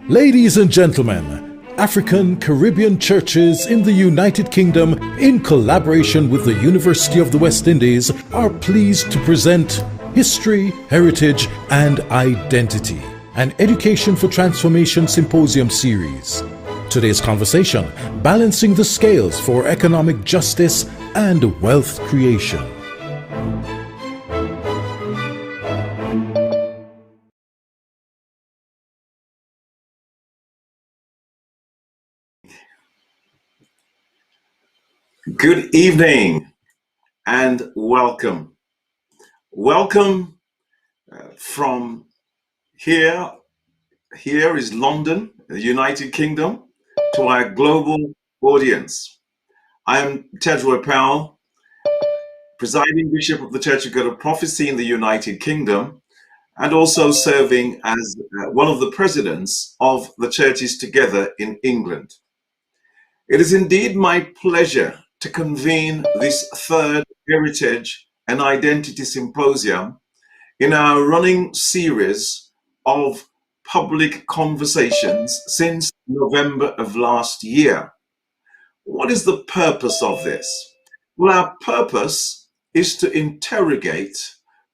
Ladies and gentlemen, African Caribbean churches in the United Kingdom, in collaboration with the University of the West Indies, are pleased to present History, Heritage and Identity, an Education for Transformation Symposium series. Today's conversation, balancing the scales for economic justice and wealth creation. Good evening and welcome. Welcome from here is London, the United Kingdom, to our global audience. I am Tedroy Powell, presiding Bishop of the Church of God of Prophecy in the United Kingdom, and also serving as one of the presidents of the Churches Together in England. It is indeed my pleasure to convene this third Heritage and Identity Symposium in our running series of public conversations since November of last year. What is the purpose of this? Well, our purpose is to interrogate,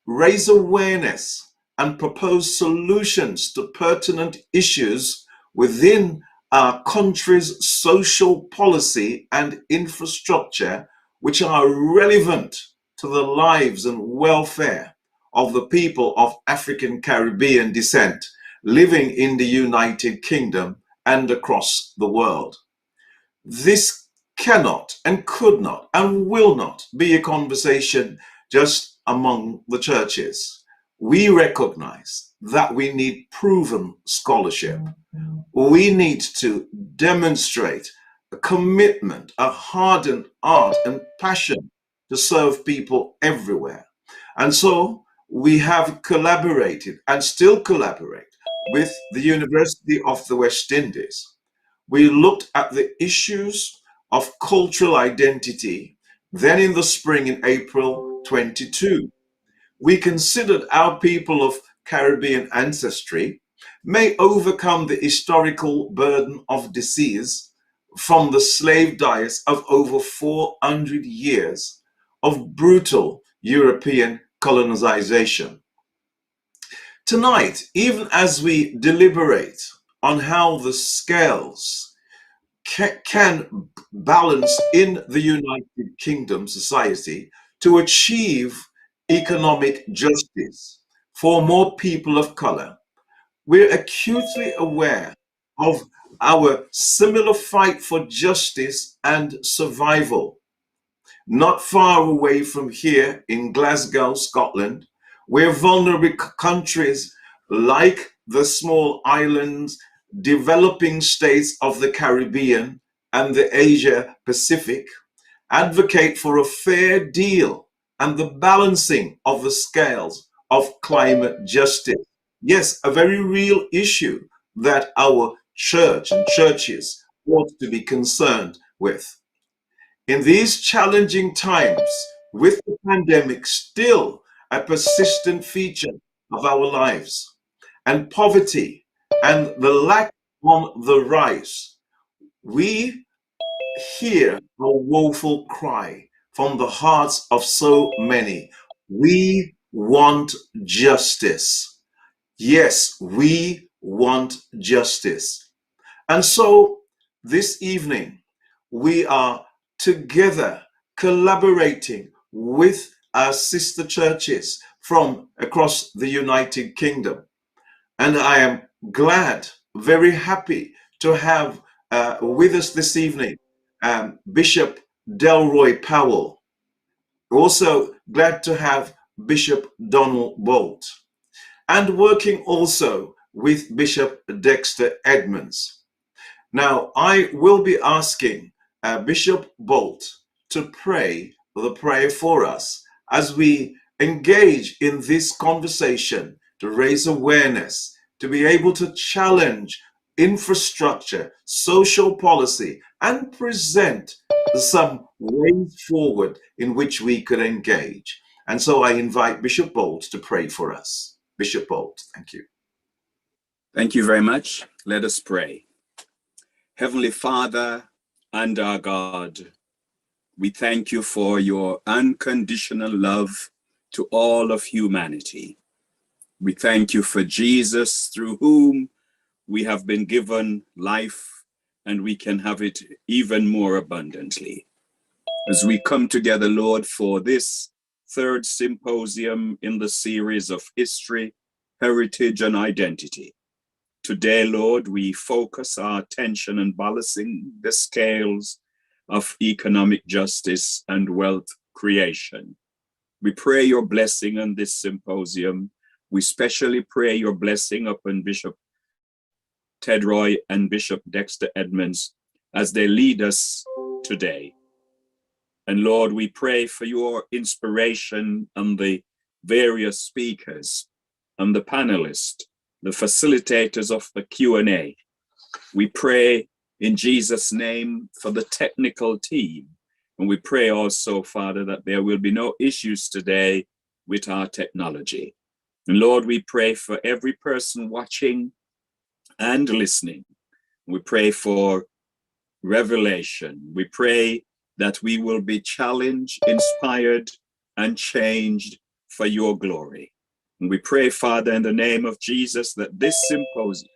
raise awareness, and propose solutions to pertinent issues within our country's social policy and infrastructure, which are relevant to the lives and welfare of the people of African Caribbean descent living in the United Kingdom and across the world. This cannot and could not and will not be a conversation just among the churches. We recognize that we need proven scholarship. We need to demonstrate a commitment, a hardened heart and passion to serve people everywhere. And so we have collaborated and still collaborate with the University of the West Indies. We looked at the issues of cultural identity, then in the spring in April 22. We considered our people of Caribbean ancestry may overcome the historical burden of disease from the slave diets of over 400 years of brutal European colonization. Tonight, even as we deliberate on how the scales can balance in the United Kingdom society to achieve economic justice for more people of color, we're acutely aware of our similar fight for justice and survival. Not far away from here in Glasgow, Scotland, where vulnerable countries like the small islands, developing states of the Caribbean and the Asia Pacific advocate for a fair deal and the balancing of the scales of climate justice. Yes, a very real issue that our church and churches ought to be concerned with. In these challenging times, with the pandemic still a persistent feature of our lives, and poverty and the lack on the rise, we hear a woeful cry from the hearts of so many. We want justice. Yes, we want justice. And so this evening, we are together collaborating with our sister churches from across the United Kingdom. And I am glad, very happy to have with us this evening Bishop Delroy Powell. Also glad to have Bishop Donald Bolt. And working also with Bishop Dexter Edmonds. Now, I will be asking Bishop Bolt to pray the prayer for us as we engage in this conversation to raise awareness, to be able to challenge infrastructure, social policy, and present some ways forward in which we could engage. And so I invite Bishop Bolt to pray for us. Bishop Bolt, thank you. Thank you very much. Let us pray. Heavenly Father and our God, we thank you for your unconditional love to all of humanity. We thank you for Jesus, through whom we have been given life and we can have it even more abundantly. As we come together, Lord, for this third symposium in the series of history, heritage, and identity. Today, Lord, we focus our attention on balancing the scales of economic justice and wealth creation. We pray your blessing on this symposium. We specially pray your blessing upon Bishop Ted Roy and Bishop Dexter Edmonds as they lead us today. And Lord, we pray for your inspiration on the various speakers and the panelists, the facilitators of the Q&A. We pray in Jesus' name for the technical team. And we pray also, Father, that there will be no issues today with our technology. And Lord, we pray for every person watching and listening. We pray for revelation. We pray that we will be challenged, inspired, and changed for your glory. And we pray, Father, in the name of Jesus, that this symposium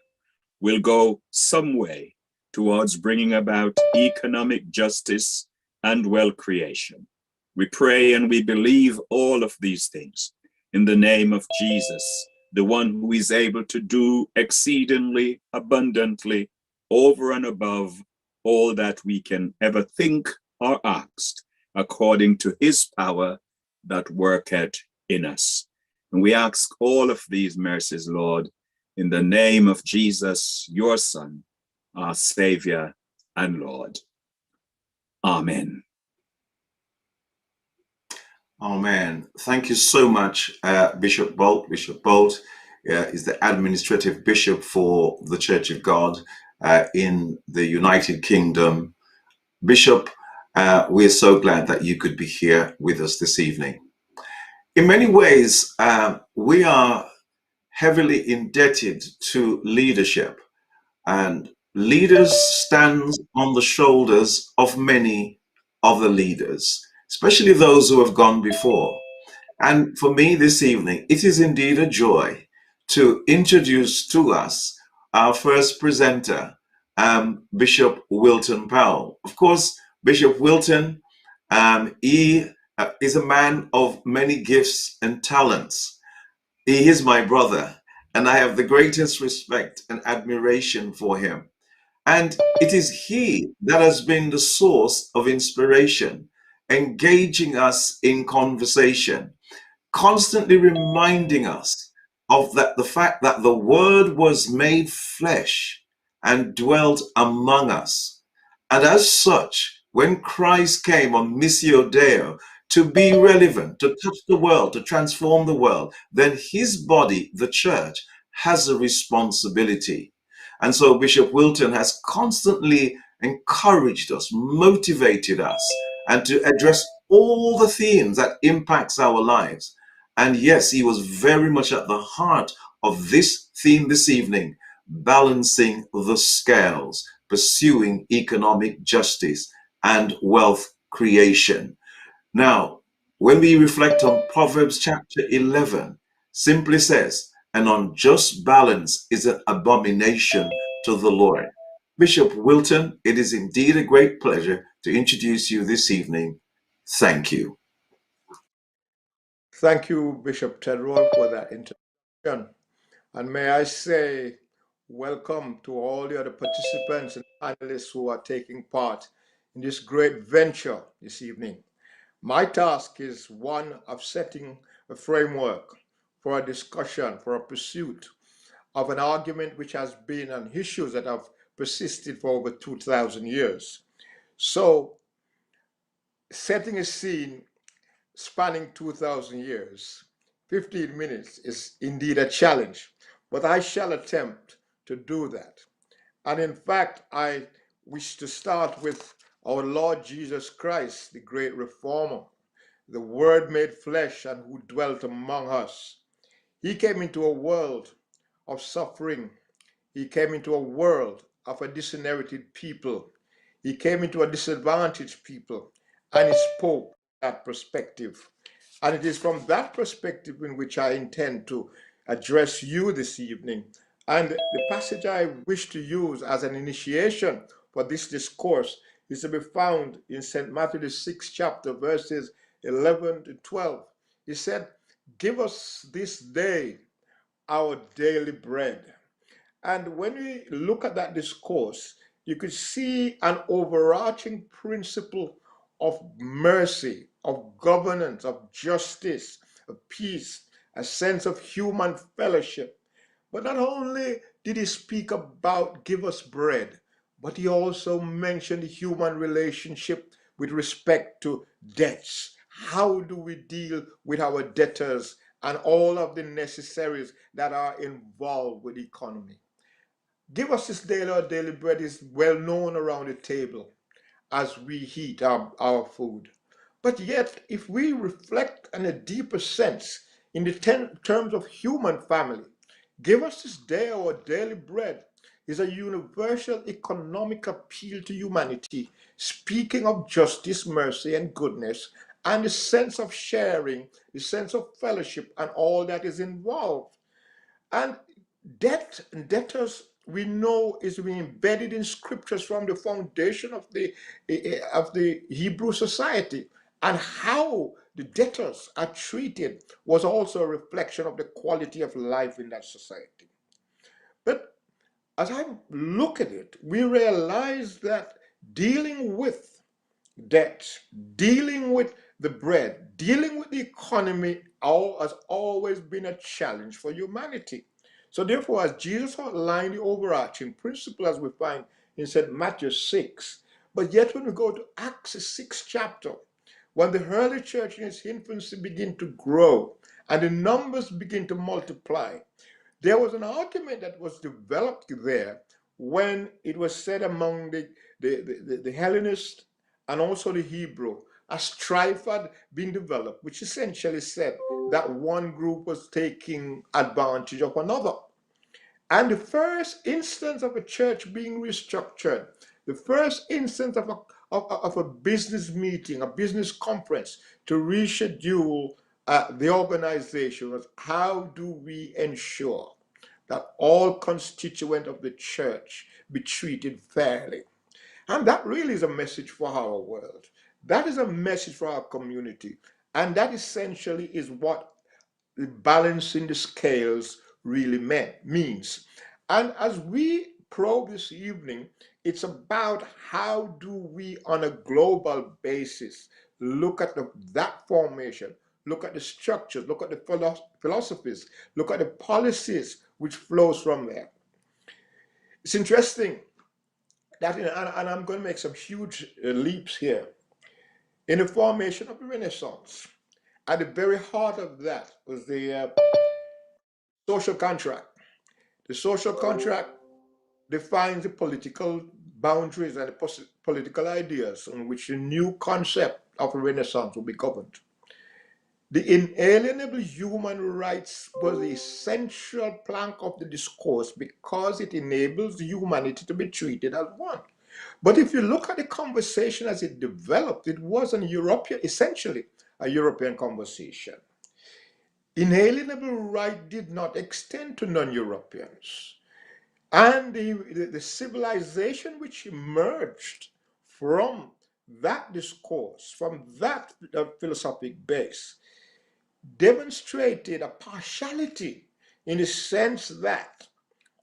will go some way towards bringing about economic justice and wealth creation. We pray and we believe all of these things in the name of Jesus, the one who is able to do exceedingly abundantly over and above all that we can ever think or ask, according to his power that worketh in us. And we ask all of these mercies, Lord, in the name of Jesus, your Son, our Savior and Lord. Amen. Amen. Thank you so much, Bishop Bolt. Bishop Bolt is the administrative bishop for the Church of God in the United Kingdom. Bishop, we're so glad that you could be here with us this evening. In many ways, we are heavily indebted to leadership, and leaders stand on the shoulders of many other leaders, especially those who have gone before. And for me this evening, it is indeed a joy to introduce to us our first presenter, Bishop Wilton Powell. Of course, Bishop Wilton, he is a man of many gifts and talents. He is my brother, and I have the greatest respect and admiration for him. And it is he that has been the source of inspiration, engaging us in conversation, constantly reminding us of that the fact that the word was made flesh and dwelt among us. And as such, when Christ came on Missio Deo to be relevant, to touch the world, to transform the world, then his body, the church, has a responsibility. And so Bishop Wilton has constantly encouraged us, motivated us, and to address all the themes that impacts our lives. And yes, he was very much at the heart of this theme this evening, balancing the scales, pursuing economic justice and wealth creation. Now, when we reflect on Proverbs chapter 11, simply says, an unjust balance is an abomination to the Lord. Bishop Wilton, it is indeed a great pleasure to introduce you this evening. Thank you. Thank you, Bishop Ted Roy, for that introduction. And may I say, welcome to all the other participants and panelists who are taking part in this great venture this evening. My task is one of setting a framework for a discussion, for a pursuit of an argument which has been on issues that have persisted for over 2,000 years. So, setting a scene spanning 2,000 years, 15 minutes is indeed a challenge, but I shall attempt to do that. And in fact, I wish to start with our Lord Jesus Christ, the great reformer, the Word made flesh and who dwelt among us. He came into a world of suffering. He came into a world of a disinherited people. He came into a disadvantaged people, and he spoke that perspective. And it is from that perspective in which I intend to address you this evening. And the passage I wish to use as an initiation for this discourse is to be found in St. Matthew, the 6th chapter, verses 11 to 12. He said, "Give us this day our daily bread." And when we look at that discourse, you could see an overarching principle of mercy, of governance, of justice, of peace, a sense of human fellowship. But not only did he speak about give us bread, but he also mentioned the human relationship with respect to debts. How do we deal with our debtors and all of the necessaries that are involved with economy? Give us this daily our daily bread is well known around the table as we eat our food. But yet, if we reflect in a deeper sense in the terms of human family, give us this day our daily bread is a universal economic appeal to humanity, speaking of justice, mercy, and goodness, and the sense of sharing, the sense of fellowship, and all that is involved. And debt and debtors we know is embedded in scriptures from the foundation of the Hebrew society, and how the debtors are treated was also a reflection of the quality of life in that society. But as I look at it, we realize that dealing with debt, dealing with the bread, dealing with the economy has always been a challenge for humanity. So therefore, as Jesus outlined the overarching principle as we find in St. Matthew 6, but yet when we go to Acts 6 chapter, when the early church in its infancy begin to grow and the numbers begin to multiply, there was an argument that was developed there when it was said among the Hellenists and also the Hebrew, a strife had been developed, which essentially said that one group was taking advantage of another. And the first instance of a church being restructured, the first instance of a business meeting, a business conference to reschedule the organization was how do we ensure that all constituents of the church be treated fairly? And that really is a message for our world. That is a message for our community. And that essentially is what the balancing the scales really means. And as we probe this evening, it's about how do we on a global basis look at that formation, look at the structures, look at the philosophies, look at the policies which flows from there. It's interesting that, and I'm going to make some huge leaps here, in the formation of the Renaissance, at the very heart of that was the social contract. The social contract defines the political boundaries and the political ideas on which the new concept of a Renaissance will be governed. The inalienable human rights was the essential plank of the discourse because it enables humanity to be treated as one. But if you look at the conversation as it developed, it was essentially a European conversation. Inalienable right did not extend to non-Europeans. And the civilization which emerged from that discourse, from that philosophic base, demonstrated a partiality in the sense that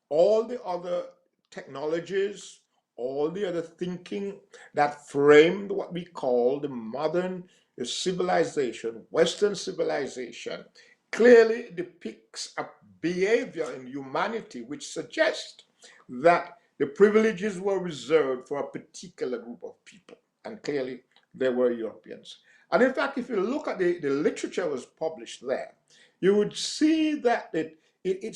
all the other technologies, all the other thinking that framed what we call the modern civilization, Western civilization, clearly depicts a behavior in humanity which suggests that the privileges were reserved for a particular group of people. And clearly, they were Europeans. And in fact, if you look at the literature that was published there, you would see that it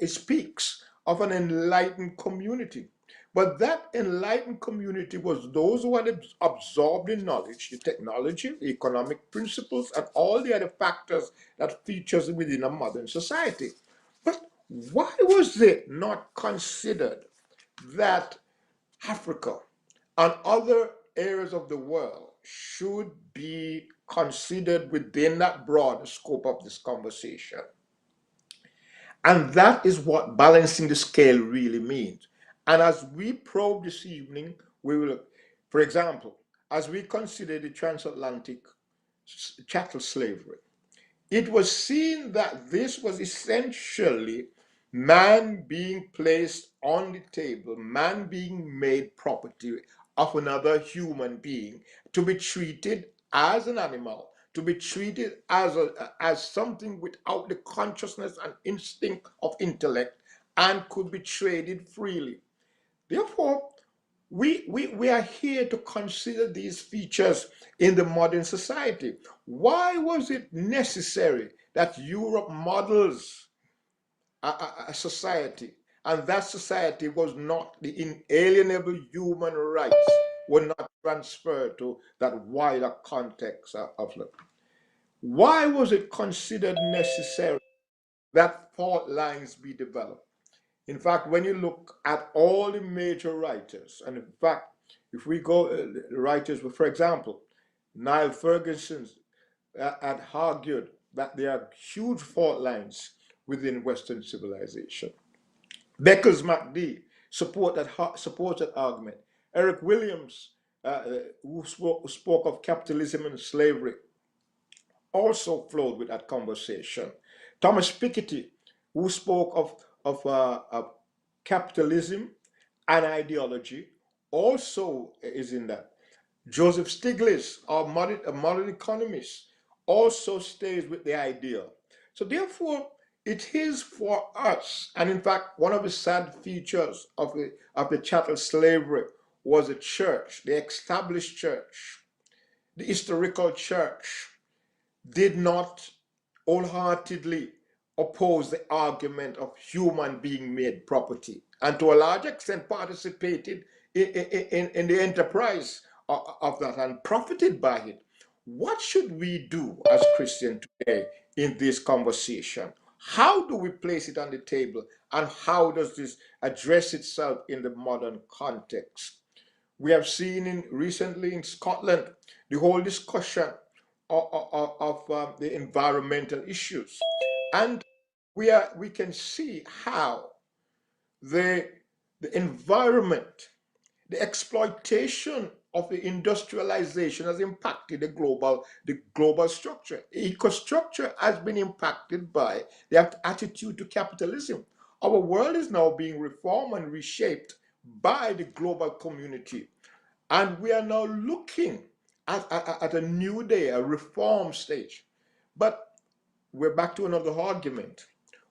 speaks of an enlightened community. But that enlightened community was those who had absorbed the knowledge, the technology, the economic principles, and all the other factors that features within a modern society. But Why was it not considered that Africa and other areas of the world should be considered within that broad scope of this conversation? And that is what balancing the scale really means. And as we probe this evening, we will, for example, as we consider the transatlantic chattel slavery, it was seen that this was essentially man being placed on the table, man being made property of another human being, to be treated as an animal, to be treated as something without the consciousness and instinct of intellect, and could be traded freely. Therefore, we are here to consider these features in the modern society. Why was it necessary that Europe models a society, and that society was not, the inalienable human rights were not transferred to that wider context of life? Why was it considered necessary that fault lines be developed? In fact, when you look at all the major writers, and in fact, if we go, writers, for example, Niall Ferguson had argued that there are huge fault lines within Western civilization. Beckles MacD supports that argument. Eric Williams, who spoke of capitalism and slavery, also flowed with that conversation. Thomas Piketty, who spoke of capitalism and ideology, also is in that. Joseph Stiglitz, a modern economist, also stays with the idea. So therefore, it is for us, and in fact, one of the sad features of the chattel slavery was the church, the established church, the historical church, did not wholeheartedly oppose the argument of human being made property, and to a large extent participated in the enterprise of that and profited by it. What should we do as Christians today in this conversation? How do we place it on the table, and how does this address itself in the modern context? We have seen recently in Scotland the whole discussion of the environmental issues, and we can see how the environment, the exploitation of the industrialization has impacted the global structure. Ecostructure has been impacted by the attitude to capitalism. Our world is now being reformed and reshaped by the global community. And we are now looking at a new day, a reform stage. But we're back to another argument.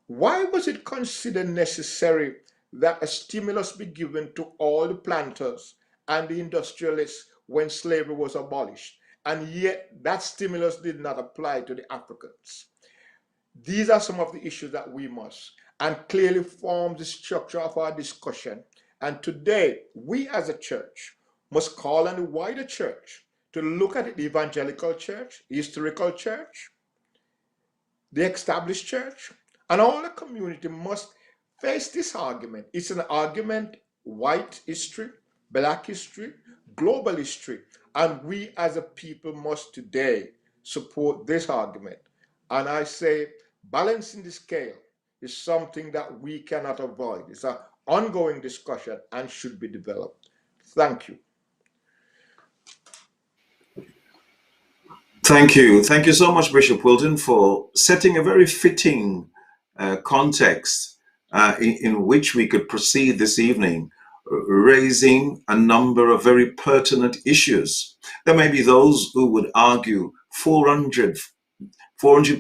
Why was it considered necessary that a stimulus be given to all the planters and the industrialists when slavery was abolished, and yet that stimulus did not apply to the Africans? These are some of the issues that we must, and clearly form the structure of our discussion. And today, we as a church must call on the wider church to look at it, the evangelical church, the historical church, the established church, and all the community must face this argument. It's an argument, white history, black history, global history, and we as a people must today support this argument. And I say, balancing the scale is something that we cannot avoid. It's an ongoing discussion and should be developed. Thank you. Thank you. Thank you so much, Bishop Wilton, for setting a very fitting context in which we could proceed this evening, raising a number of very pertinent issues. There may be those who would argue 400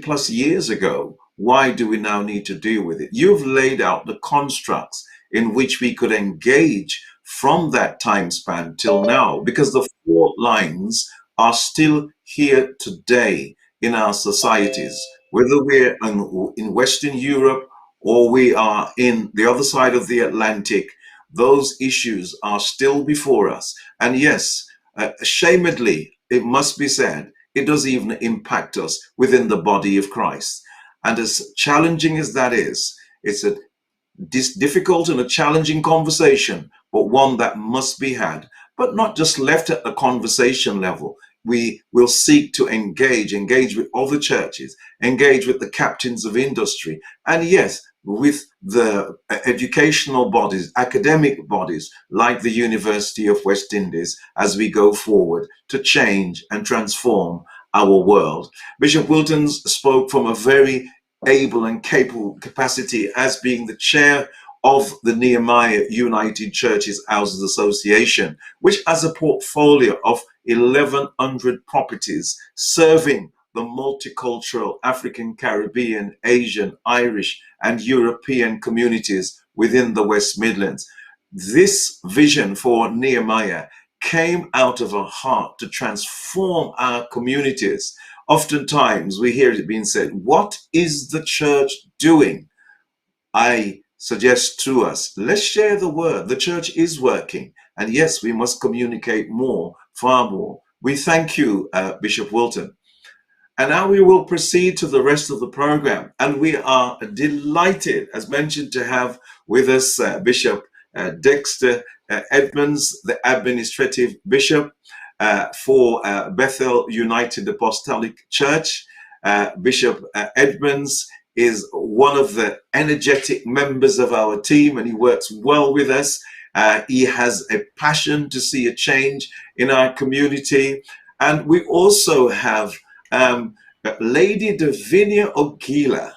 plus years ago, why do we now need to deal with it? You've laid out the constructs in which we could engage from that time span till now, because the fault lines are still here today in our societies, whether we're in Western Europe or we are in the other side of the Atlantic. Those issues are still before us. And yes, ashamedly, it must be said, it does even impact us within the body of Christ. And as challenging as that is, it's a difficult and a challenging conversation, but one that must be had, but not just left at the conversation level. We will seek to engage with other churches, engage with the captains of industry, and yes, with the educational bodies, academic bodies like the University of West Indies as we go forward to change and transform our world. Bishop Wilton spoke from a very able and capable capacity as being the chair of the Nehemiah United Churches Houses Association, which has a portfolio of 1,100 properties serving the multicultural African, Caribbean, Asian, Irish, and European communities within the West Midlands. This vision for Nehemiah came out of a heart to transform our communities. Oftentimes we hear it being said, what is the church doing? I suggest to us, let's share the word. The church is working. And yes, we must communicate more, far more. We thank you, Bishop Wilton. And now we will proceed to the rest of the program. And we are delighted, as mentioned, to have with us Bishop Dexter Edmonds, the administrative bishop for Bethel United Apostolic Church. Bishop Edmonds is one of the energetic members of our team, and he works well with us. He has a passion to see a change in our community. And we also have Lady Davinia Ogila.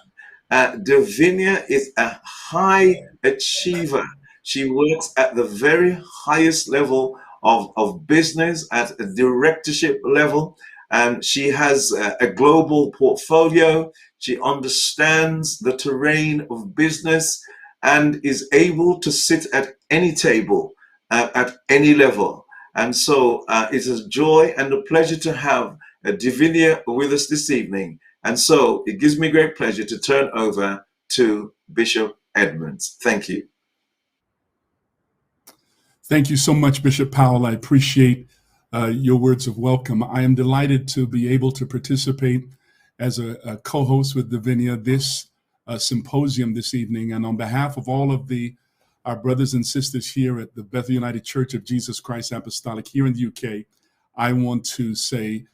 Davinia is a high achiever. She works at the very highest level of business, at a directorship level. She has a global portfolio. She understands the terrain of business and is able to sit at any table at any level. And so it's a joy and a pleasure to have Davinia with us this evening. And so it gives me great pleasure to turn over to Bishop Edmonds. Thank you. Thank you so much, Bishop Powell. I appreciate your words of welcome. I am delighted to be able to participate as a co-host with Davinia this symposium this evening. And on behalf of all of our brothers and sisters here at the Bethel United Church of Jesus Christ Apostolic here in the UK, I want to say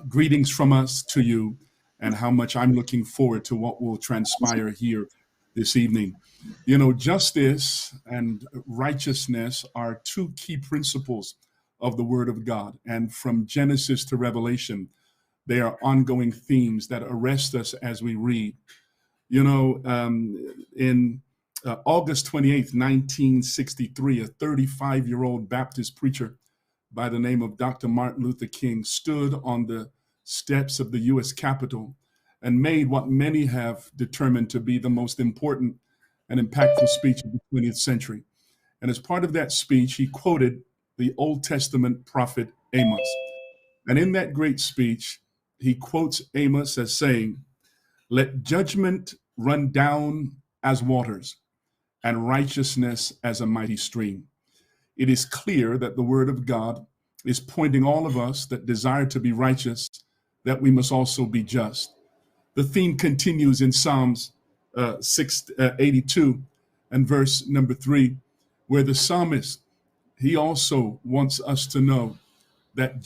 greetings from us to you and how much I'm looking forward to what will transpire here this evening. You know, justice and righteousness are two key principles of the Word of God. And from Genesis to Revelation, they are ongoing themes that arrest us as we read. You know, in August 28th, 1963, a 35-year-old Baptist preacher by the name of Dr. Martin Luther King stood on the steps of the U.S. Capitol and made what many have determined to be the most important and impactful speech of the 20th century. And as part of that speech, he quoted the Old Testament prophet Amos. And in that great speech, he quotes Amos as saying, "Let judgment run down as waters and righteousness as a mighty stream." It is clear that the Word of God is pointing all of us that desire to be righteous, that we must also be just. The theme continues in Psalms 82 and verse number 3, where the psalmist, he also wants us to know that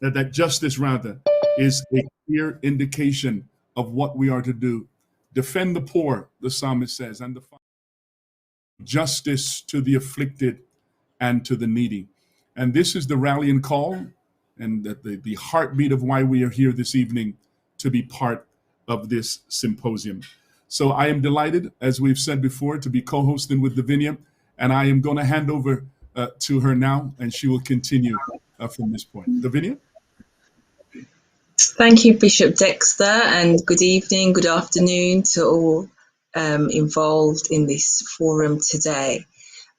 that justice rather, is a clear indication of what we are to do. Defend the poor, the psalmist says, and justice to the afflicted and to the needy. And this is the rallying call and the heartbeat of why we are here this evening to be part of this symposium. So I am delighted, as we've said before, to be co-hosting with Davinia, and I am going to hand over to her now, and she will continue from this point. Davinia? Thank you, Bishop Dexter, and good evening, good afternoon to all involved in this forum today.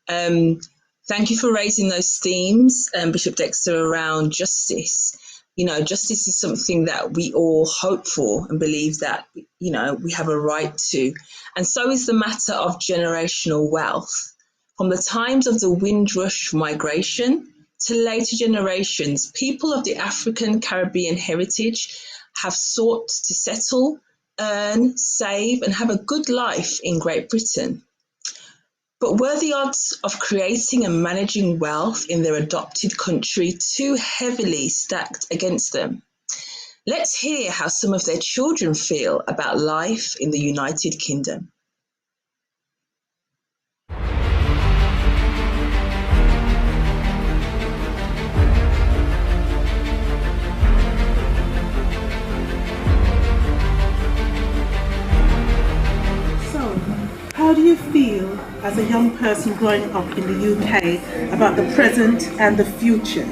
Thank you for raising those themes, Bishop Dexter, around justice. You know, justice is something that we all hope for and believe that, you know, we have a right to. And so is the matter of generational wealth. From the times of the Windrush migration to later generations, people of the African Caribbean heritage have sought to settle earn, save, and have a good life in Great Britain. But were the odds of creating and managing wealth in their adopted country too heavily stacked against them? Let's hear how some of their children feel about life in the United Kingdom. How do you feel as a young person growing up in the UK about the present and the future?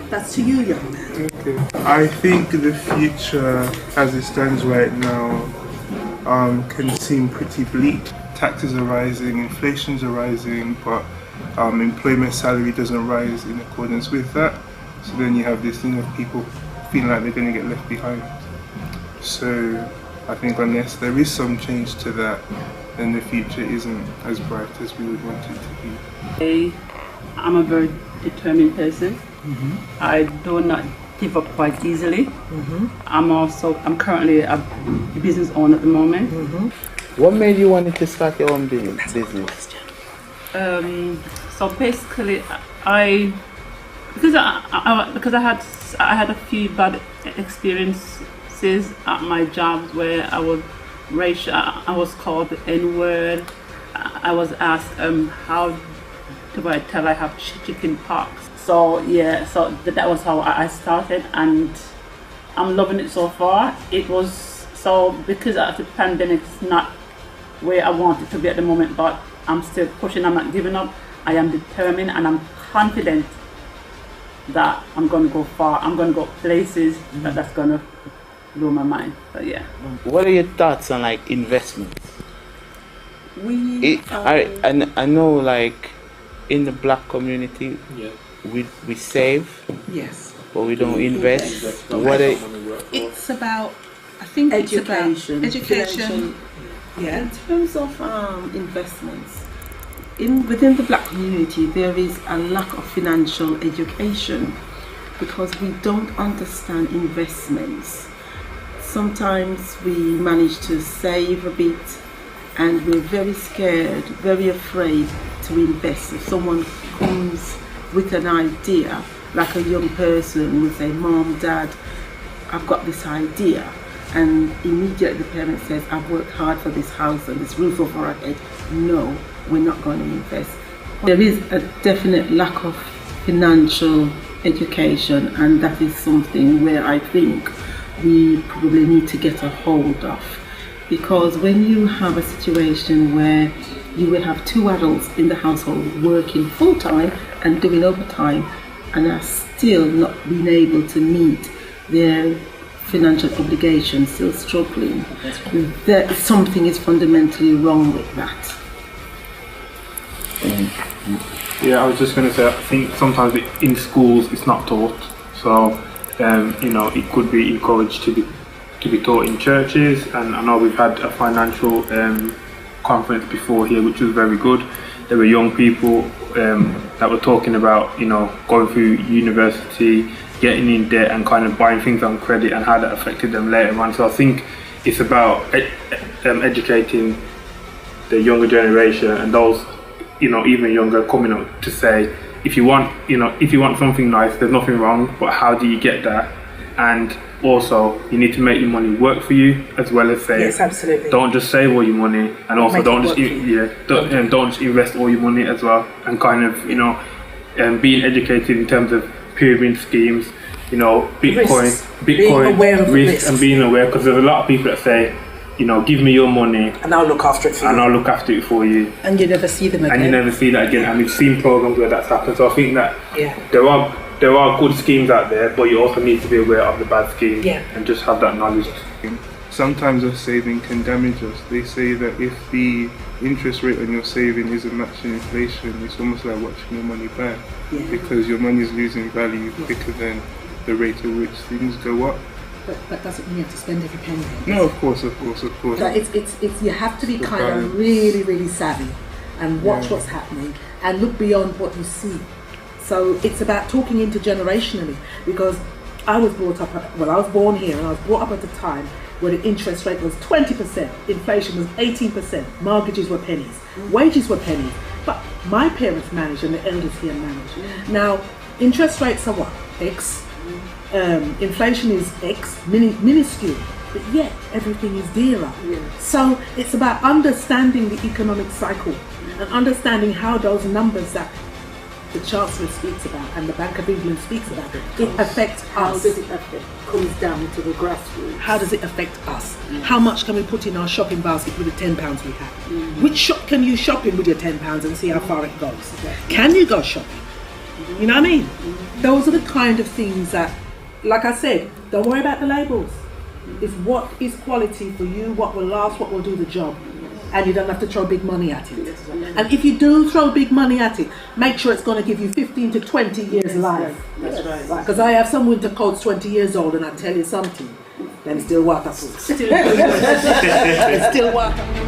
That's to you, young man. Okay. I think the future, as it stands right now, can seem pretty bleak. Taxes are rising, inflations are rising, but employment salary doesn't rise in accordance with that. So then you have this thing of people feeling like they're going to get left behind. So I think unless there is some change to that, then the future isn't as bright as we would want it to be. I'm a very determined person. I do not give up quite easily. I'm currently a business owner at the moment. What made you want to start your own business? So basically, because I had a few bad experiences at my job where I was racial. I was called the N-word. I was asked how do I tell I have chicken pox. So yeah, so that was how I started, and I'm loving it so far. It was so because after the pandemic, it's not where I want it to be at the moment, but I'm still pushing. I'm not giving up. I am determined, and I'm confident that I'm going to go far. I'm going to go places that's going to blow my mind. But yeah. What are your thoughts on like investments? I know like in the black community, we save, yes, but we don't invest. It's about, I think education. Education. Yeah. In terms of investments, within the black community, there is a lack of financial education because we don't understand investments. Sometimes we manage to save a bit, and we're very scared, very afraid to invest. If someone comes with an idea, like a young person will say, Mom, Dad, I've got this idea, and immediately the parent says, I've worked hard for this house and this roof over our head. No, we're not going to invest. There is a definite lack of financial education, and that is something where I think we probably need to get a hold of, because when you have a situation where you will have two adults in the household working full-time and doing overtime and are still not being able to meet their financial obligations, still struggling, something is fundamentally wrong with that. Yeah, I was just going to say, I think sometimes in schools it's not taught. So it could be encouraged to be taught in churches, and I know we've had a financial conference before here, which was very good. There were young people that were talking about, going through university, getting in debt, and kind of buying things on credit, and how that affected them later on. So I think it's about educating the younger generation and those, even younger, coming up to say, if you want something nice, there's nothing wrong, but how do you get that? And also, you need to make your money work for you as well as save. Yes, absolutely. Don't just save all your money, and also don't just invest all your money as well. And kind of being educated in terms of pyramid schemes, Bitcoin risk, and being aware, because there's a lot of people that say, give me your money and I'll look after it for you. And I'll look after it for you. And you never see them again. And you never see that again. And we've seen programs where that's happened. So I think that there are good schemes out there, but you also need to be aware of the bad schemes and just have that knowledge. Sometimes our saving can damage us. They say that if the interest rate on your saving isn't matching inflation, it's almost like watching your money burn, because your money is losing value quicker than the rate at which things go up. But that doesn't mean you have to spend every penny. No, of course. But it's you have to be kind of really, really savvy and watch what's happening and look beyond what you see. So it's about talking intergenerationally, because I was born here and I was brought up at a time where the interest rate was 20%, inflation was 18%, mortgages were pennies, wages were pennies. But my parents managed and the elders here managed. Now, interest rates are what? X. Inflation is X, minuscule. But yet, everything is dearer. So it's about understanding the economic cycle and understanding how those numbers that the Chancellor speaks about and the Bank of England speaks about, it affects us. How does it affect? Comes down to the grassroots. How does it affect us? How much can we put in our shopping basket with the £10 we have? Which shop can you shop in with your £10 and see how far it goes? Can you go shopping? You know what I mean? Those are the kind of things that, like I said, don't worry about the labels. It's what is quality for you, what will last, what will do the job. And you don't have to throw big money at it. And if you do throw big money at it, make sure it's going to give you 15 to 20 years life. That's right. Because I have some winter coats 20 years old, and I tell you something, them still waterproof. It's still waterproof.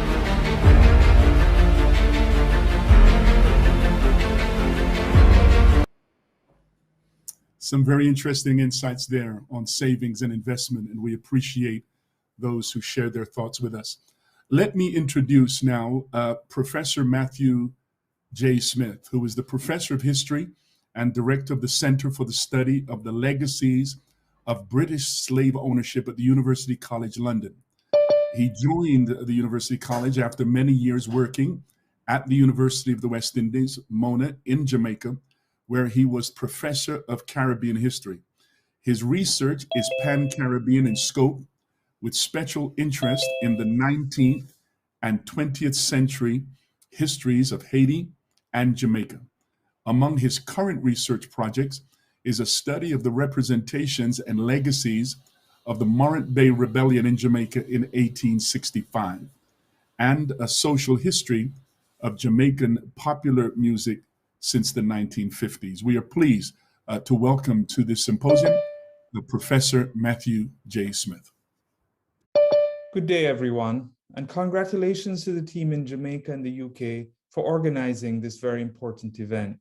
Some very interesting insights there on savings and investment, and we appreciate those who share their thoughts with us. Let me introduce now Professor Matthew J. Smith, who is the Professor of History and Director of the Center for the Study of the Legacies of British Slave Ownership at the University College London. He joined the University College after many years working at the University of the West Indies, Mona, in Jamaica, where he was Professor of Caribbean History. His research is pan-Caribbean in scope, with special interest in the 19th and 20th century histories of Haiti and Jamaica. Among his current research projects is a study of the representations and legacies of the Morant Bay Rebellion in Jamaica in 1865, and a social history of Jamaican popular music since the 1950s. We are pleased to welcome to this symposium the Professor Matthew J. Smith. Good day, everyone, and congratulations to the team in Jamaica and the UK for organizing this very important event.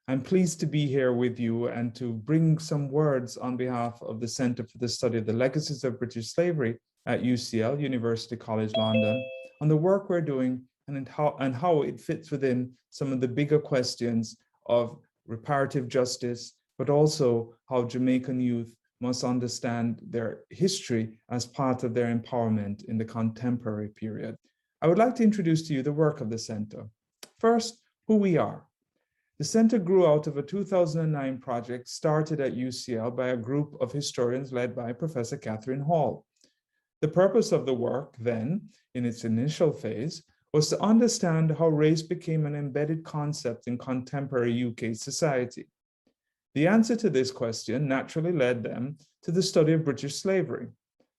I'm pleased to be here with you and to bring some words on behalf of the Center for the Study of the Legacies of British Slavery at UCL, University College London, on the work we're doing and how it fits within some of the bigger questions of reparative justice, but also how Jamaican youth must understand their history as part of their empowerment in the contemporary period. I would like to introduce to you the work of the Center. First, who we are. The Center grew out of a 2009 project started at UCL by a group of historians led by Professor Catherine Hall. The purpose of the work then, in its initial phase, was to understand how race became an embedded concept in contemporary UK society. The answer to this question naturally led them to the study of British slavery.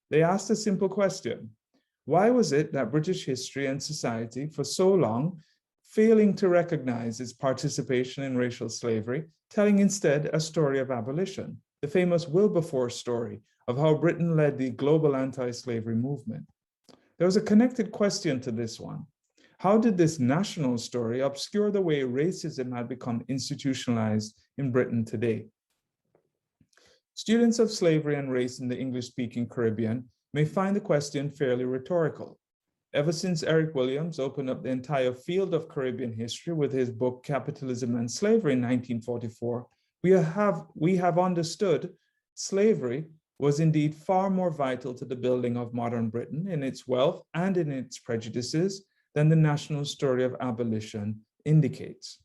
They asked a simple question: why was it that British history and society for so long failing to recognize its participation in racial slavery, telling instead a story of abolition, the famous Wilberforce story of how Britain led the global anti-slavery movement? There was a connected question to this one. How did this national story obscure the way racism had become institutionalized in Britain today? Students of slavery and race in the English-speaking Caribbean may find the question fairly rhetorical. Ever since Eric Williams opened up the entire field of Caribbean history with his book Capitalism and Slavery in 1944, we have understood slavery was indeed far more vital to the building of modern Britain in its wealth and in its prejudices than the national story of abolition indicates.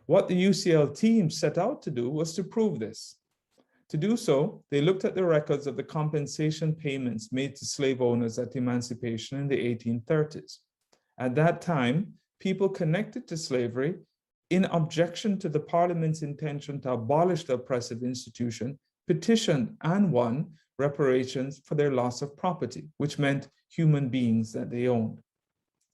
What the UCL team set out to do was to prove this. To do so, they looked at the records of the compensation payments made to slave owners at emancipation in the 1830s. At that time, people connected to slavery in objection to the Parliament's intention to abolish the oppressive institution petitioned and won reparations for their loss of property, which meant human beings that they owned.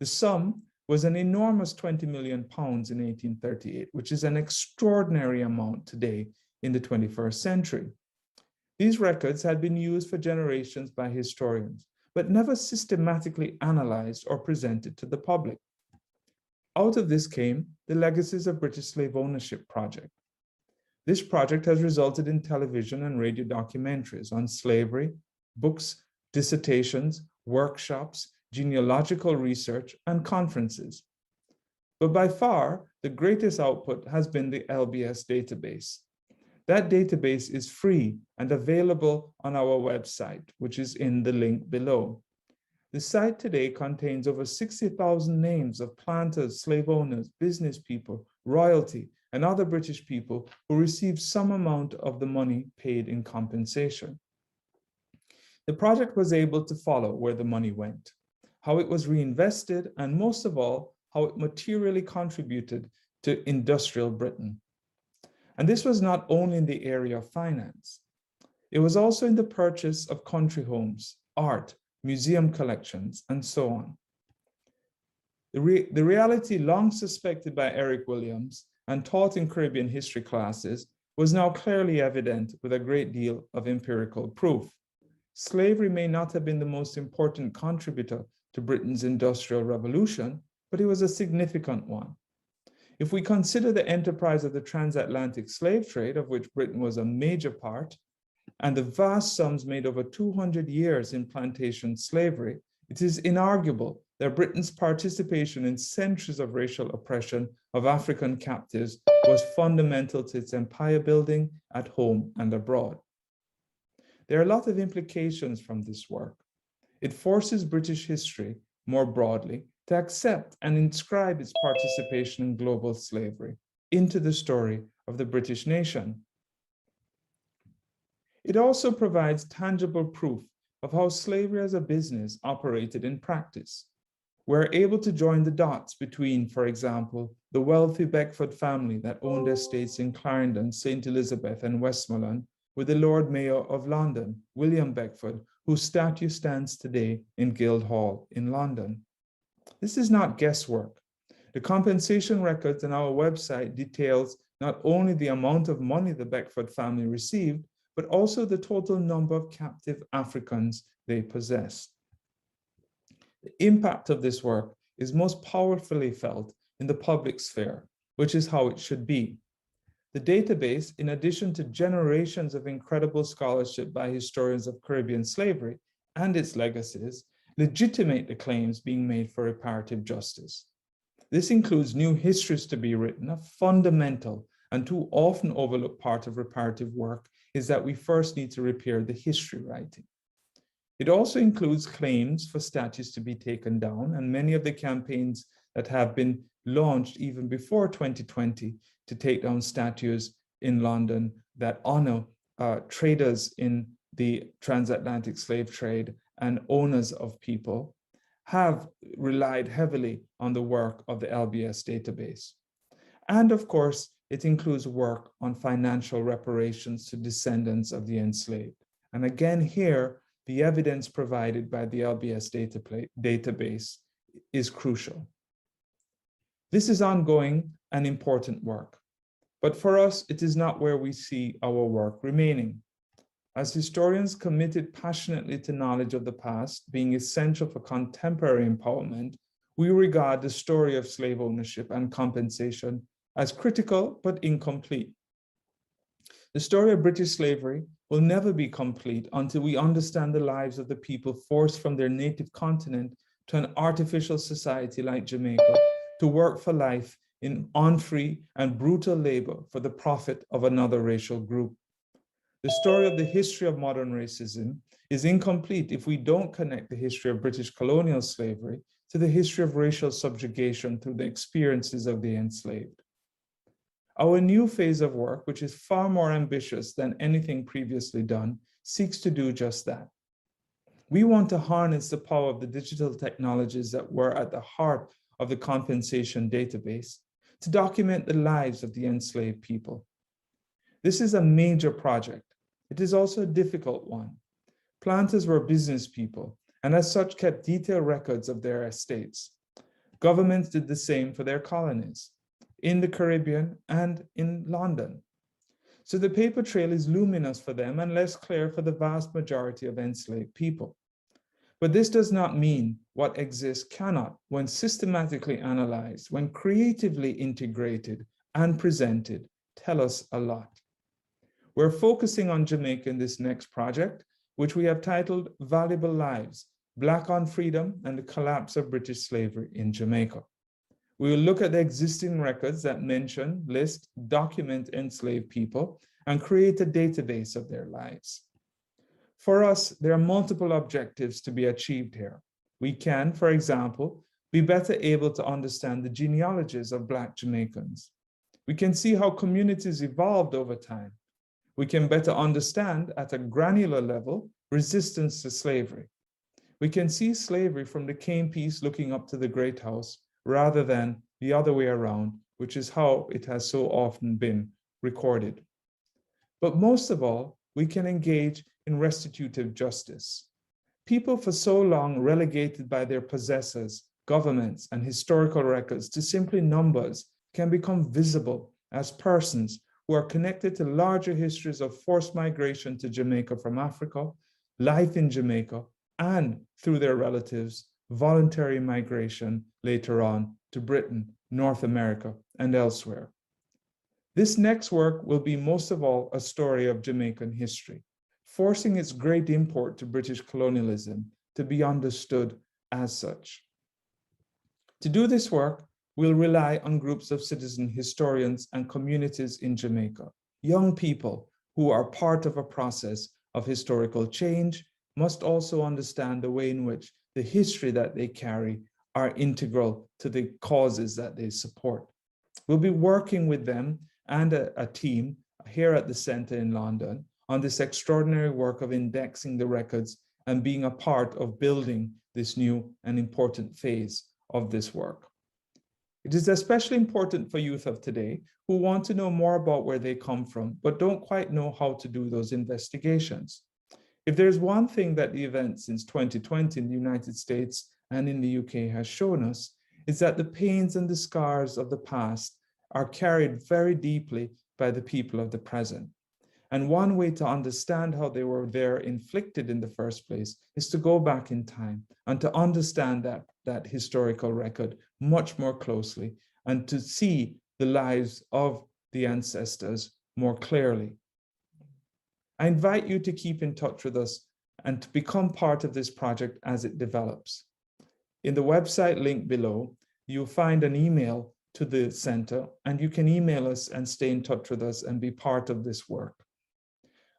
The sum was an enormous £20 million in 1838, which is an extraordinary amount today in the 21st century. These records had been used for generations by historians, but never systematically analyzed or presented to the public. Out of this came the Legacies of British Slave Ownership project. This project has resulted in television and radio documentaries on slavery, books dissertations, workshops, genealogical research, and conferences. But by far, the greatest output has been the LBS database. That database is free and available on our website, which is in the link below. The site today contains over 60,000 names of planters, slave owners, business people, royalty, and other British people who received some amount of the money paid in compensation. The project was able to follow where the money went, how it was reinvested, and most of all, how it materially contributed to industrial Britain. And this was not only in the area of finance. It was also in the purchase of country homes, art, museum collections, and so on. The reality long suspected by Eric Williams and taught in Caribbean history classes was now clearly evident with a great deal of empirical proof. Slavery may not have been the most important contributor to Britain's industrial revolution, but it was a significant one. If we consider the enterprise of the transatlantic slave trade, of which Britain was a major part, and the vast sums made over 200 years in plantation slavery, it is inarguable that Britain's participation in centuries of racial oppression of African captives was fundamental to its empire building at home and abroad. There are a lot of implications from this work. It forces British history, more broadly, to accept and inscribe its participation in global slavery into the story of the British nation. It also provides tangible proof of how slavery as a business operated in practice. We're able to join the dots between, for example, the wealthy Beckford family that owned estates in Clarendon, St. Elizabeth, and Westmoreland, with the Lord Mayor of London, William Beckford, whose statue stands today in Guildhall in London. This is not guesswork. The compensation records on our website details not only the amount of money the Beckford family received, but also the total number of captive Africans they possessed. The impact of this work is most powerfully felt in the public sphere, which is how it should be. The database, in addition to generations of incredible scholarship by historians of Caribbean slavery and its legacies, legitimate the claims being made for reparative justice. This includes new histories to be written. A fundamental and too often overlooked part of reparative work is that we first need to repair the history writing. It also includes claims for statues to be taken down, and many of the campaigns that have been launched even before 2020 to take down statues in London that honor traders in the transatlantic slave trade and owners of people have relied heavily on the work of the LBS database. And of course, it includes work on financial reparations to descendants of the enslaved. And again here, the evidence provided by the LBS database is crucial. This is ongoing and important work, but for us, it is not where we see our work remaining. As historians committed passionately to knowledge of the past being essential for contemporary empowerment, we regard the story of slave ownership and compensation as critical but incomplete. The story of British slavery will never be complete until we understand the lives of the people forced from their native continent to an artificial society like Jamaica to work for life in unfree and brutal labor for the profit of another racial group. The story of the history of modern racism is incomplete if we don't connect the history of British colonial slavery to the history of racial subjugation through the experiences of the enslaved. Our new phase of work, which is far more ambitious than anything previously done, seeks to do just that. We want to harness the power of the digital technologies that were at the heart of the compensation database to document the lives of the enslaved people. This is a major project. It is also a difficult one. Planters were business people and as such kept detailed records of their estates. Governments did the same for their colonies in the Caribbean and in London. So the paper trail is luminous for them and less clear for the vast majority of enslaved people. But this does not mean what exists cannot, when systematically analyzed, when creatively integrated and presented, tell us a lot. We're focusing on Jamaica in this next project, which we have titled Valuable Lives, Black on Freedom and the Collapse of British Slavery in Jamaica. We will look at the existing records that mention, list, document enslaved people, and create a database of their lives. For us, there are multiple objectives to be achieved here. We can, for example, be better able to understand the genealogies of Black Jamaicans. We can see how communities evolved over time. We can better understand at a granular level resistance to slavery. We can see slavery from the cane piece looking up to the Great House rather than the other way around, which is how it has so often been recorded. But most of all, we can engage in restitutive justice. People for so long relegated by their possessors, governments, and historical records to simply numbers can become visible as persons who are connected to larger histories of forced migration to Jamaica from Africa, life in Jamaica, and through their relatives, voluntary migration later on to Britain, North America, and elsewhere. This next work will be most of all a story of Jamaican history, forcing its great import to British colonialism to be understood as such. To do this work, we'll rely on groups of citizen historians and communities in Jamaica, young people who are part of a process of historical change, must also understand the way in which the history that they carry are integral to the causes that they support. We'll be working with them and a team here at the Center in London on this extraordinary work of indexing the records and being a part of building this new and important phase of this work. It is especially important for youth of today who want to know more about where they come from, but don't quite know how to do those investigations. If there's one thing that the event since 2020 in the United States and in the UK has shown us, is that the pains and the scars of the past are carried very deeply by the people of the present. And one way to understand how they were there inflicted in the first place is to go back in time and to understand that historical record much more closely and to see the lives of the ancestors more clearly. I invite you to keep in touch with us and to become part of this project as it develops. In the website link below, you'll find an email to the center, and you can email us and stay in touch with us and be part of this work.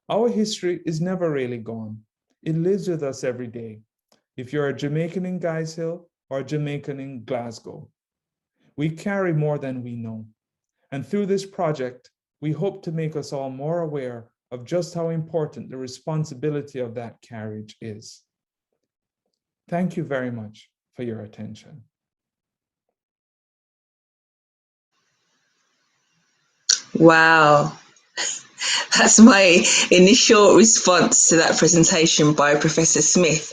Our history is never really gone. It lives with us every day. If you're a Jamaican in Guys Hill or a Jamaican in Glasgow, we carry more than we know. And through this project, we hope to make us all more aware of just how important the responsibility of that carriage is. Thank you very much for your attention. Wow. That's my initial response to that presentation by Professor Smith.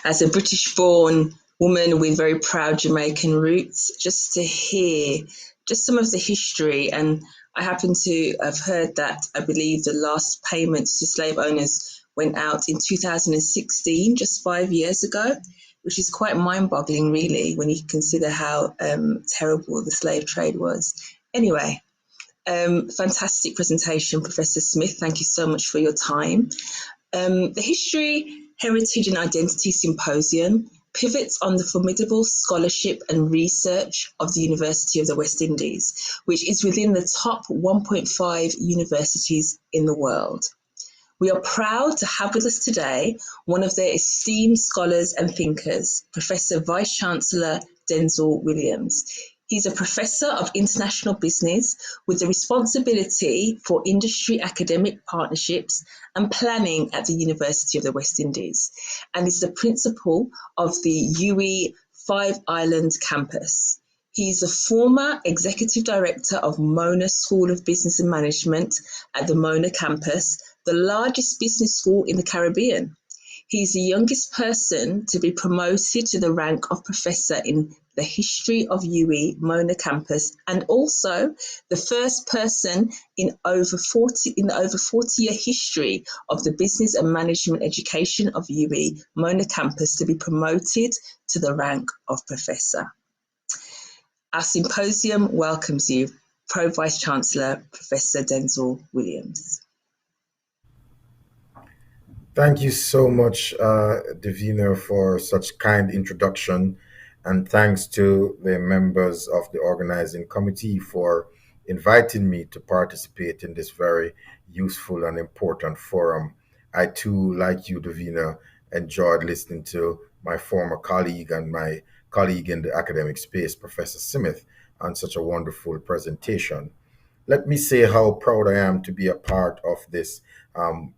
As a British-born woman with very proud Jamaican roots, just to hear just some of the history, and I happen to have heard that I believe the last payments to slave owners went out in 2016, just 5 years ago, which is quite mind-boggling, really, when you consider how terrible the slave trade was. Anyway. Fantastic presentation, Professor Smith. Thank you so much for your time. The History, Heritage and Identity Symposium pivots on the formidable scholarship and research of the University of the West Indies, which is within the top 1.5 universities in the world. We are proud to have with us today one of their esteemed scholars and thinkers, Professor Vice-Chancellor Denzil Williams. He's a professor of international business with the responsibility for industry academic partnerships and planning at the University of the West Indies, and is the principal of the UWI Five Island campus. He's a former executive director of Mona School of Business and Management at the Mona campus, the largest business school in the Caribbean. He's the youngest person to be promoted to the rank of professor in the history of UWI Mona campus, and also the first person in the over 40-year history of the business and management education of UWI Mona campus to be promoted to the rank of professor. Our symposium welcomes you, Pro Vice Chancellor Professor Denzil Williams. Thank you so much, Davina, for such kind introduction, and thanks to the members of the organizing committee for inviting me to participate in this very useful and important forum. I too, like you, Davina, enjoyed listening to my former colleague and my colleague in the academic space, Professor Smith, on such a wonderful presentation. Let me say how proud I am to be a part of this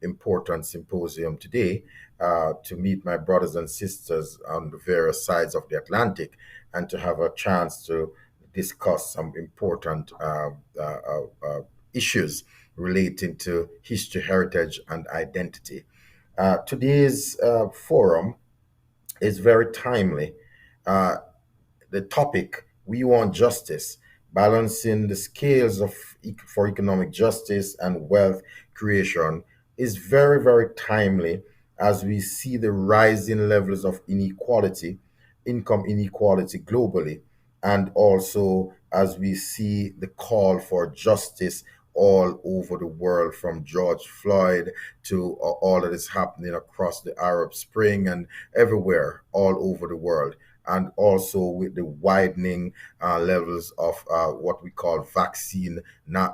important symposium today, to meet my brothers and sisters on the various sides of the Atlantic, and to have a chance to discuss some important issues relating to history, heritage, and identity. Today's forum is very timely. Uh, the topic, we want justice, balancing the scales of for economic justice and wealth creation, is very, very timely as we see the rising levels of inequality, income inequality globally, and also as we see the call for justice all over the world, from George Floyd to all that is happening across the Arab Spring and everywhere all over the world, and also with the widening levels of what we call vaccine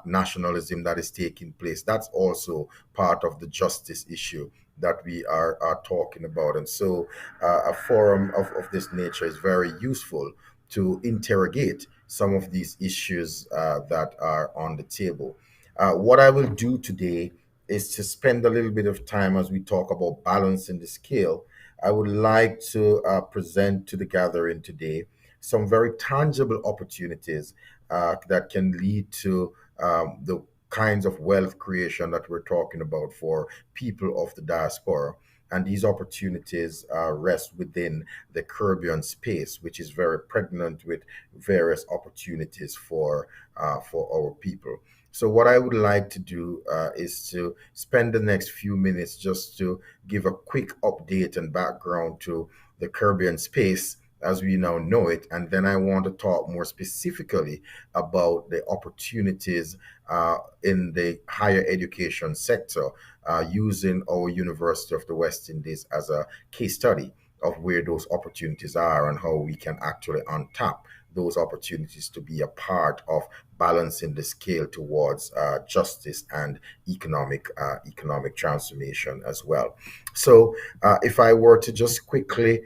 nationalism that is taking place. That's also part of the justice issue that we are talking about. And so a forum of this nature is very useful to interrogate some of these issues that are on the table. What I will do today is to spend a little bit of time as we talk about balancing the scale. I would like to present to the gathering today some very tangible opportunities that can lead to the kinds of wealth creation that we're talking about for people of the diaspora. And these opportunities rest within the Caribbean space, which is very pregnant with various opportunities for our people. So, what I would like to do is to spend the next few minutes just to give a quick update and background to the Caribbean space as we now know it. And then I want to talk more specifically about the opportunities in the higher education sector, using our University of the West Indies as a case study of where those opportunities are and how we can actually untap those opportunities to be a part of balancing the scale towards justice and economic transformation as well. So, if I were to just quickly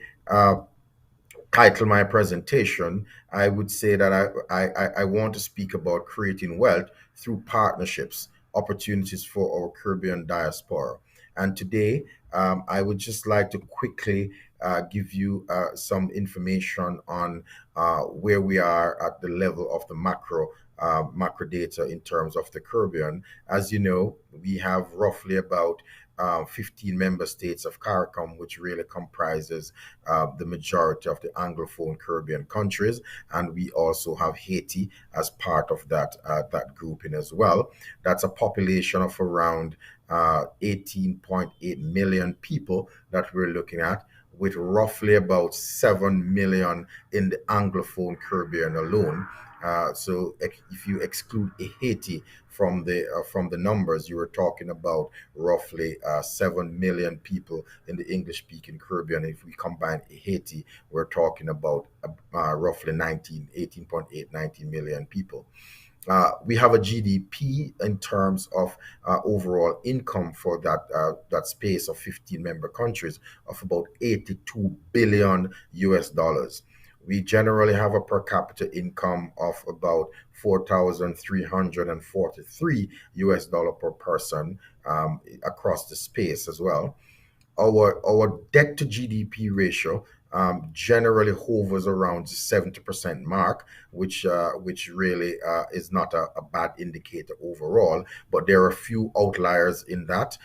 title my presentation, I would say that I want to speak about creating wealth through partnerships, opportunities for our Caribbean diaspora. And today, I would just like to quickly give you some information on where we are at the level of the macro data in terms of the Caribbean. As you know, we have roughly about 15 member states of CARICOM, which really comprises the majority of the Anglophone Caribbean countries, and we also have Haiti as part of that grouping as well. That's a population of around 18.8 million people that we're looking at, with roughly about 7 million in the Anglophone Caribbean alone. So if you exclude Haiti from the numbers, you were talking about roughly 7 million people in the English-speaking Caribbean. If we combine Haiti, we're talking about roughly 18.8, 19 million people. We have a GDP in terms of overall income for that space of 15 member countries of about 82 billion US dollars. We generally have a per capita income of about 4,343 US dollar per person across the space as well. Our debt to GDP ratio generally hovers around the 70% mark, which really is not a bad indicator overall. But there are a few outliers in that,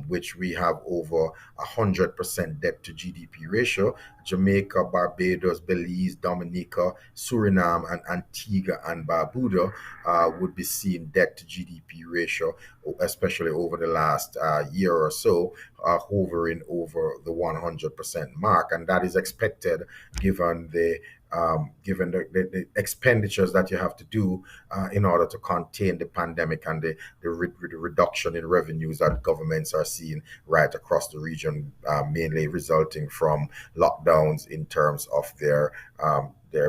which we have over 100% debt to GDP ratio. Jamaica, Barbados, Belize, Dominica, Suriname, and Antigua and Barbuda would be seeing debt to GDP ratio, especially over the last year or so, hovering over the 100% mark. And that is expected given the given the expenditures that you have to do in order to contain the pandemic and the reduction in revenues that governments are seeing right across the region, mainly resulting from lockdowns in terms of their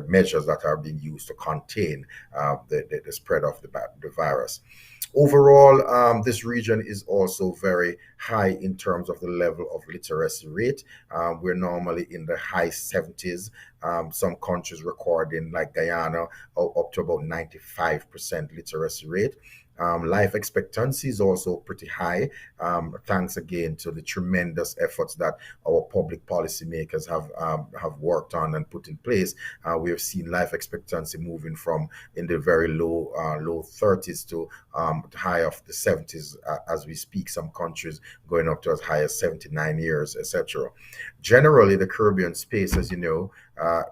measures that are being used to contain the spread of the virus. Overall, this region is also very high in terms of the level of literacy rate. We're normally in the high 70s. Some countries recording, like Guyana, up to about 95% literacy rate. Life expectancy is also pretty high, thanks again to the tremendous efforts that our public policymakers have worked on and put in place. We have seen life expectancy moving from in the very low 30s to high of the 70s as we speak. Some countries going up to as high as 79 years, etc. Generally, the Caribbean space, as you know,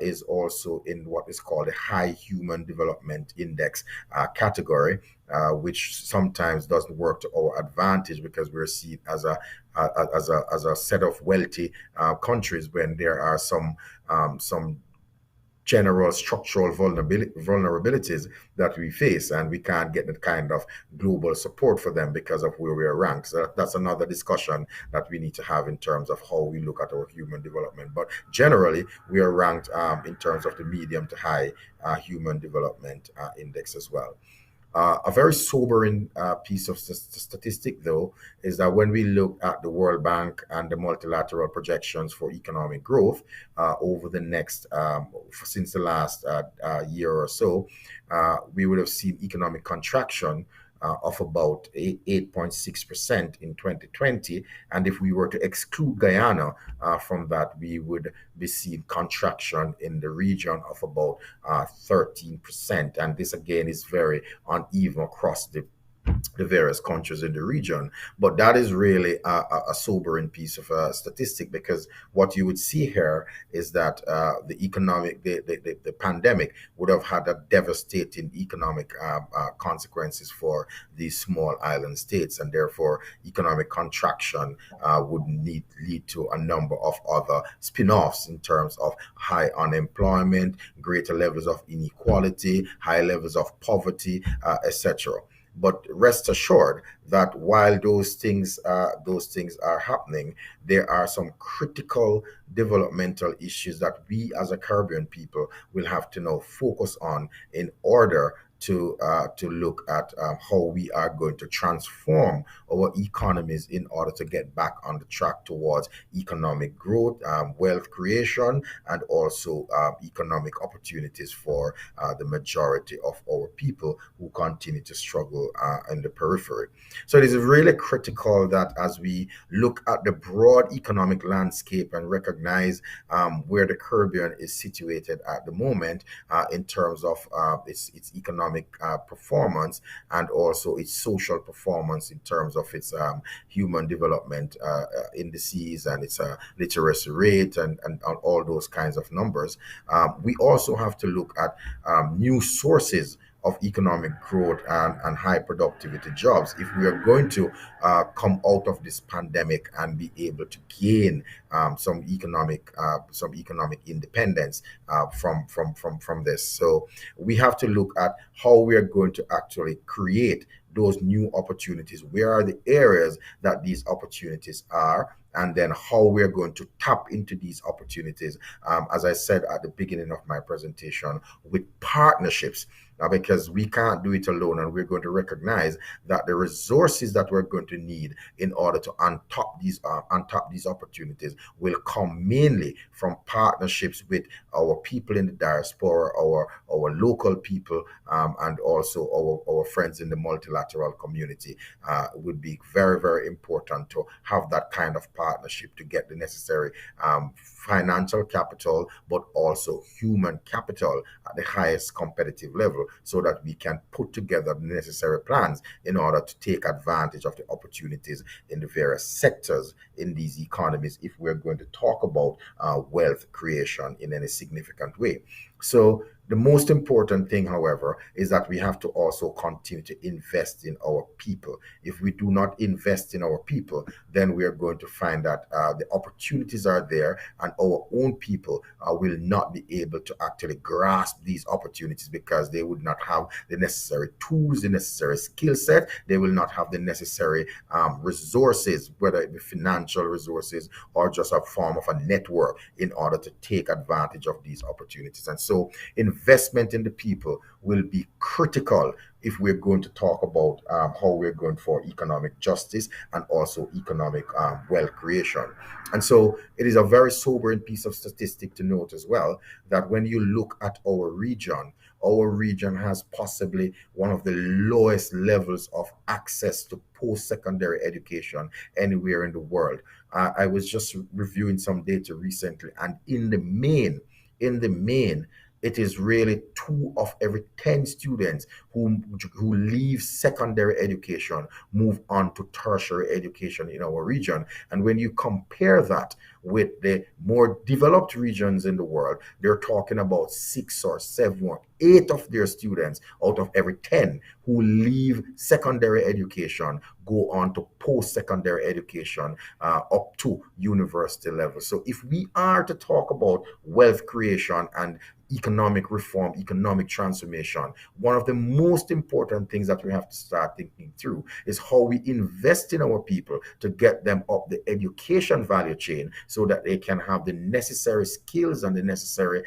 is also in what is called a high human development index category, which sometimes doesn't work to our advantage because we're seen as a set of wealthy countries when there are some general structural vulnerabilities that we face, and we can't get the kind of global support for them because of where we are ranked. So that's another discussion that we need to have in terms of how we look at our human development. But generally, we are ranked in terms of the medium to high human development index as well. A very sobering piece of statistic, though, is that when we look at the World Bank and the multilateral projections for economic growth over the next, since the last year or so, we would have seen economic contraction of about 8.6% in 2020. And if we were to exclude Guyana from that, we would be seeing contraction in the region of about 13%. And this again is very uneven across the various countries in the region. But that is really a sobering piece of statistic, because what you would see here is that the pandemic would have had a devastating economic consequences for these small island states, and therefore economic contraction would lead to a number of other spin-offs in terms of high unemployment, greater levels of inequality, high levels of poverty, etc. But rest assured that while those things are happening, there are some critical developmental issues that we as a Caribbean people will have to now focus on in order to look at how we are going to transform our economies in order to get back on the track towards economic growth, wealth creation, and also economic opportunities for the majority of our people who continue to struggle in the periphery. So it is really critical that as we look at the broad economic landscape and recognize where the Caribbean is situated at the moment in terms of its economic performance, and also its social performance in terms of its human development indices and its literacy rate and all those kinds of numbers. We also have to look at new sources of economic growth and high productivity jobs if we are going to come out of this pandemic and be able to gain some economic independence from this. So we have to look at how we are going to actually create those new opportunities. Where are the areas that these opportunities are? And then how we're going to tap into these opportunities, as I said at the beginning of my presentation, with partnerships. Because we can't do it alone, and we're going to recognize that the resources that we're going to need in order to untap these opportunities will come mainly from partnerships with our people in the diaspora, our local people, and also our friends in the multilateral community. It would be very, very important to have that kind of partnership to get the necessary financial capital, but also human capital at the highest competitive level, so that we can put together the necessary plans in order to take advantage of the opportunities in the various sectors in these economies if we're going to talk about wealth creation in any significant way. So the most important thing, however, is that we have to also continue to invest in our people. If we do not invest in our people, then we are going to find that the opportunities are there, and our own people will not be able to actually grasp these opportunities because they would not have the necessary tools, the necessary skill set. They will not have the necessary resources, whether it be financial resources or just a form of a network, in order to take advantage of these opportunities. And so investment in the people will be critical if we're going to talk about how we're going for economic justice and also economic wealth creation. And so it is a very sobering piece of statistic to note as well that when you look at our region has possibly one of the lowest levels of access to post-secondary education anywhere in the world. I was just reviewing some data recently, and in the main, it is really 2 of every 10 students who leave secondary education move on to tertiary education in our region. And when you compare that with the more developed regions in the world, they're talking about 6 or 7 or 8 of their students out of every 10 who leave secondary education go on to post-secondary education up to university level. So if we are to talk about wealth creation and economic reform, economic transformation, one of the most important things that we have to start thinking through is how we invest in our people to get them up the education value chain so that they can have the necessary skills and the necessary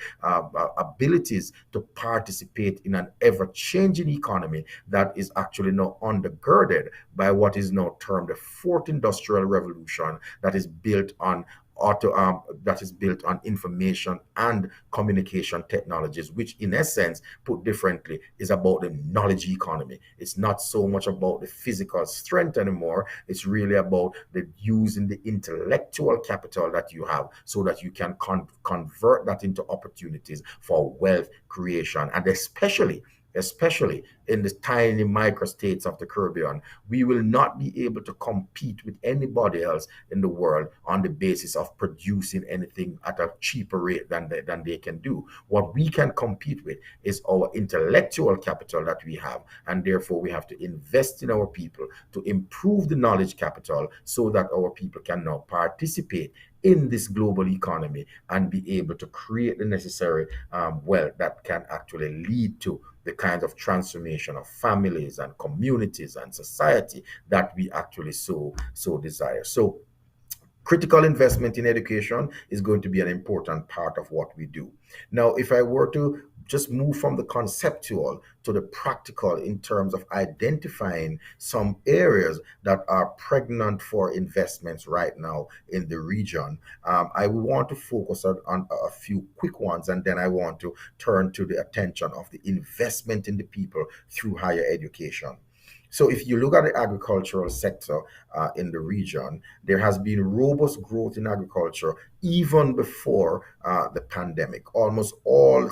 abilities to participate in an ever-changing economy that is actually now undergirded by what is now termed the fourth industrial revolution, that is built on information and communication technologies, which in essence, put differently, is about the knowledge economy. It's not so much about the physical strength anymore. It's really about using the intellectual capital that you have so that you can convert that into opportunities for wealth creation. And especially in the tiny microstates of the Caribbean, we will not be able to compete with anybody else in the world on the basis of producing anything at a cheaper rate than they can do. What we can compete with is our intellectual capital that we have, and therefore we have to invest in our people to improve the knowledge capital so that our people can now participate in this global economy and be able to create the necessary wealth that can actually lead to the kind of transformation of families and communities and society that we actually so desire. So critical investment in education is going to be an important part of what we do. Now, if I were to just move from the conceptual to the practical in terms of identifying some areas that are pregnant for investments right now in the region, I want to focus on a few quick ones, and then I want to turn to the attention of the investment in the people through higher education. So if you look at the agricultural sector in the region, there has been robust growth in agriculture even before the pandemic. Almost all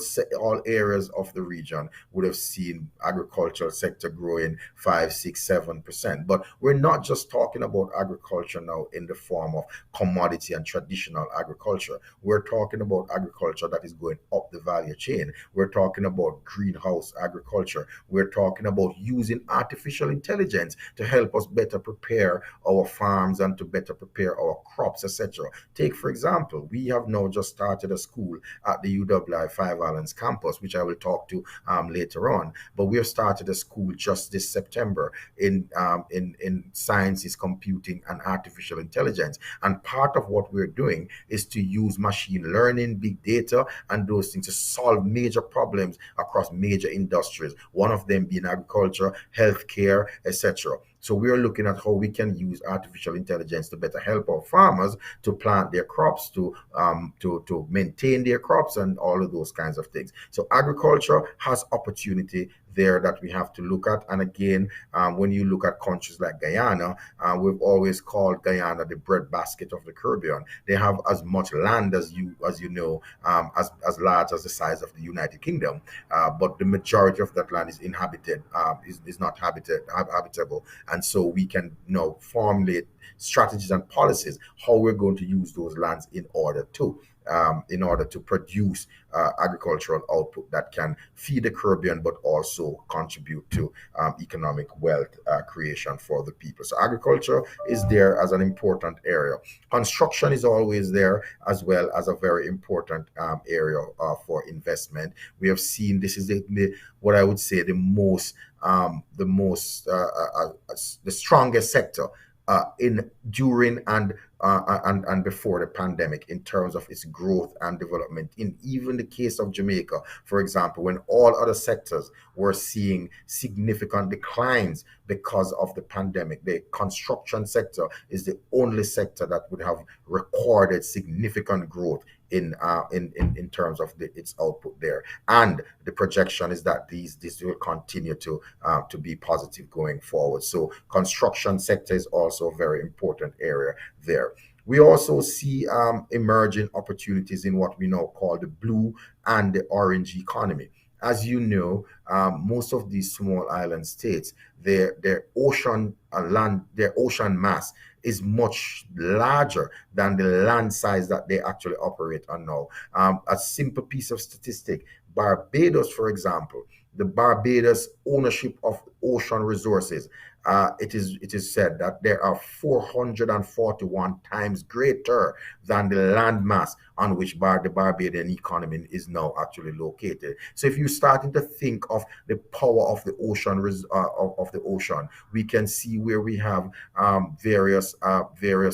areas of the region would have seen agricultural sector growing 5, 6, 7%. But we're not just talking about agriculture now in the form of commodity and traditional agriculture. We're talking about agriculture that is going up the value chain. We're talking about greenhouse agriculture. We're talking about using artificial intelligence to help us better prepare our farms and to better prepare our crops, etc. Take, for example, we have now just started a school at the UWI Five Islands campus, which I will talk to later on. But we have started a school just this September in sciences, computing, and artificial intelligence. And part of what we're doing is to use machine learning, big data, and those things to solve major problems across major industries. One of them being agriculture, healthcare, etc. So we are looking at how we can use artificial intelligence to better help our farmers to plant their crops, to maintain their crops, and all of those kinds of things. So agriculture has opportunity there that we have to look at. And again, when you look at countries like Guyana, we've always called Guyana the breadbasket of the Caribbean. They have as much land as you know, as large as the size of the United Kingdom, but the majority of that land is inhabited, is not habitable. And so we can formulate strategies and policies how we're going to use those lands in order to in order to produce agricultural output that can feed the Caribbean, but also contribute to economic wealth creation for the people. So agriculture is there as an important area. Construction is always there as well as a very important area for investment. We have seen this is what I would say the strongest sector in during and before the pandemic in terms of its growth and development. In even the case of Jamaica, for example, when all other sectors were seeing significant declines because of the pandemic, the construction sector is the only sector that would have recorded significant growth in terms of its output there. And the projection is that this will continue to be positive going forward. So construction sector is also a very important area there. We also see emerging opportunities in what we now call the blue and the orange economy. As you know, most of these small island states, their ocean mass is much larger than the land size that they actually operate on now. A simple piece of statistic: Barbados, for example, the Barbados ownership of ocean resources, it is said that there are 441 times greater than the land mass on which the Barbadian economy is now actually located. So if you're starting to think of the power of the ocean, we can see where we have various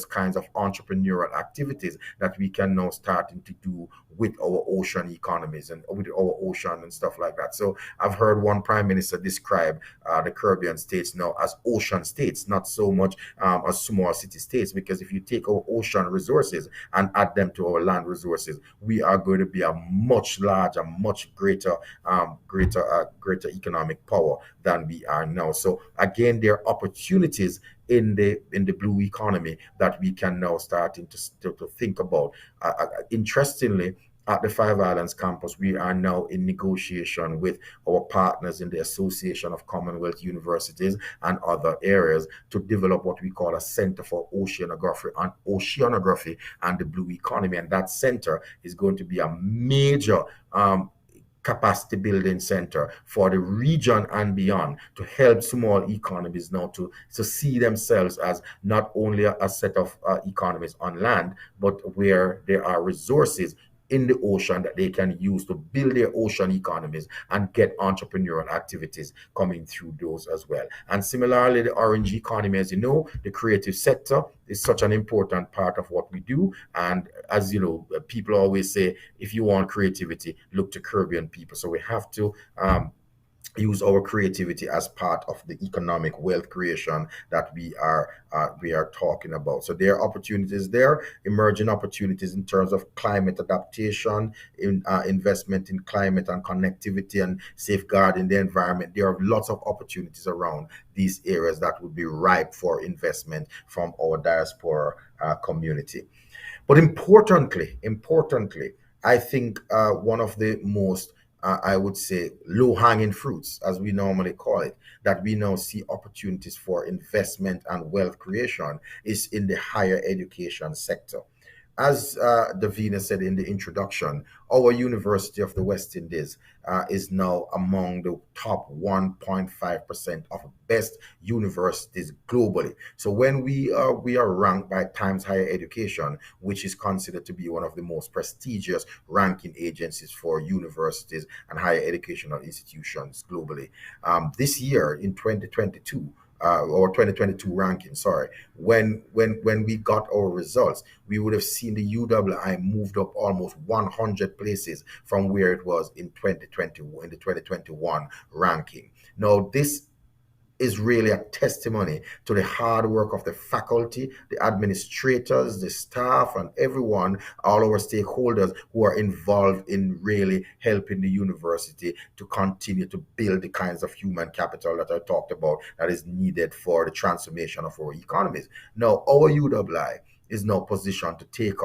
kinds of entrepreneurial activities that we can now starting to do with our ocean economies and with our ocean and stuff like that. So I've heard one prime minister describe the Caribbean states now as ocean states, not so much as small city states, because if you take our ocean resources and add them to our land resources, we are going to be a much larger, much greater economic power than we are now. So again, there are opportunities in the blue economy that we can now start to think about. Interestingly, at the Five Islands campus, we are now in negotiation with our partners in the Association of Commonwealth Universities and other areas to develop what we call a Center for Oceanography and the Blue Economy. And that center is going to be a major capacity building center for the region and beyond, to help small economies now to see themselves as not only a set of economies on land, but where there are resources in the ocean that they can use to build their ocean economies and get entrepreneurial activities coming through those as well. And similarly, the orange economy, as you know, the creative sector is such an important part of what we do. And as you know, people always say, if you want creativity, look to Caribbean people. So we have to use our creativity as part of the economic wealth creation that we are talking about. So there are opportunities there, emerging opportunities in terms of climate adaptation, in investment in climate and connectivity and safeguarding the environment. There are lots of opportunities around these areas that would be ripe for investment from our diaspora community. But importantly, I think one of the most I would say low-hanging fruits, as we normally call it, that we now see opportunities for investment and wealth creation is in the higher education sector. As Davina said in the introduction, our University of the West Indies is now among the top 1.5% of best universities globally. So when we are ranked by Times Higher Education, which is considered to be one of the most prestigious ranking agencies for universities and higher educational institutions globally, this year in 2022, or 2022 ranking, sorry, when we got our results, we would have seen the UWI moved up almost 100 places from where it was in 2021, in the 2021 ranking. Now, this is really a testimony to the hard work of the faculty, the administrators, the staff, and everyone, all our stakeholders who are involved in really helping the university to continue to build the kinds of human capital that I talked about that is needed for the transformation of our economies. Now, our UWI is now positioned to take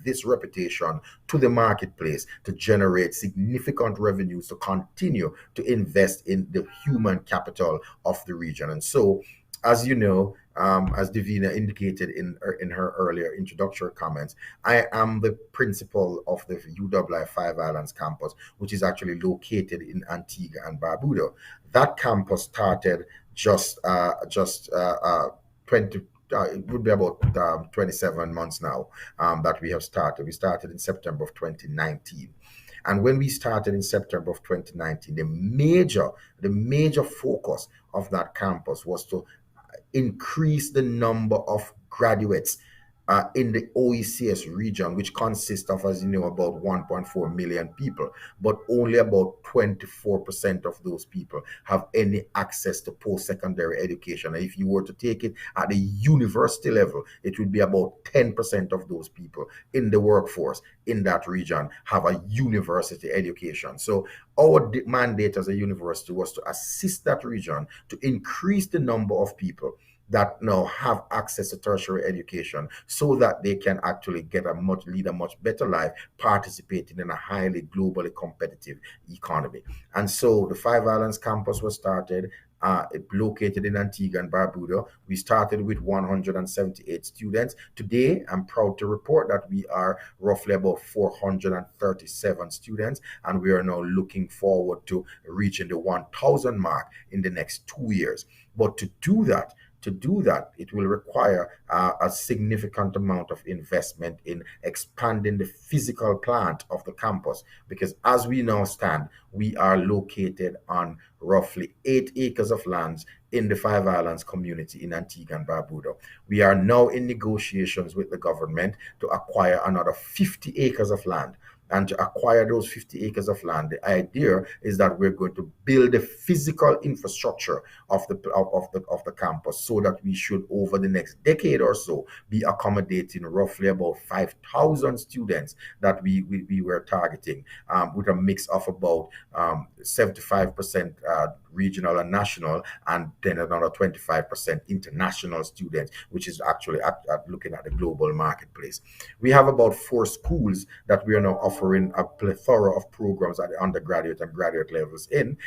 this reputation to the marketplace, to generate significant revenues, to continue to invest in the human capital of the region. And so, as you know, as Divina indicated in her earlier introductory comments, I am the principal of the UWI Five Islands campus, which is actually located in Antigua and Barbuda. That campus started just 20. It would be about 27 months now that we have started. We started in September of 2019. And when we started in September of 2019, the major focus of that campus was to increase the number of graduates in the OECS region, which consists of, as you know, about 1.4 million people, but only about 24% of those people have any access to post-secondary education. And if you were to take it at the university level, it would be about 10% of those people in the workforce in that region have a university education. So our mandate as a university was to assist that region to increase the number of people that now have access to tertiary education so that they can actually lead a much better life, participating in a highly globally competitive economy. And so the Five Islands campus was started, located in Antigua and Barbuda. We started with 178 students. Today, I'm proud to report that we are roughly about 437 students, and we are now looking forward to reaching the 1,000 mark in the next 2 years. But to do that, it will require a significant amount of investment in expanding the physical plant of the campus, because as we now stand, we are located on roughly 8 acres of land in the Five Islands community in Antigua and Barbuda. We are now in negotiations with the government to acquire another 50 acres of land. And to acquire those 50 acres of land, the idea is that we're going to build the physical infrastructure of the campus, so that we should, over the next decade or so, be accommodating roughly about 5,000 students that we were targeting, with a mix of about 75% regional and national, and then another 25% international students, which is actually looking at the global marketplace. We have about 4 schools that we are now offering a plethora of programs at the undergraduate and graduate levels in.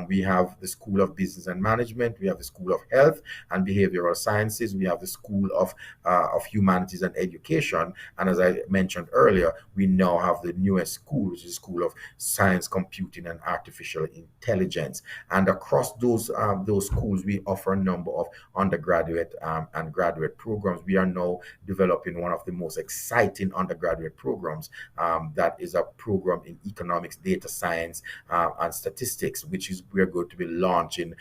We have the School of Business and Management, we have the School of Health and Behavioral Sciences, we have the School of Humanities and Education, and as I mentioned earlier, we now have the newest school, which is the School of Science, Computing and Artificial Intelligence. And across those schools, we offer a number of undergraduate and graduate programs. We are now developing one of the most exciting undergraduate programs, that is a program in economics, data science, and statistics, which is we're going to be launching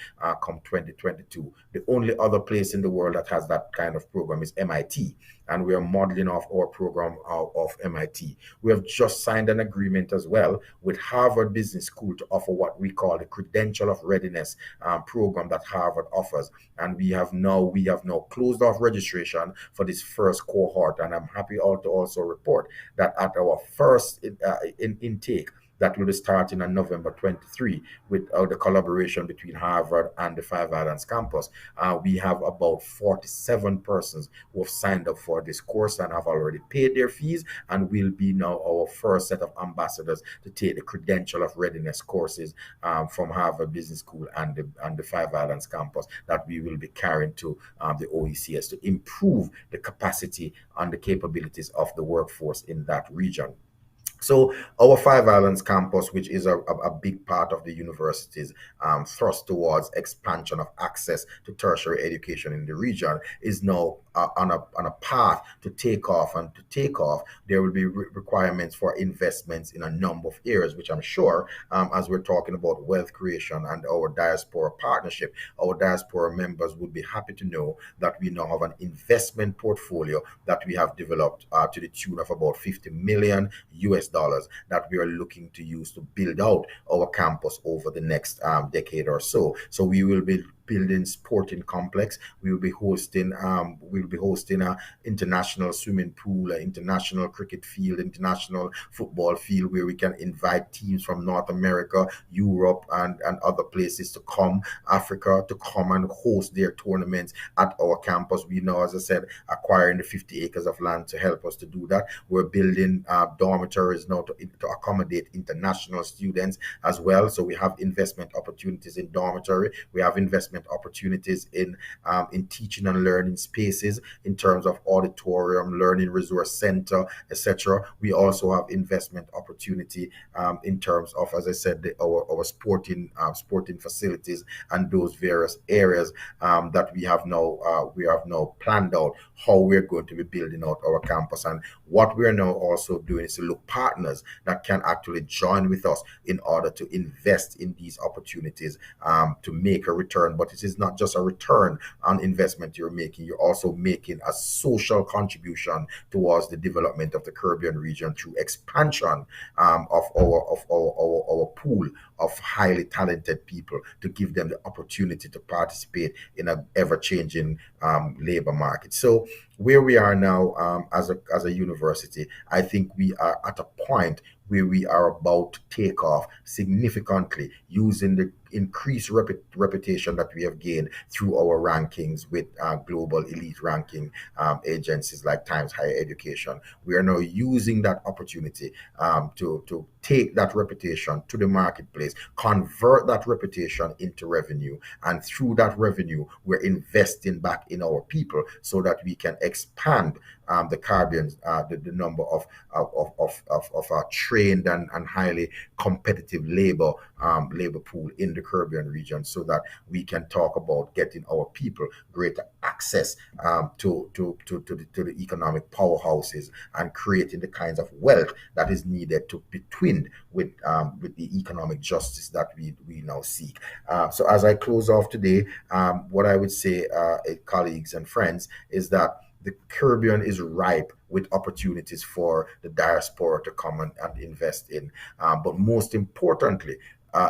come 2022. The only other place in the world that has that kind of program is MIT, and we are modeling off our program out of MIT. We have just signed an agreement as well with Harvard Business School to offer what we call the Credential of Readiness program that Harvard offers. And we have now closed off registration for this first cohort. And I'm happy to also report that at our first intake, that will be starting on November 23 with the collaboration between Harvard and the Five Islands campus. We have about 47 persons who have signed up for this course and have already paid their fees, and will be now our first set of ambassadors to take the Credential of Readiness courses from Harvard Business School and the Five Islands campus, that we will be carrying to the OECS to improve the capacity and the capabilities of the workforce in that region. So our Five Islands campus, which is a big part of the university's thrust towards expansion of access to tertiary education in the region, is now on a path to take off. And to take off, there will be requirements for investments in a number of areas, which I'm sure, as we're talking about wealth creation and our diaspora partnership, our diaspora members would be happy to know that we now have an investment portfolio that we have developed to the tune of about $50 million that we are looking to use to build out our campus over the next decade or so. So we will be building sporting complex. We will be hosting a international swimming pool, an international cricket field, international football field, where we can invite teams from North America, Europe, and other places to come, Africa, to come and host their tournaments at our campus. We now, as I said, acquiring the 50 acres of land to help us to do that. We're building dormitories now to accommodate international students as well. So we have investment opportunities in dormitory. We have investment investment opportunities in teaching and learning spaces in terms of auditorium, learning resource center, etc. We also have investment opportunity in terms of, as I said, our sporting facilities and those various areas that we have now planned out how we're going to be building out our campus. And what we're now also doing is to look partners that can actually join with us in order to invest in these opportunities to make a return. But it is not just a return on investment you're making, you're also making a social contribution towards the development of the Caribbean region through expansion of our pool of highly talented people, to give them the opportunity to participate in an ever-changing labor market. So where we are now as a university, I think we are at a point where we are about to take off significantly, using the increased reputation that we have gained through our rankings with global elite ranking agencies like Times Higher Education. We are now using that opportunity to take that reputation to the marketplace, convert that reputation into revenue, and through that revenue, we're investing back in our people so that we can expand the Caribbean, the number of trained and highly competitive labor pool in the Caribbean region, so that we can talk about getting our people greater access to the economic powerhouses and creating the kinds of wealth that is needed to be twinned with the economic justice that we now seek. So as I close off today, what I would say, colleagues and friends, is that the Caribbean is ripe with opportunities for the diaspora to come and invest in. But most importantly,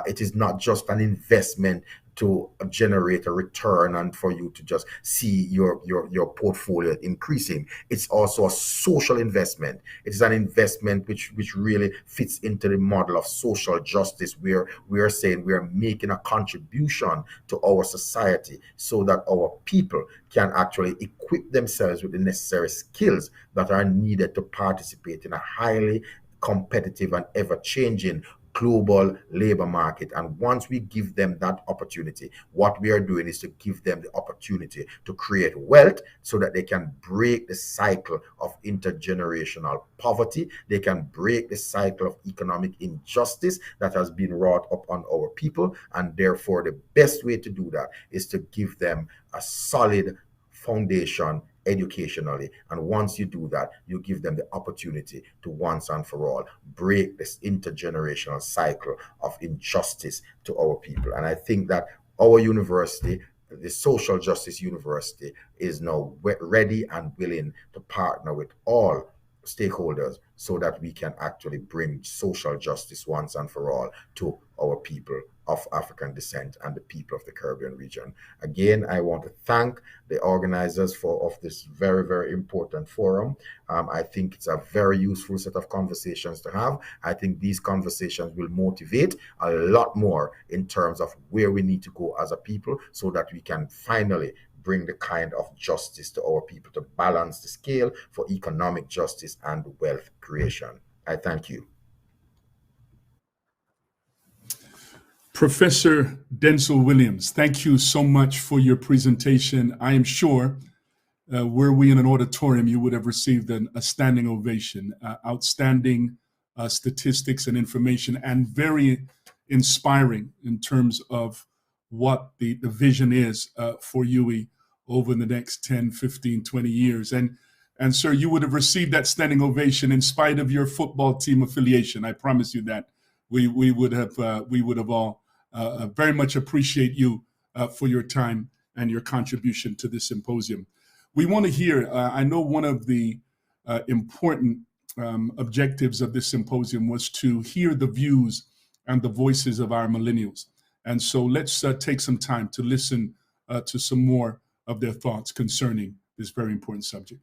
it is not just an investment to generate a return and for you to just see your portfolio increasing. It's also a social investment. It is an investment which really fits into the model of social justice, where we are saying we are making a contribution to our society so that our people can actually equip themselves with the necessary skills that are needed to participate in a highly competitive and ever-changing global labor market. And once we give them that opportunity, what we are doing is to give them the opportunity to create wealth so that they can break the cycle of intergenerational poverty. They can break the cycle of economic injustice that has been wrought upon our people. And therefore, the best way to do that is to give them a solid foundation educationally. And once you do that, you give them the opportunity to once and for all break this intergenerational cycle of injustice to our people. And I think that our university, the Social Justice University, is now ready and willing to partner with all stakeholders so that we can actually bring social justice once and for all to our people of African descent and the people of the Caribbean region. Again, I want to thank the organizers of this very, very important forum. I think it's a very useful set of conversations to have. I think these conversations will motivate a lot more in terms of where we need to go as a people so that we can finally bring the kind of justice to our people to balance the scale for economic justice and wealth creation. I thank you. Professor Denzel Williams, thank you so much for your presentation. I am sure were we in an auditorium, you would have received a standing ovation. Outstanding statistics and information, and very inspiring in terms of what the vision is for UWI over the next 10, 15, 20 years. And sir, you would have received that standing ovation in spite of your football team affiliation. I promise you that. We would have all very much appreciate you for your time and your contribution to this symposium. We want to hear, I know one of the important objectives of this symposium was to hear the views and the voices of our millennials. And so let's take some time to listen to some more of their thoughts concerning this very important subject.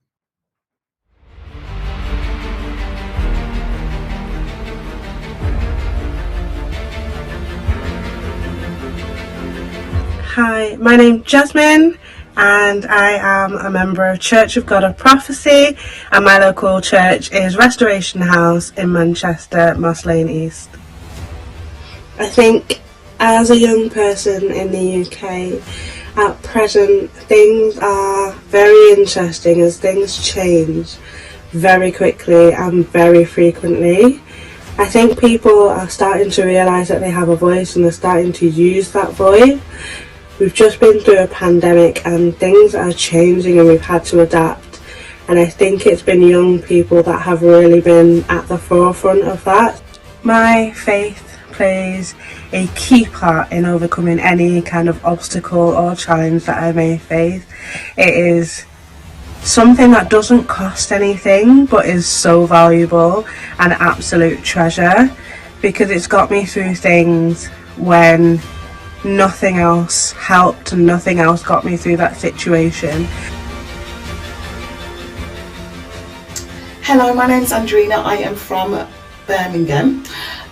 Hi, my name's Jasmine, and I am a member of Church of God of Prophecy, and my local church is Restoration House in Manchester, Moss Lane East. I think As a young person in the UK, at present, things are very interesting as things change very quickly and very frequently. I think people are starting to realise that they have a voice and they're starting to use that voice. We've just been through a pandemic and things are changing and we've had to adapt. And I think it's been young people that have really been at the forefront of that. My faith plays a key part in overcoming any kind of obstacle or challenge that I may face. It is something that doesn't cost anything but is so valuable, an absolute treasure, because it's got me through things when nothing else helped and nothing else got me through that situation. Hello, my name's Andrina. I am from Birmingham.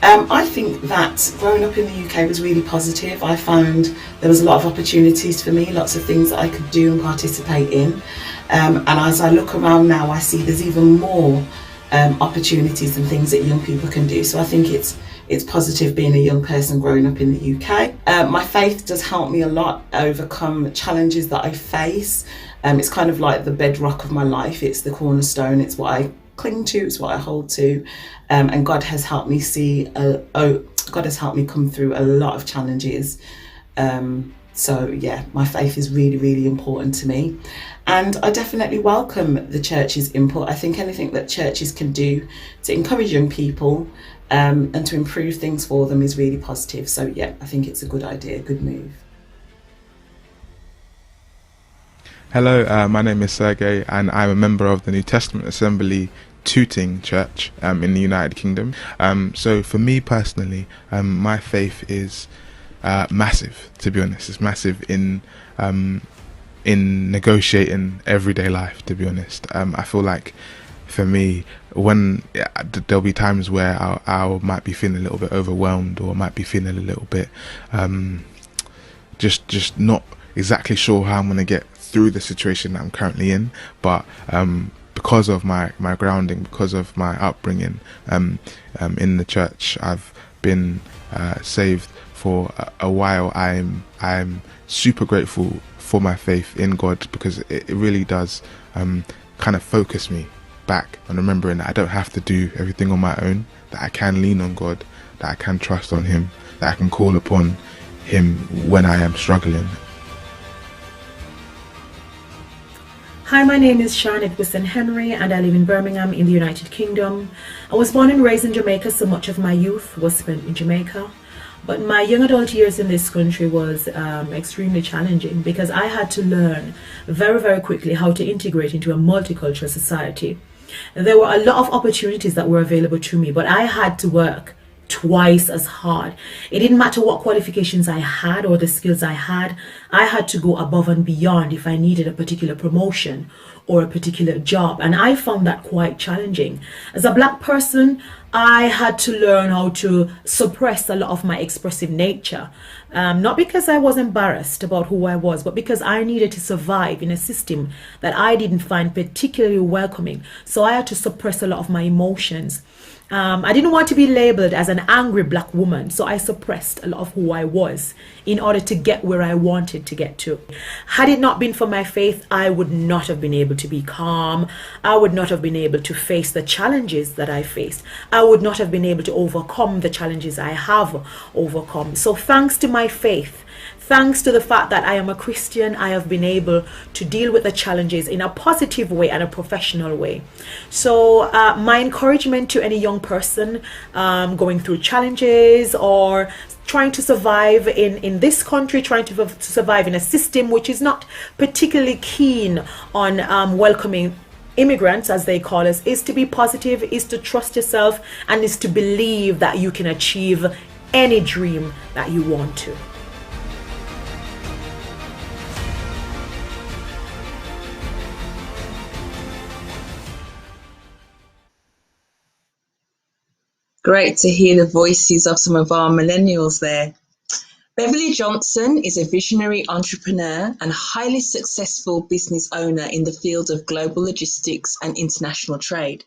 I think that growing up in the UK was really positive. I found there was a lot of opportunities for me, lots of things that I could do and participate in. And as I look around now, I see there's even more opportunities and things that young people can do. So I think it's positive being a young person growing up in the UK. My faith does help me a lot overcome challenges that I face. It's kind of like the bedrock of my life. It's the cornerstone. It's what I cling to. It's what I hold to. And God has helped me God has helped me come through a lot of challenges. So yeah, my faith is really, really important to me. And I definitely welcome the church's input. I think anything that churches can do to encourage young people and to improve things for them is really positive. So yeah, I think it's a good idea, a good move. Hello, my name is Sergey and I'm a member of the New Testament Assembly Tooting Church in the United Kingdom. So for me personally, my faith is massive, to be honest. It's massive in negotiating everyday life, to be honest. I feel like for me, when there'll be times where I might be feeling a little bit overwhelmed or might be feeling a little bit just not exactly sure how I'm going to get through the situation that I'm currently in, but because of my grounding, because of my upbringing in the church, I've been saved for a while. I'm super grateful for my faith in God, because it really does kind of focus me back on remembering that I don't have to do everything on my own, that I can lean on God, that I can trust on Him, that I can call upon Him when I am struggling. Hi, my name is Sharon Edwison Henry and I live in Birmingham in the United Kingdom. I was born and raised in Jamaica, so much of my youth was spent in Jamaica. But my young adult years in this country was extremely challenging, because I had to learn very, very quickly how to integrate into a multicultural society. There were a lot of opportunities that were available to me, but I had to work twice as hard. It didn't matter what qualifications I had or the skills I had to go above and beyond if I needed a particular promotion or a particular job, and I found that quite challenging. As a black person, I had to learn how to suppress a lot of my expressive nature, not because I was embarrassed about who I was, but because I needed to survive in a system that I didn't find particularly welcoming. So I had to suppress a lot of my emotions. I didn't want to be labeled as an angry black woman, so I suppressed a lot of who I was in order to get where I wanted to get to. Had it not been for my faith, I would not have been able to be calm. I would not have been able to face the challenges that I faced. I would not have been able to overcome the challenges I have overcome. So thanks to my faith, thanks to the fact that I am a Christian, I have been able to deal with the challenges in a positive way and a professional way. So my encouragement to any young person going through challenges or trying to survive in this country, trying to survive in a system which is not particularly keen on welcoming immigrants, as they call us, is to be positive, is to trust yourself, and is to believe that you can achieve any dream that you want to. Great to hear the voices of some of our millennials there. Beverly Johnson is a visionary entrepreneur and highly successful business owner in the field of global logistics and international trade.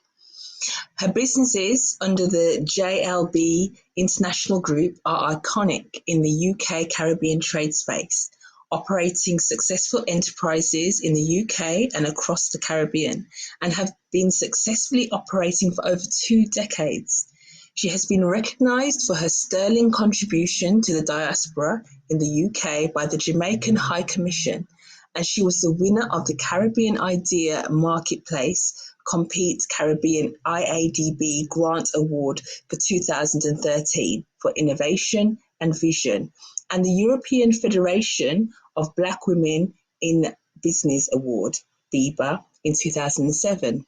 Her businesses under the JLB International Group are iconic in the UK Caribbean trade space, operating successful enterprises in the UK and across the Caribbean, and have been successfully operating for over 2 decades. She has been recognised for her sterling contribution to the diaspora in the UK by the Jamaican High Commission, and she was the winner of the Caribbean Idea Marketplace Compete Caribbean IADB Grant Award for 2013 for Innovation and Vision, and the European Federation of Black Women in Business Award, FIBA, in 2007.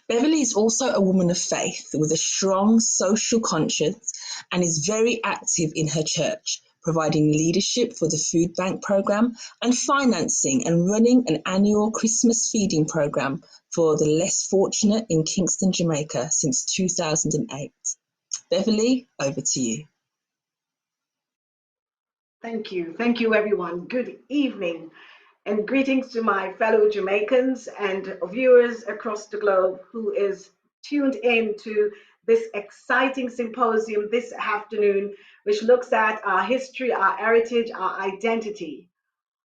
Beverly is also a woman of faith with a strong social conscience and is very active in her church, providing leadership for the food bank program and financing and running an annual Christmas feeding program for the less fortunate in Kingston, Jamaica since 2008. Beverly, over to you. Thank you. Thank you, everyone. Good evening and greetings to my fellow Jamaicans and viewers across the globe who is tuned in to this exciting symposium this afternoon, which looks at our history, our heritage, our identity.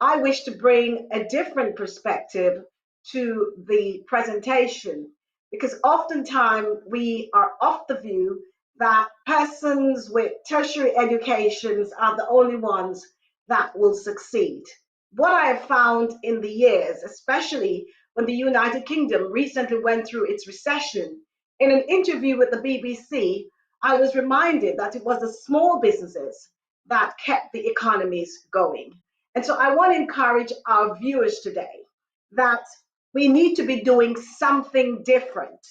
I wish to bring a different perspective to the presentation because oftentimes we are of the view that persons with tertiary educations are the only ones that will succeed. What I have found in the years, especially when the United Kingdom recently went through its recession, in an interview with the BBC, I was reminded that it was the small businesses that kept the economies going. And so I want to encourage our viewers today that we need to be doing something different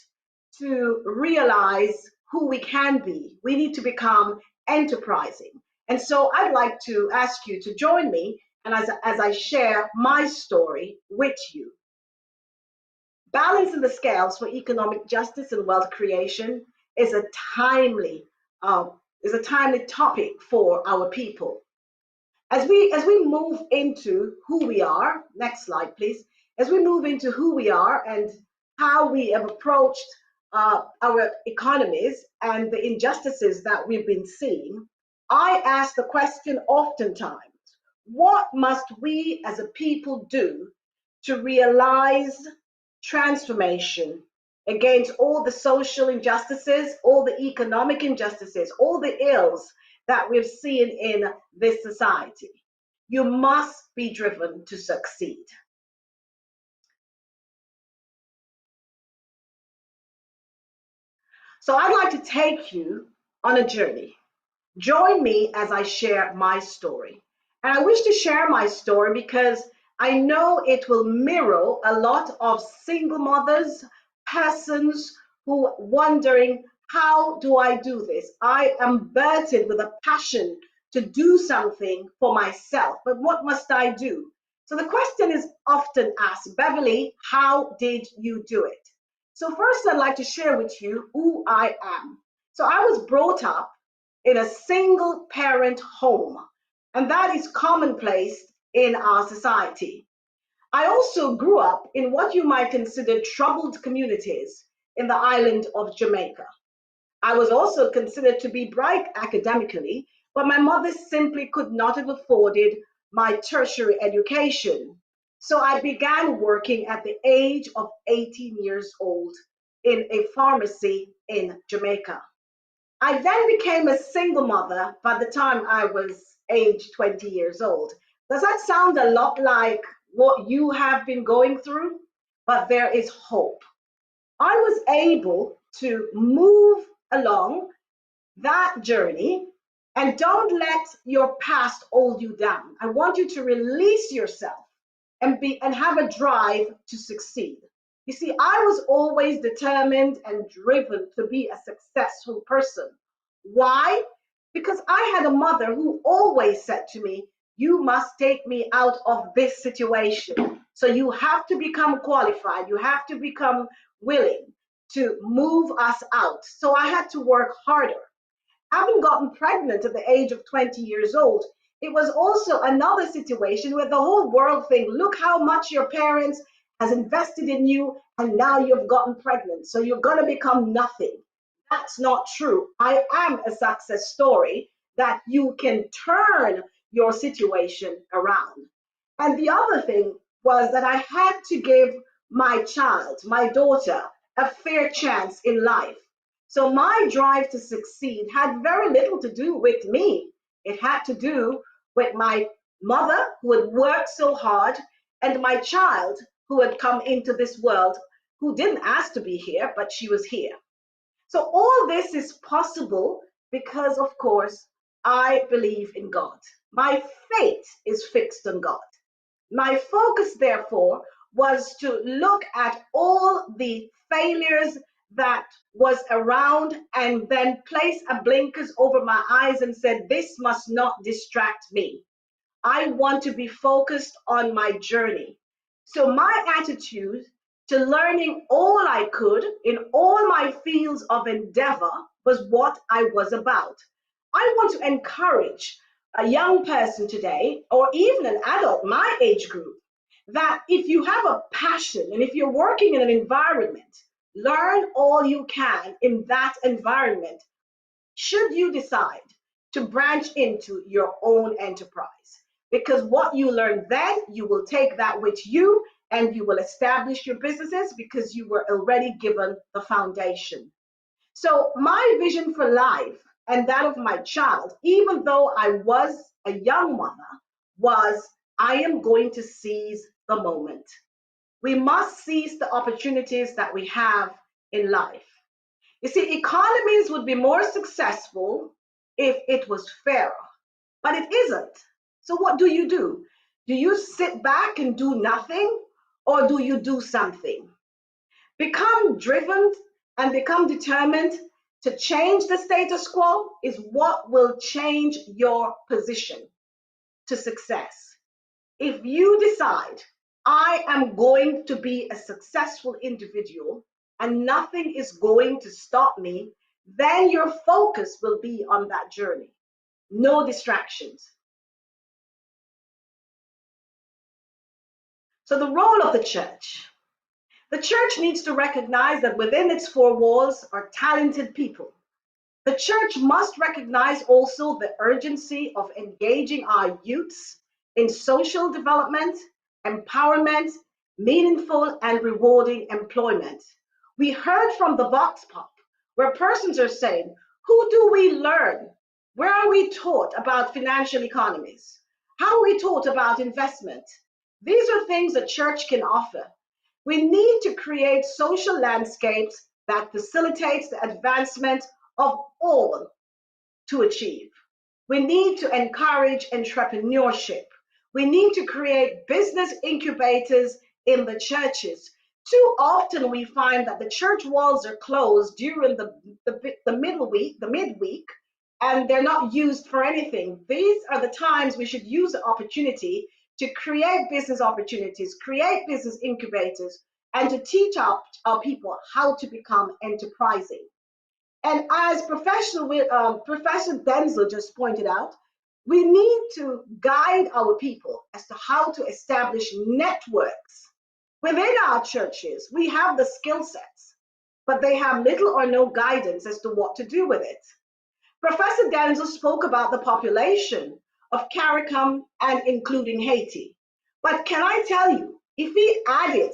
to realize who we can be. We need to become enterprising. And so I'd like to ask you to join me and as I share my story with you. Balancing the scales for economic justice and wealth creation is a timely topic for our people. As we move into who we are, next slide, please. As we move into who we are and how we have approached our economies and the injustices that we've been seeing, I ask the question oftentimes, what must we as a people do to realize transformation against all the social injustices, all the economic injustices, all the ills that we've seen in this society? You must be driven to succeed. So I'd like to take you on a journey. Join me as I share my story. And I wish to share my story because I know it will mirror a lot of single mothers, persons who are wondering, how do I do this? I am burdened with a passion to do something for myself, but what must I do? So the question is often asked, Beverly, how did you do it? So first I'd like to share with you who I am. So I was brought up in a single parent home, and that is commonplace in our society. I also grew up in what you might consider troubled communities in the island of Jamaica. I was also considered to be bright academically, but my mother simply could not have afforded my tertiary education. So I began working at the age of 18 years old in a pharmacy in Jamaica. I then became a single mother by the time I was age 20 years old. Does that sound a lot like what you have been going through? But there is hope. I was able to move along that journey, and don't let your past hold you down. I want you to release yourself and have a drive to succeed. You see, I was always determined and driven to be a successful person. Why? Because I had a mother who always said to me, you must take me out of this situation. So you have to become qualified. You have to become willing to move us out. So I had to work harder. Having gotten pregnant at the age of 20 years old, it was also another situation where the whole world think, look how much your parents has invested in you, and now you've gotten pregnant, so you're going to become nothing. That's not true. I am a success story that you can turn your situation around. And the other thing was that I had to give my child, my daughter, a fair chance in life. So my drive to succeed had very little to do with me. It had to do with my mother, who had worked so hard, and my child, who had come into this world, who didn't ask to be here, but she was here. So all this is possible because, of course, I believe in God. My faith is fixed on God. My focus, therefore, was to look at all the failures that was around and then place a blinkers over my eyes and said, this must not distract me. I want to be focused on my journey. So my attitude to learning all I could in all my fields of endeavor was what I was about. I want to encourage a young person today, or even an adult, my age group, that if you have a passion and if you're working in an environment, learn all you can in that environment, should you decide to branch into your own enterprise. Because what you learn then, you will take that with you and you will establish your businesses because you were already given the foundation. So my vision for life and that of my child, even though I was a young mother, was I am going to seize the moment. We must seize the opportunities that we have in life. You see, economies would be more successful if it was fairer, but it isn't. So what do? Do you sit back and do nothing, or do you do something? Become driven and become determined to change the status quo is what will change your position to success. If you decide, I am going to be a successful individual and nothing is going to stop me, then your focus will be on that journey. No distractions. So the role of the church. The church needs to recognize that within its four walls are talented people. The church must recognize also the urgency of engaging our youths in social development, empowerment, meaningful and rewarding employment. We heard from the Vox Pop, where persons are saying, who do we learn? Where are we taught about financial economies? How are we taught about investment? These are things the church can offer. We need to create social landscapes that facilitates the advancement of all to achieve. We need to encourage entrepreneurship. We need to create business incubators in the churches. Too often we find that the church walls are closed during the midweek, and they're not used for anything. These are the times we should use the opportunity to create business opportunities, create business incubators, and to teach our people how to become enterprising. And as Professor Denzel just pointed out, we need to guide our people as to how to establish networks. Within our churches, we have the skill sets, but they have little or no guidance as to what to do with it. Professor Denzel spoke about the population of CARICOM and including Haiti. But can I tell you, if we added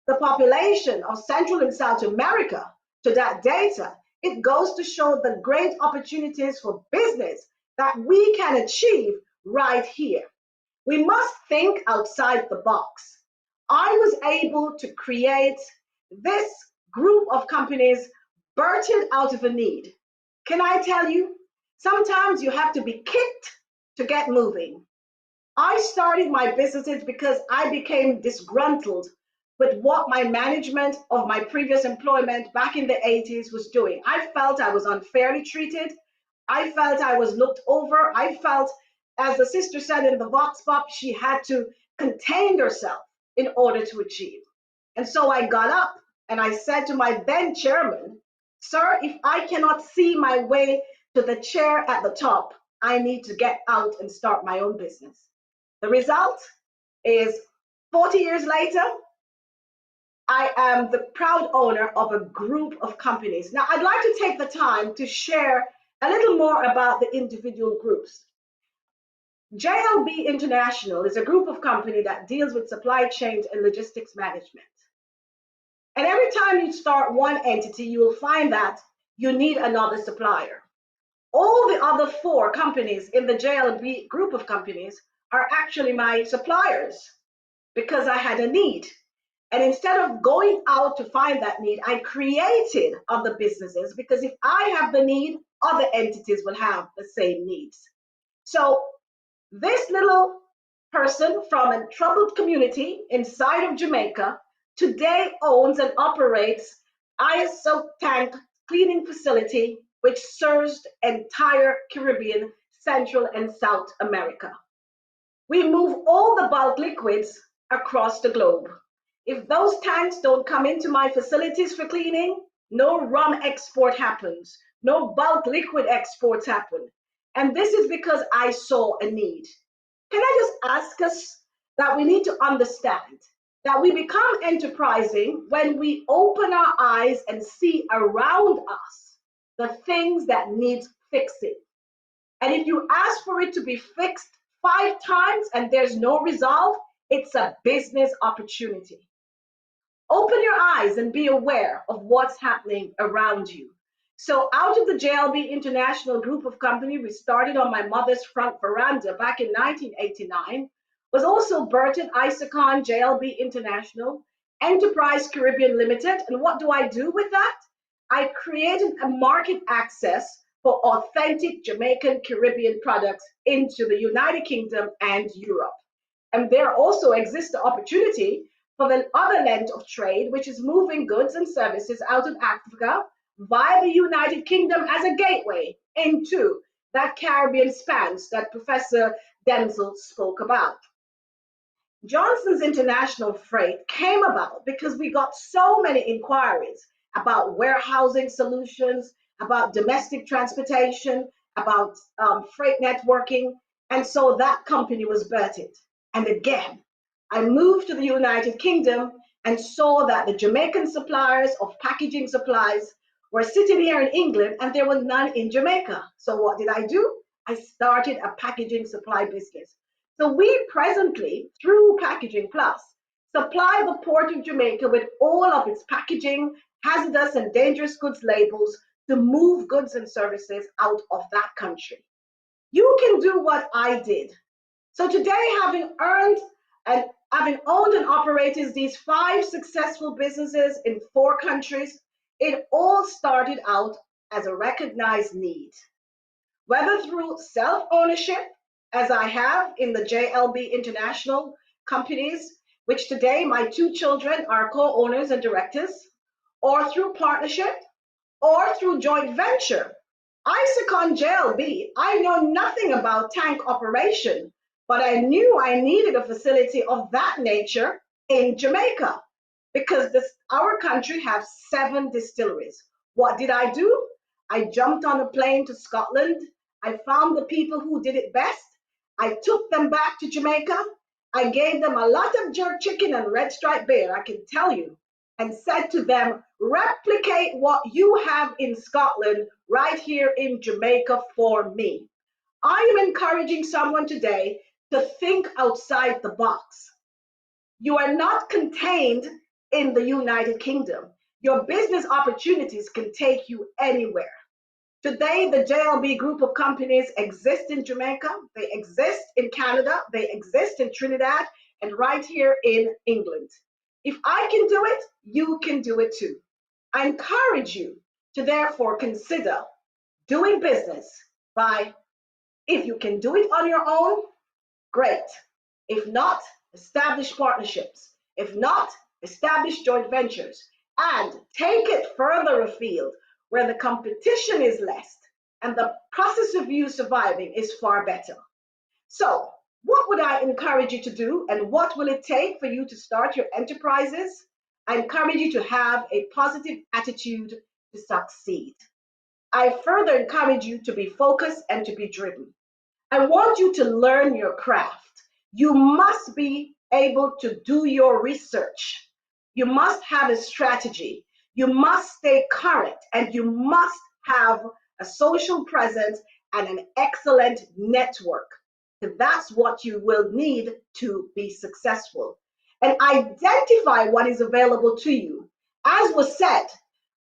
the population of Central and South America to that data, it goes to show the great opportunities for business that we can achieve right here. We must think outside the box. I was able to create this group of companies birthed out of a need. Can I tell you, sometimes you have to be kicked to get moving. I started my businesses because I became disgruntled with what my management of my previous employment back in the 80s was doing. I felt I was unfairly treated. I felt I was looked over. I felt, as the sister said in the Vox Pop, she had to contain herself in order to achieve. And so I got up and I said to my then chairman, sir, if I cannot see my way to the chair at the top, I need to get out and start my own business. The result is 40 years later, I am the proud owner of a group of companies. Now, I'd like to take the time to share a little more about the individual groups. JLB International is a group of companies that deals with supply chains and logistics management. And every time you start one entity, you will find that you need another supplier. All the other 4 companies in the JLB group of companies are actually my suppliers because I had a need. And instead of going out to find that need, I created other businesses because if I have the need, other entities will have the same needs. So this little person from a troubled community inside of Jamaica today owns and operates ISO tank cleaning facility, which serves the entire Caribbean, Central and South America. We move all the bulk liquids across the globe. If those tanks don't come into my facilities for cleaning, no rum export happens, no bulk liquid exports happen. And this is because I saw a need. Can I just ask us that we need to understand that we become enterprising when we open our eyes and see around us the things that need fixing. And if you ask for it to be fixed 5 times and there's no resolve, it's a business opportunity. Open your eyes and be aware of what's happening around you. So out of the JLB International group of companies, we started on my mother's front veranda back in 1989, was also birthed Isocon JLB International, Enterprise Caribbean Limited. And what do I do with that? I created a market access for authentic Jamaican Caribbean products into the United Kingdom and Europe. And there also exists the opportunity for the other length of trade, which is moving goods and services out of Africa via the United Kingdom as a gateway into that Caribbean spans that Professor Denzel spoke about. Johnson's International Freight came about because we got so many inquiries about warehousing solutions, about domestic transportation, about freight networking, and so that company was birthed. And again, I moved to the United Kingdom and saw that the Jamaican suppliers of packaging supplies were sitting here in England and there was none in Jamaica. So what did I do? I started a packaging supply business. So we presently, through Packaging Plus, supply the Port of Jamaica with all of its packaging, hazardous and dangerous goods labels to move goods and services out of that country. You can do what I did. So today, having owned and operated these 5 successful businesses in 4 countries, it all started out as a recognized need. Whether through self-ownership, as I have in the JLB International companies, which today my 2 children are co-owners and directors, or through partnership, or through joint venture. Isocon JLB, I know nothing about tank operation, but I knew I needed a facility of that nature in Jamaica because our country has 7 distilleries. What did I do? I jumped on a plane to Scotland. I found the people who did it best. I took them back to Jamaica. I gave them a lot of jerk chicken and red striped beer, I can tell you, and said to them, replicate what you have in Scotland right here in Jamaica for me. I am encouraging someone today to think outside the box. You are not contained in the United Kingdom. Your business opportunities can take you anywhere. Today, the JLB group of companies exist in Jamaica, they exist in Canada, they exist in Trinidad, and right here in England. If I can do it, you can do it too. I encourage you to therefore consider doing business by, if you can do it on your own, great. If not, establish partnerships. If not, establish joint ventures and take it further afield where the competition is less and the process of you surviving is far better. So, what would I encourage you to do and what will it take for you to start your enterprises? I encourage you to have a positive attitude to succeed. I further encourage you to be focused and to be driven. I want you to learn your craft. You must be able to do your research. You must have a strategy. You must stay current, and you must have a social presence and an excellent network. So that's what you will need to be successful. And identify what is available to you. As was said,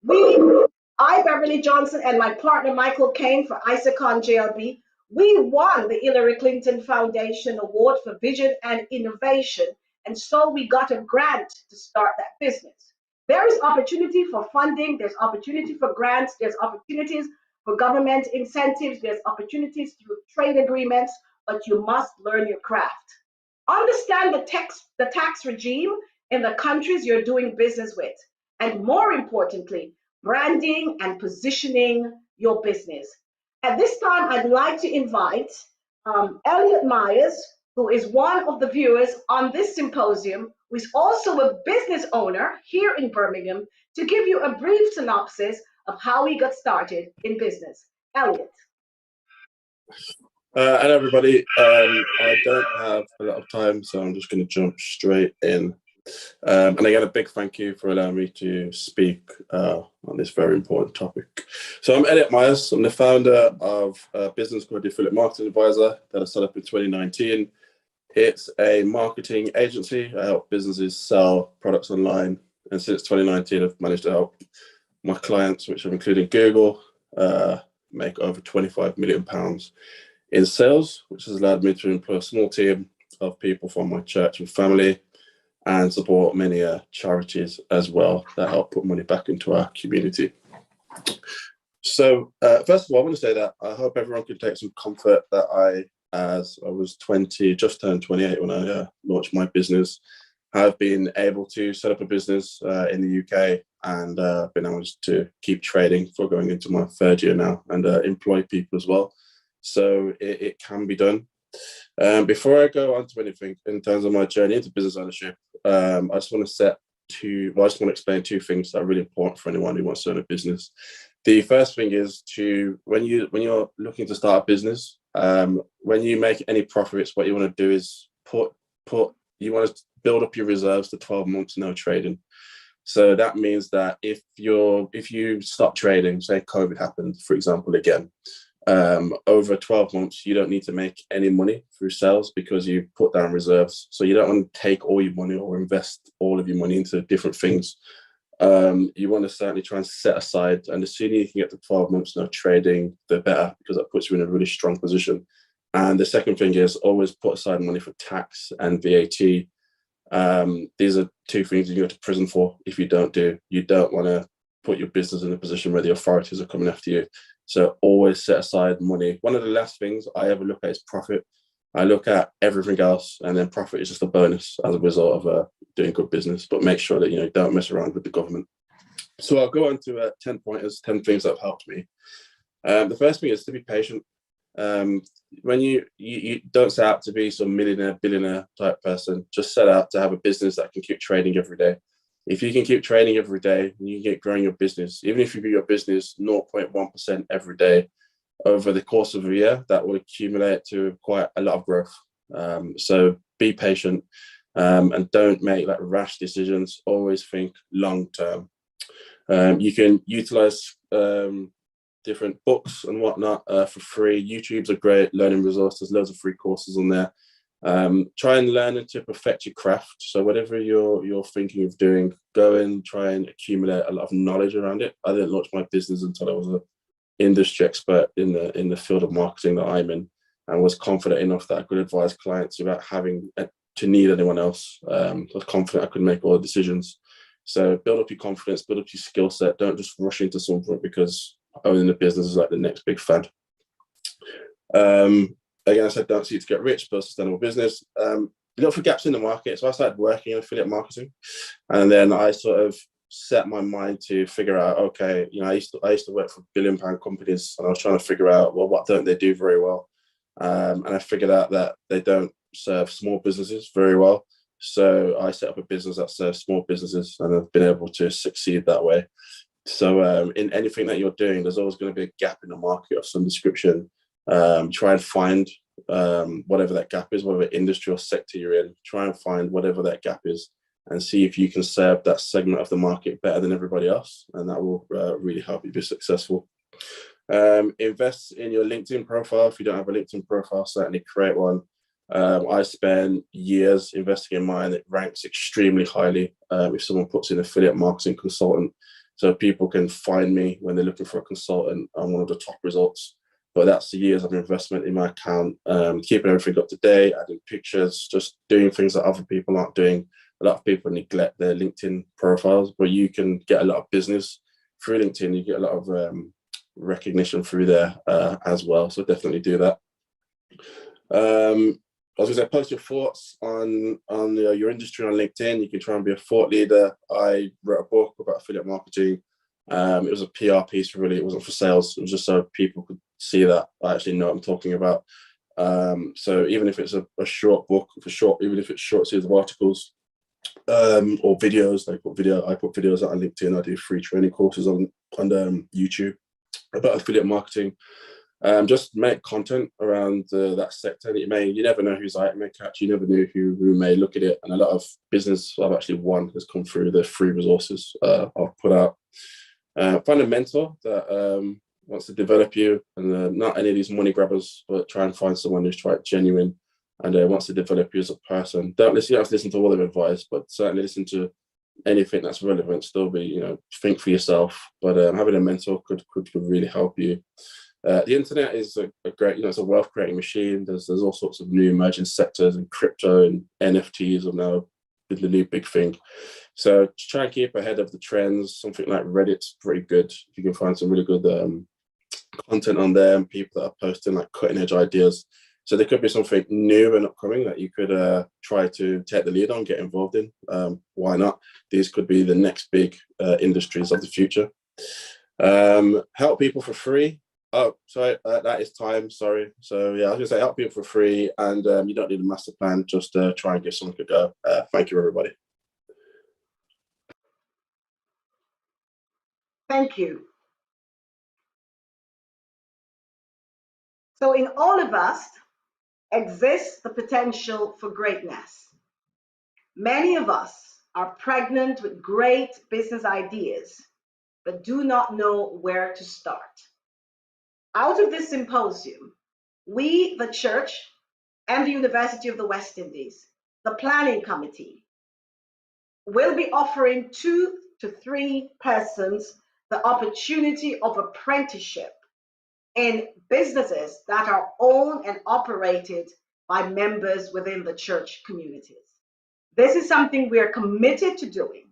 I, Beverly Johnson, and my partner Michael Kane for ISACON JLB, we won the Hillary Clinton Foundation Award for Vision and Innovation. And so we got a grant to start that business. There is opportunity for funding, there's opportunity for grants, there's opportunities for government incentives, there's opportunities through trade agreements, but you must learn your craft. Understand the tax regime in the countries you're doing business with. And more importantly, branding and positioning your business. At this time, I'd like to invite Elliot Myers, who is one of the viewers on this symposium, who is also a business owner here in Birmingham, to give you a brief synopsis of how he got started in business. Elliot. Hello everybody. I don't have a lot of time, so I'm just going to jump straight in. And again, a big thank you for allowing me to speak on this very important topic. So I'm Elliot Myers. I'm the founder of a business called the Affiliate Marketing Advisor that I set up in 2019. It's a marketing agency. I help businesses sell products online. And since 2019, I've managed to help my clients, which have included Google, make over £25 million in sales, which has allowed me to employ a small team of people from my church and family, and support many charities as well that help put money back into our community. So first of all, I want to say that I hope everyone can take some comfort that as I was 20, just turned 28 when I launched my business, have been able to set up a business in the UK and been able to keep trading for going into my third year now, and employ people as well. So it can be done. Before I go on to anything in terms of my journey into business ownership, I just want to explain two things that are really important for anyone who wants to own a business. The first thing is when you're looking to start a business, when you make any profits, what you want to do is you want to build up your reserves to 12 months no trading. So that means that if you stop trading, say COVID happened, for example, again, over 12 months, you don't need to make any money through sales because you put down reserves. So you don't want to take all your money or invest all of your money into different things. You want to certainly try and set aside, and the sooner you can get to 12 months no trading, the better, because that puts you in a really strong position. And the second thing is always put aside money for tax and VAT. These are two things you go to prison for if you don't do. You don't want to put your business in a position where the authorities are coming after you. So always set aside money. One of the last things I ever look at is profit. I look at everything else, and then profit is just a bonus as a result of doing good business. But make sure that you don't mess around with the government. So I'll go on to 10 pointers, 10 things that have helped me. The first thing is to be patient. When you don't set out to be some millionaire, billionaire type person, just set out to have a business that can keep trading every day. If you can keep trading every day, and you can get growing your business, even if you do your business 0.1% every day over the course of a year, that will accumulate to quite a lot of growth. So be patient and don't make rash decisions. Always think long term. You can utilize different books and whatnot for free. YouTube's a great learning resource. There's loads of free courses on there. Try and learn to perfect your craft. So whatever you're thinking of doing, go and try and accumulate a lot of knowledge around it. I didn't launch my business until I was an industry expert in the field of marketing that I'm in, and was confident enough that I could advise clients without having to need anyone else. I was confident I could make all the decisions. So build up your confidence, build up your skill set. Don't just rush into something because owning the business is like the next big fad. Again, I said don't seek to get rich, build a sustainable business. Look for gaps in the market. So I started working in affiliate marketing, and then I sort of set my mind to figure out, okay, I used to work for billion-pound companies, and I was trying to figure out, well, what don't they do very well? And I figured out that they don't serve small businesses very well. So I set up a business that serves small businesses, and I've been able to succeed that way. So in anything that you're doing, there's always going to be a gap in the market of some description. Try and find whatever that gap is, whatever industry or sector you're in. Try and find whatever that gap is, and see if you can serve that segment of the market better than everybody else, and that will really help you be successful. Invest in your LinkedIn profile. If you don't have a LinkedIn profile, certainly create one. I spent years investing in mine. It ranks extremely highly if someone puts in affiliate marketing consultant, so people can find me when they're looking for a consultant. I'm one of the top results. But that's years of investment in my account, keeping everything up to date, adding pictures, just doing things that other people aren't doing. A lot of people neglect their LinkedIn profiles, but you can get a lot of business through LinkedIn. You get a lot of recognition through there as well. So definitely do that. I was going to say, post your thoughts on your industry on LinkedIn. You can try and be a thought leader. I wrote a book about affiliate marketing. It was a PR piece, really. It wasn't for sales. It was just so people could see that I actually know what I'm talking about. So even if it's a short book, even if it's short series of articles or videos, I put videos out on LinkedIn. I do free training courses on YouTube about affiliate marketing. Just make content around that sector. You never know whose eye it may catch. You never know who may look at it. And a lot of business I've actually won has come through the free resources I've put out. Find a mentor that wants to develop you, and not any of these money grabbers, but try and find someone who's genuine and wants to develop you as a person. You don't have to listen to all of advice, but certainly listen to anything that's relevant. Still be, think for yourself. But having a mentor could really help you. The internet is a great, it's a wealth creating machine. There's all sorts of new emerging sectors, and crypto and NFTs are now the new big thing. So try and keep ahead of the trends. Something like Reddit's pretty good. You can find some really good content on there, and people that are posting like cutting edge ideas. So there could be something new and upcoming that you could try to take the lead on, get involved in. Why not? These could be the next big industries of the future. Help people for free. Oh, sorry, that is time, sorry. So yeah, I was gonna say help people for free, and you don't need a master plan, just try and give something a go. Thank you, everybody. Thank you. So in all of us exists the potential for greatness. Many of us are pregnant with great business ideas, but do not know where to start. Out of this symposium, we, the church, and the University of the West Indies, the planning committee, will be offering 2 to 3 persons the opportunity of apprenticeship in businesses that are owned and operated by members within the church communities. This is something we are committed to doing,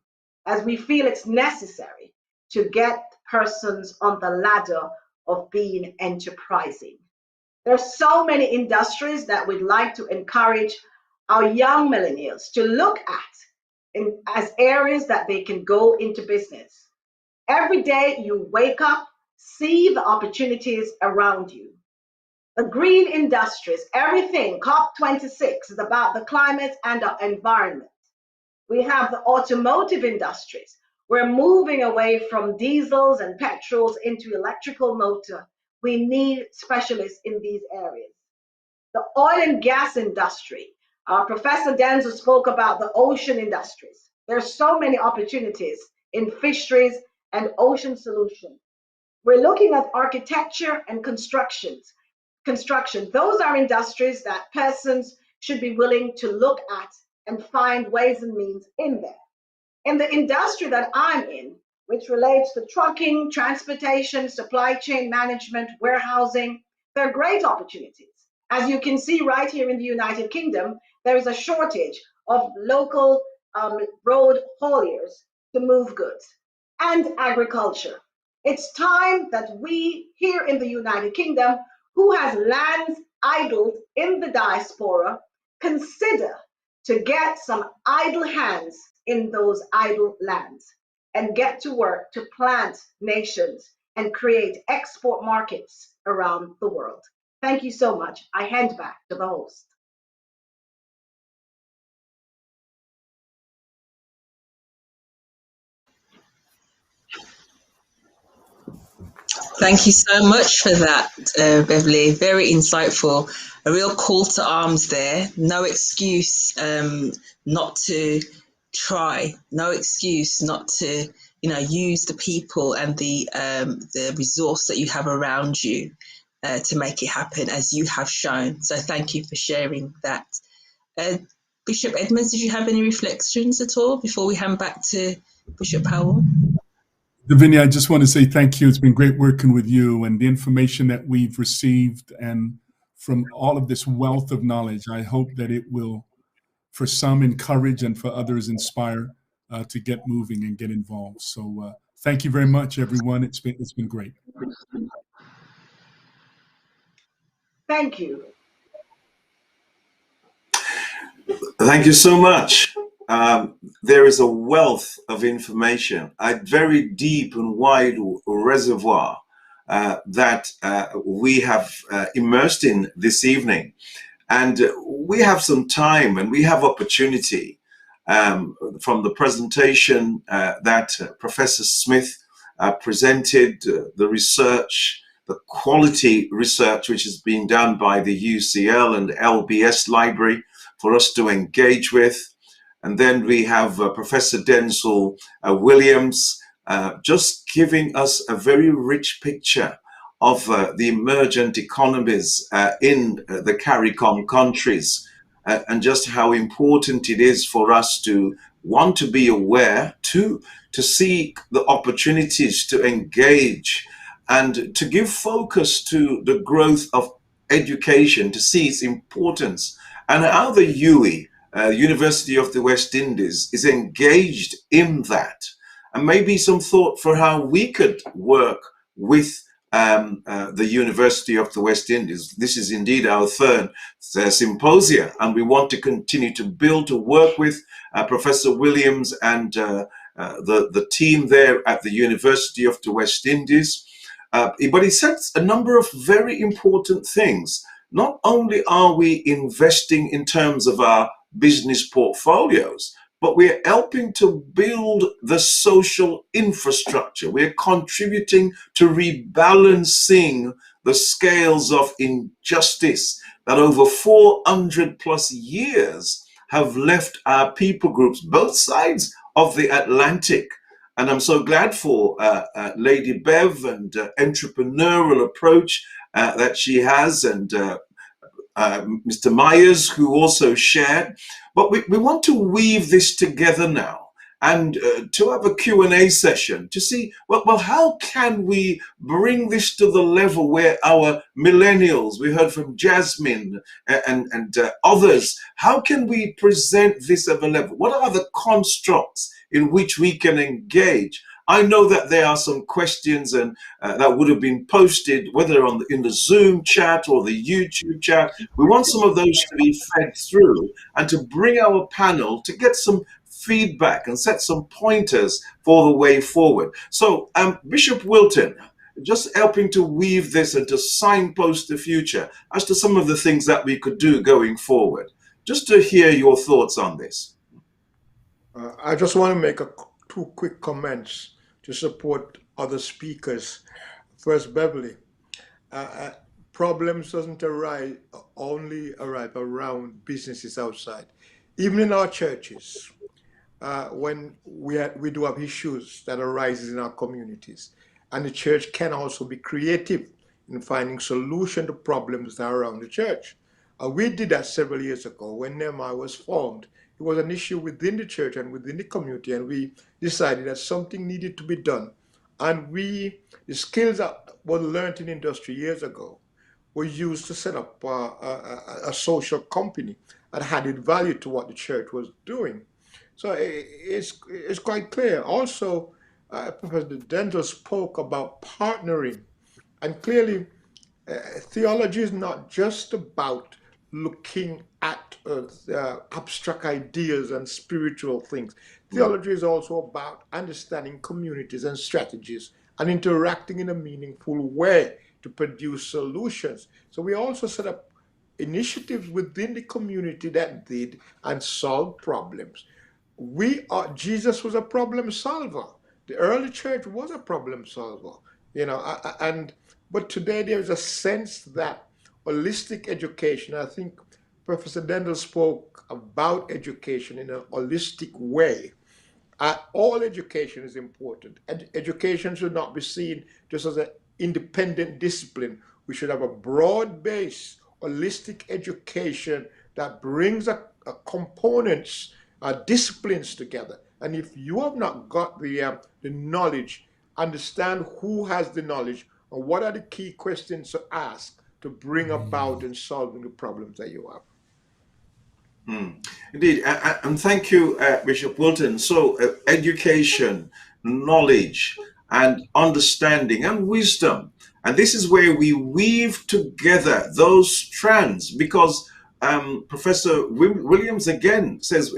as we feel it's necessary to get persons on the ladder of being enterprising. There are so many industries that we'd like to encourage our young millennials to look at as areas that they can go into business. Every day you wake up, see the opportunities around you. The green industries, everything, COP26 is about the climate and the environment. We have the automotive industries. We're moving away from diesels and petrols into electrical motor. We need specialists in these areas. The oil and gas industry. Professor Denzel spoke about the ocean industries. There's so many opportunities in fisheries and ocean solutions. We're looking at architecture and construction. Those are industries that persons should be willing to look at and find ways and means in there. In the industry that I'm in, which relates to trucking, transportation, supply chain management, warehousing, there are great opportunities. As you can see right here in the United Kingdom, there is a shortage of local road hauliers to move goods, and agriculture. It's time that we here in the United Kingdom, who has lands idled in the diaspora, consider to get some idle hands in those idle lands and get to work to plant nations and create export markets around the world. Thank you so much. I hand back to the host. Thank you so much for that, Beverly. Very insightful. A real call to arms there. No excuse not to try. No excuse not to, use the people and the resource that you have around you to make it happen, as you have shown. So thank you for sharing that. Bishop Edmonds, did you have any reflections at all before we hand back to Bishop Powell? Davinia, I just want to say thank you. It's been great working with you, and the information that we've received, and from all of this wealth of knowledge, I hope that it will, for some, encourage, and for others, inspire to get moving and get involved. So thank you very much, everyone. It's been great. Thank you. Thank you so much. There is a wealth of information, a very deep and wide reservoir that we have immersed in this evening. And we have some time and we have opportunity from the presentation that Professor Smith presented, the research, the quality research which is being done by the UCL and LBS Library for us to engage with. And then we have Professor Denzel Williams just giving us a very rich picture of the emergent economies in the CARICOM countries, and just how important it is for us to want to be aware, to seek the opportunities to engage and to give focus to the growth of education, to see its importance, and how the UE, University of the West Indies, is engaged in that. And maybe some thought for how we could work with the University of the West Indies. This is indeed our third symposium, and we want to continue to build, to work with Professor Williams and the team there at the University of the West Indies. But he says a number of very important things. Not only are we investing in terms of our business portfolios, but we're helping to build the social infrastructure. We're contributing to rebalancing the scales of injustice that over 400 plus years have left our people groups, both sides of the Atlantic. And I'm so glad for Lady Bev and entrepreneurial approach that she has, and Mr. Myers, who also shared. But we want to weave this together now and to have a Q&A session to see, well, how can we bring this to the level where our millennials, we heard from Jasmine and others, how can we present this at a level? What are the constructs in which we can engage? I know that there are some questions and that would have been posted, whether in the Zoom chat or the YouTube chat. We want some of those to be fed through and to bring our panel to get some feedback and set some pointers for the way forward. So Bishop Wilton, just helping to weave this and to signpost the future as to some of the things that we could do going forward. Just to hear your thoughts on this. I just want to make two quick comments to support other speakers. First, Beverly, problems doesn't only arrive around businesses outside. Even in our churches, when we do have issues that arises in our communities, and the church can also be creative in finding solution to problems that are around the church. We did that several years ago when Nehemiah was formed. It was an issue within the church and within the community, and we decided that something needed to be done. And the skills that were learned in industry years ago were used to set up a social company that added value to what the church was doing. So it's quite clear. Also, Professor Denzel spoke about partnering, and clearly theology is not just about looking at abstract ideas and spiritual things. Theology is also about understanding communities and strategies and interacting in a meaningful way to produce solutions. So we also set up initiatives within the community that did and solved problems. Jesus was a problem solver. The early church was a problem solver, but today there is a sense that holistic education, I think Professor Dendel spoke about education in a holistic way. All education is important. Education should not be seen just as an independent discipline. We should have a broad-based, holistic education that brings a components, disciplines together. And if you have not got the knowledge, understand who has the knowledge and what are the key questions to ask to bring about and solving the problems that you have. Indeed, and thank you, Bishop Wilton. So, education, knowledge, and understanding and wisdom. And this is where we weave together those strands because Professor Williams again says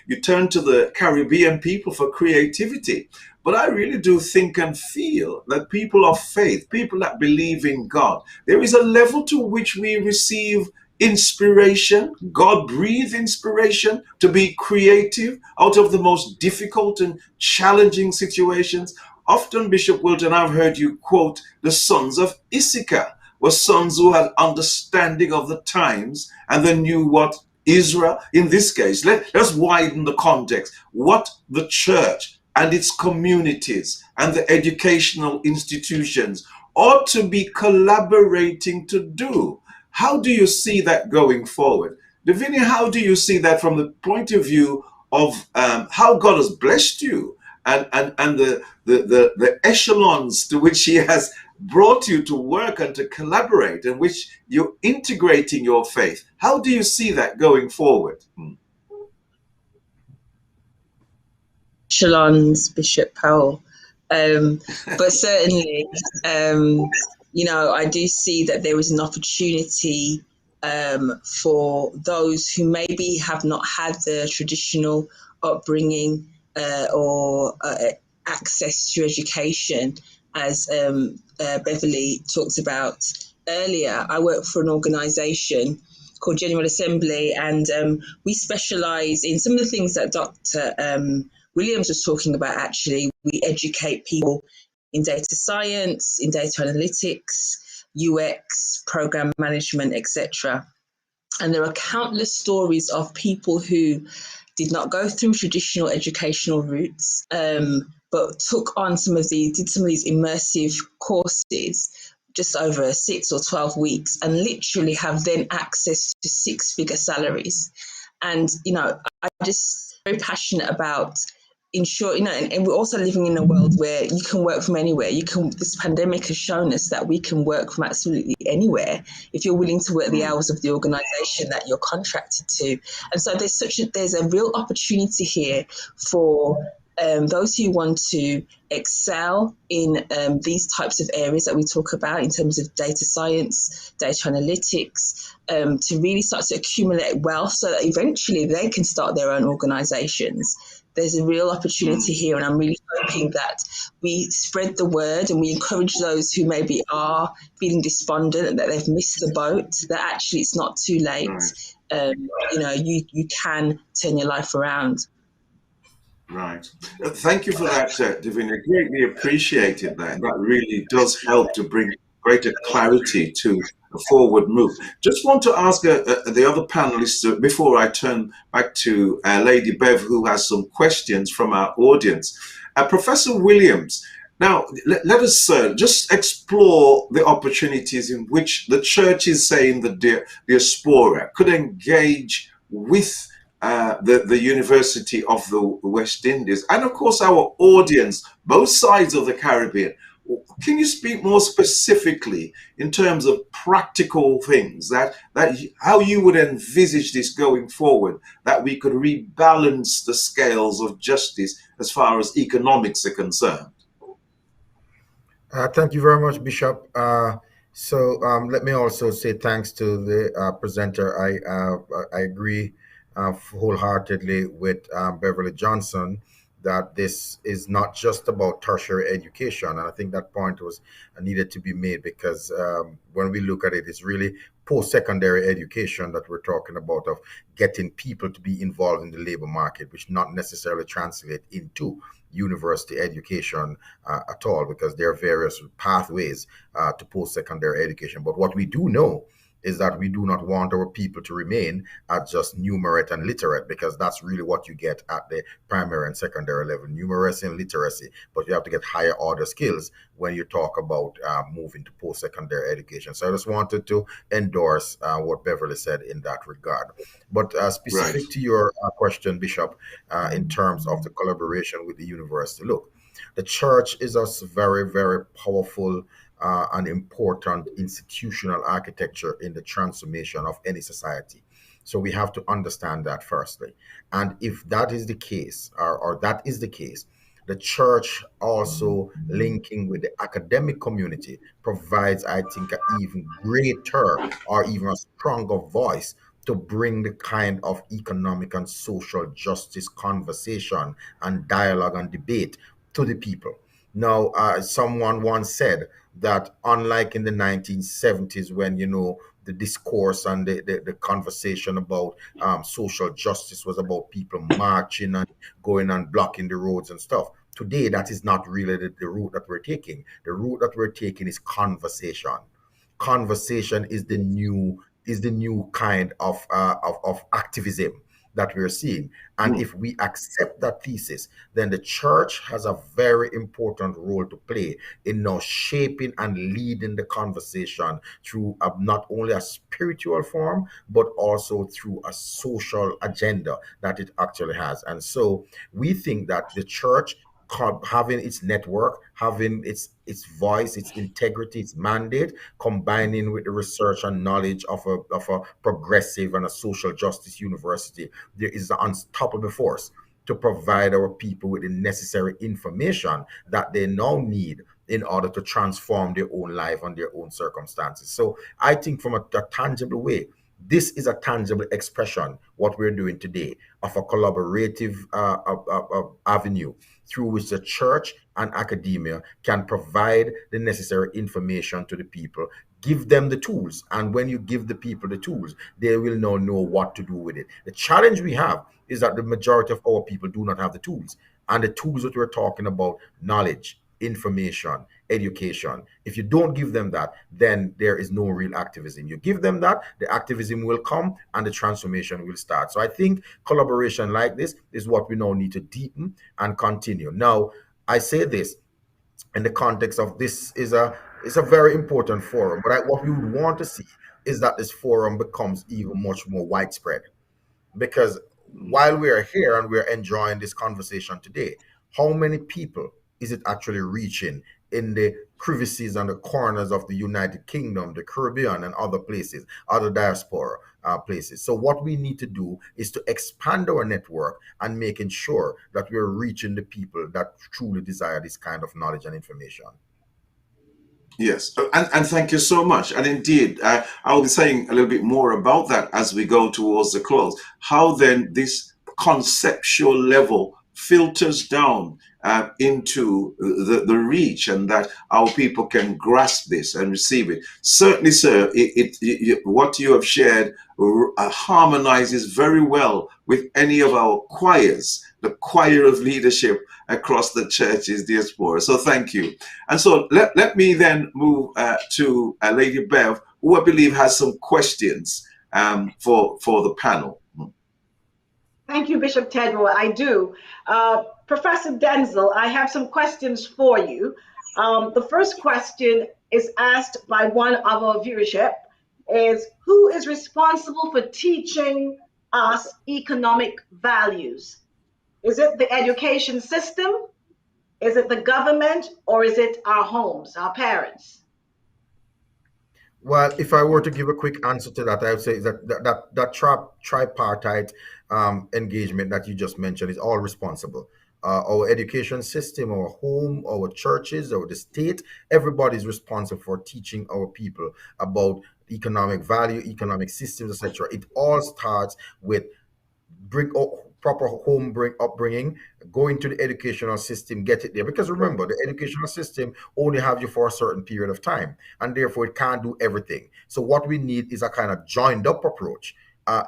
you turn to the Caribbean people for creativity. But I really do think and feel that people of faith, people that believe in God, there is a level to which we receive inspiration, God breathed inspiration to be creative out of the most difficult and challenging situations. Often, Bishop Wilton, I've heard you quote the sons of Issachar were sons who had understanding of the times and they knew what Israel, in this case, let's widen the context, what the church and its communities and the educational institutions ought to be collaborating to do. How do you see that going forward? Davinia, how do you see that from the point of view of how God has blessed you and the echelons to which he has brought you to work and to collaborate and which you're integrating your faith? How do you see that going forward? Echelons, Bishop Powell. But certainly, I do see that there is an opportunity for those who maybe have not had the traditional upbringing or access to education, as Beverly talked about earlier. I work for an organisation called General Assembly, and we specialise in some of the things that Dr. Williams was talking about. Actually, we educate people in data science, in data analytics, UX, program management, etc. And there are countless stories of people who did not go through traditional educational routes, but took on did some of these immersive courses just over 6 or 12 weeks and literally have then access to 6-figure salaries. And, I just very passionate about ensure, and we're also living in a world where you can work from anywhere. This pandemic has shown us that we can work from absolutely anywhere if you're willing to work the hours of the organisation that you're contracted to. And so there's a real opportunity here for those who want to excel in these types of areas that we talk about in terms of data science, data analytics, to really start to accumulate wealth so that eventually they can start their own organisations. There's a real opportunity here, and I'm really hoping that we spread the word and we encourage those who maybe are feeling despondent and that they've missed the boat, that actually it's not too late. You can turn your life around. Right. Thank you for that, Davina. Greatly appreciated that. That really does help to bring greater clarity to a forward move. Just want to ask the other panelists before I turn back to Lady Bev, who has some questions from our audience. Professor Williams, now let us just explore the opportunities in which the church is saying the diaspora could engage with the University of the West Indies, and of course our audience, both sides of the Caribbean. Can you speak more specifically in terms of practical things that how you would envisage this going forward, that we could rebalance the scales of justice as far as economics are concerned? Thank you very much, Bishop. Let me also say thanks to the presenter. I agree wholeheartedly with Beverly Johnson that this is not just about tertiary education. And I think that point was needed to be made because when we look at it, it's really post-secondary education that we're talking about, of getting people to be involved in the labor market, which not necessarily translate into university education at all, because there are various pathways to post-secondary education. But what we do know is that we do not want our people to remain at just numerate and literate, because that's really what you get at the primary and secondary level, numeracy and literacy. But you have to get higher order skills when you talk about moving to post-secondary education. So I just wanted to endorse what Beverly said in that regard. But specific to your question, Bishop, in terms of the collaboration with the university, look, the church is a very, very powerful and important institutional architecture in the transformation of any society. So we have to understand that firstly. And if that is the case, or that is the case, the church also linking with the academic community provides, I think, an even greater or even a stronger voice to bring the kind of economic and social justice conversation and dialogue and debate to the people. Now, someone once said that unlike in the 1970s, when, the discourse and the conversation about social justice was about people marching and going and blocking the roads and stuff. Today, that is not really the route that we're taking. The route that we're taking is conversation. Conversation is the new kind of activism that we're seeing. And if we accept that thesis, then the church has a very important role to play in now shaping and leading the conversation through not only a spiritual form, but also through a social agenda that it actually has. And so we think that the church, having its network, having its voice, its integrity, its mandate, combining with the research and knowledge of a progressive and a social justice university, there is an unstoppable force to provide our people with the necessary information that they now need in order to transform their own life and their own circumstances. So I think from a tangible way, this is a tangible expression, what we're doing today, of a collaborative avenue through which the church and academia can provide the necessary information to the people, give them the tools. And when you give the people the tools, they will now know what to do with it. The challenge we have is that the majority of our people do not have the tools. And the tools that we're talking about, knowledge, information, education. If you don't give them that, then there is no real activism. You give them that, the activism will come and the transformation will start. So I think collaboration like this is what we now need to deepen and continue. Now, I say this in the context of this is a very important forum, but what we would want to see is that this forum becomes even much more widespread. Because while we are here and we're enjoying this conversation today, how many people is it actually reaching in the crevices and the corners of the United Kingdom, the Caribbean, and other places, other diaspora places? So what we need to do is to expand our network and making sure that we're reaching the people that truly desire this kind of knowledge and information. Yes, and thank you so much. And indeed, I will be saying a little bit more about that as we go towards the close. How then this conceptual level filters down into the reach, and that our people can grasp this and receive it. Certainly, sir, what you have shared harmonizes very well with any of our choirs, the choir of leadership across the church's diaspora. So thank you. And so let me then move to Lady Bev, who I believe has some questions for the panel. Thank you, Bishop Tedroy. I do. Professor Denzel, I have some questions for you. The first question is asked by one of our viewership, is who is responsible for teaching us economic values? Is it the education system? Is it the government? Or is it our homes, our parents? Well, if I were to give a quick answer to that, I would say that tripartite engagement that you just mentioned is all responsible. Our education system, our home, our churches, or the state, everybody's responsible for teaching our people about economic value, economic systems, etc. It all starts with proper home upbringing, go into the educational system, get it there. Because remember, the educational system only have you for a certain period of time, and therefore it can't do everything. So what we need is a kind of joined up approach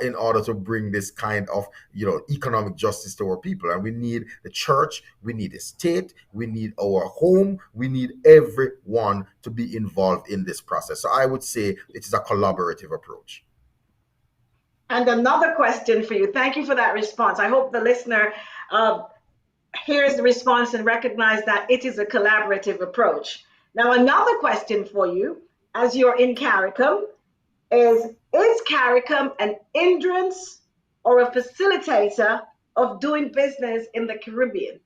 in order to bring this kind of economic justice to our people. And we need the church, we need the state, we need our home, we need everyone to be involved in this process. So I would say it is a collaborative approach. And another question for you. Thank you for that response. I hope the listener hears the response and recognize that it is a collaborative approach. Now, another question for you, as you're in CARICOM, is CARICOM an hindrance or a facilitator of doing business in the Caribbean?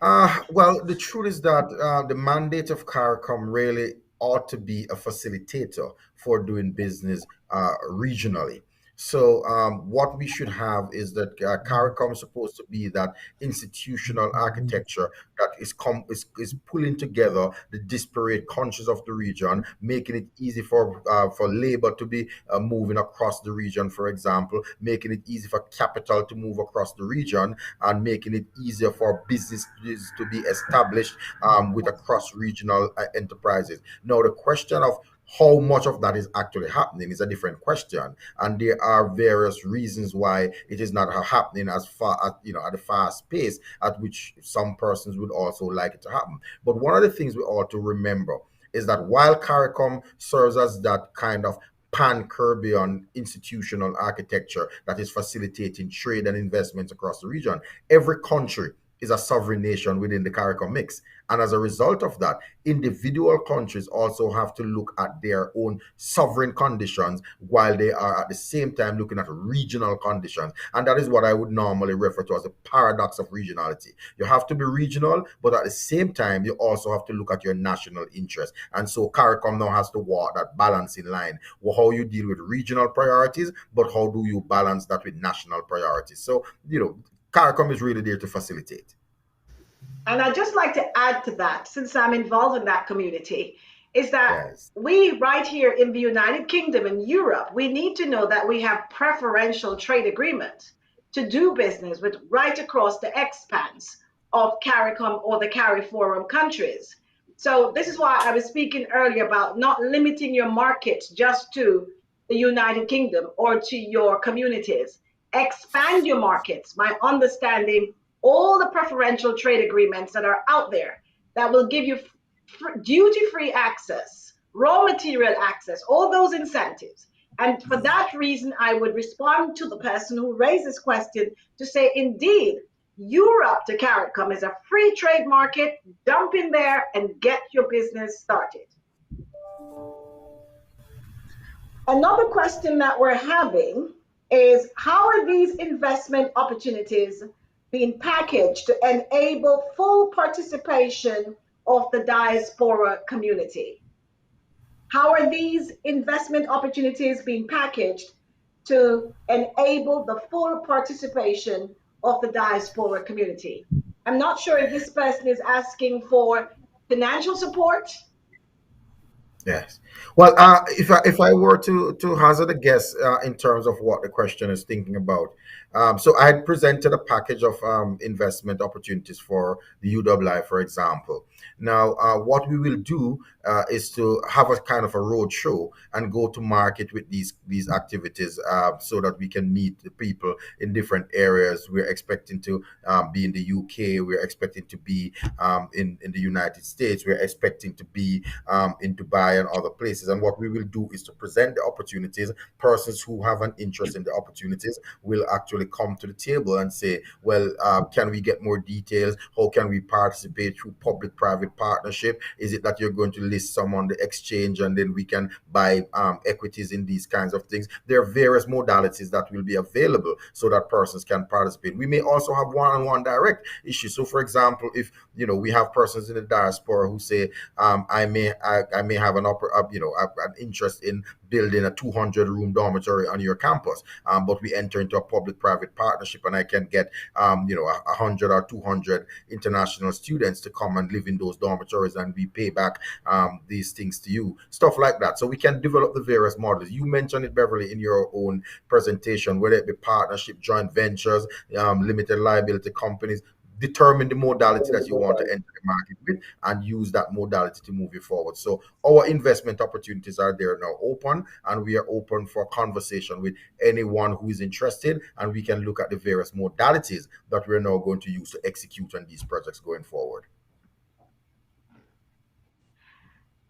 Well, the truth is that the mandate of CARICOM really ought to be a facilitator for doing business regionally. So what we should have is that CARICOM is supposed to be that institutional architecture that is pulling together the disparate countries of the region, making it easy for labor to be moving across the region, for example, making it easy for capital to move across the region, and making it easier for businesses to be established with across regional enterprises. Now, the question of how much of that is actually happening is a different question, and there are various reasons why it is not happening as far as at the fast pace at which some persons would also like it to happen. But one of the things we ought to remember is that while CARICOM serves as that kind of pan-Caribbean institutional architecture that is facilitating trade and investments across the region, every country is a sovereign nation within the CARICOM mix. And as a result of that, individual countries also have to look at their own sovereign conditions while they are at the same time looking at regional conditions. And that is what I would normally refer to as the paradox of regionality. You have to be regional, but at the same time, you also have to look at your national interest. And so CARICOM now has to walk that balancing line. Well, how you deal with regional priorities, but how do you balance that with national priorities? So, CARICOM is really there to facilitate. And I'd just like to add to that, since I'm involved in that community, is that we right here in the United Kingdom and Europe, we need to know that we have preferential trade agreements to do business with right across the expanse of CARICOM or the CARIFORUM countries. So this is why I was speaking earlier about not limiting your markets just to the United Kingdom or to your communities. Expand your markets by understanding all the preferential trade agreements that are out there that will give you duty-free access, raw material access, all those incentives. And for that reason, I would respond to the person who raised this question to say, indeed, Europe to CARICOM is a free trade market. Dump in there and get your business started. Another question that we're having is, how are these investment opportunities being packaged to enable full participation of the diaspora community? How are these investment opportunities being packaged to enable the full participation of the diaspora community? I'm not sure if this person is asking for financial support. Yes. Well, if I were to hazard a guess in terms of what the question is thinking about, so I had presented a package of investment opportunities for the UWI, for example. Now, what we will do is to have a kind of a road show and go to market with these activities so that we can meet the people in different areas. We're expecting to be in the UK. We're expecting to be in the United States. We're expecting to be in Dubai and other places. And what we will do is to present the opportunities. Persons who have an interest in the opportunities will actually come to the table and say, well, can we get more details? How can we participate through public-private partnership? Is it that you're going to list some on the exchange and then we can buy equities in these kinds of things? There are various modalities that will be available so that persons can participate. We may also have one-on-one direct issues. So, for example, if we have persons in the diaspora who say, I may have an interest in building a 200-room dormitory on your campus, but we enter into a public-private partnership and I can get 100 or 200 international students to come and live in those dormitories and we pay back these things to you, stuff like that. So we can develop the various models. You mentioned it, Beverly, in your own presentation, whether it be partnership, joint ventures, limited liability companies. determine the modality that you want to enter the market with and use that modality to move you forward. So our investment opportunities are there now open, and we are open for conversation with anyone who is interested, and we can look at the various modalities that we're now going to use to execute on these projects going forward.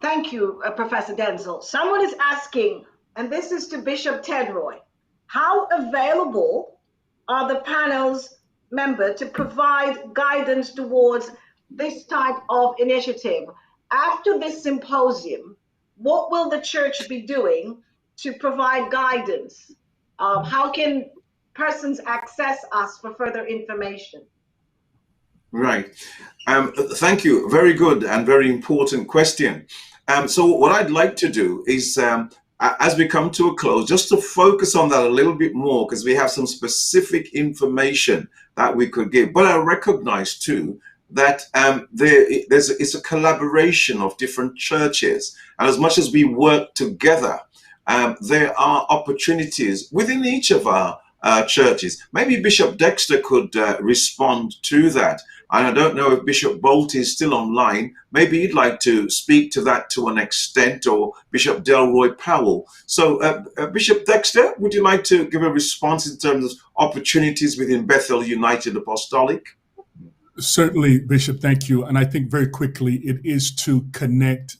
Thank you, Professor Denzel. Someone is asking, and this is to Bishop Tedroy, how available are the panel's members to provide guidance towards this type of initiative? After this symposium, what will the church be doing to provide guidance? How can persons access us for further information? Right. Thank you. Very good and very important question. So what I'd like to do is, as we come to a close, just to focus on that a little bit more, because we have some specific information that we could give. But I recognize too that it's a collaboration of different churches. And as much as we work together, there are opportunities within each of our churches. Maybe Bishop Dexter could respond to that. And I don't know if Bishop Bolt is still online. Maybe you'd like to speak to that to an extent, or Bishop Delroy Powell. So Bishop Dexter, would you like to give a response in terms of opportunities within Bethel United Apostolic? Certainly, Bishop, thank you. And I think very quickly, it is to connect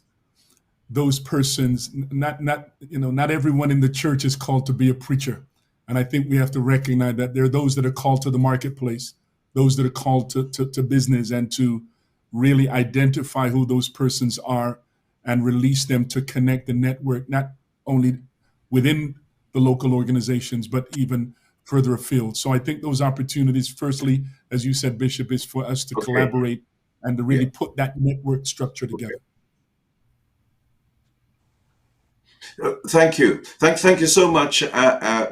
those persons. Not everyone in the church is called to be a preacher. And I think we have to recognize that there are those that are called to the marketplace, those that are called to business, and to really identify who those persons are and release them to connect the network, not only within the local organizations, but even further afield. So I think those opportunities, firstly, as you said, Bishop, is for us to collaborate and to really put that network structure together. Thank you. Thank you so much,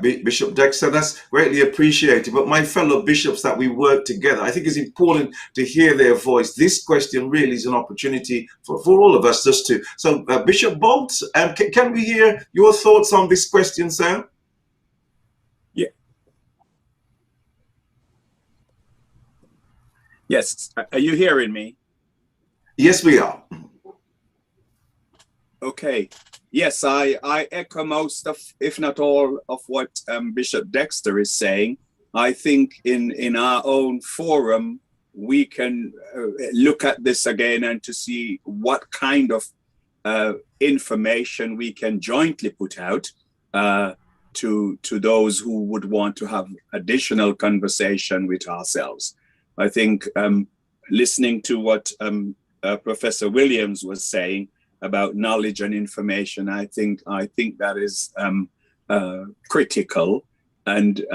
Bishop Dexter. That's greatly appreciated. But my fellow bishops that we work together, I think it's important to hear their voice. This question really is an opportunity for all of us just to. So Bishop Bolt, can we hear your thoughts on this question, sir? Yeah. Yes. Are you hearing me? Yes, we are. Okay. Yes, I echo most of, if not all, of what Bishop Dexter is saying. I think in our own forum, we can look at this again and to see what kind of information we can jointly put out to those who would want to have additional conversation with ourselves. I think listening to what Professor Williams was saying about knowledge and information, I think that is critical. And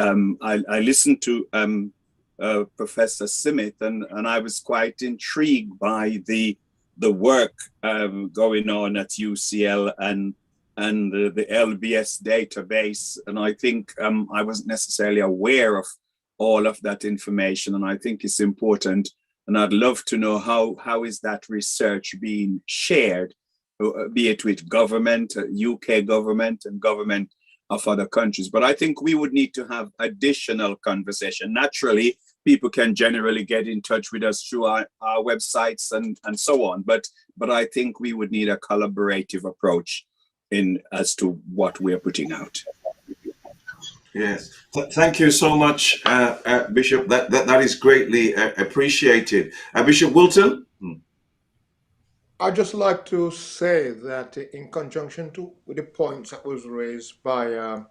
I listened to Professor Smith, and I was quite intrigued by the work going on at UCL and the LBS database. And I think I wasn't necessarily aware of all of that information, and I think it's important. And I'd love to know how is that research being shared, be it with government, UK government, and government of other countries. But I think we would need to have additional conversation. Naturally, people can generally get in touch with us through our websites and so on. But I think we would need a collaborative approach as to what we're putting out. Yes, thank you so much, Bishop. That is greatly appreciated. Bishop Wilton? I'd just like to say that in conjunction with the points that was raised by, I'm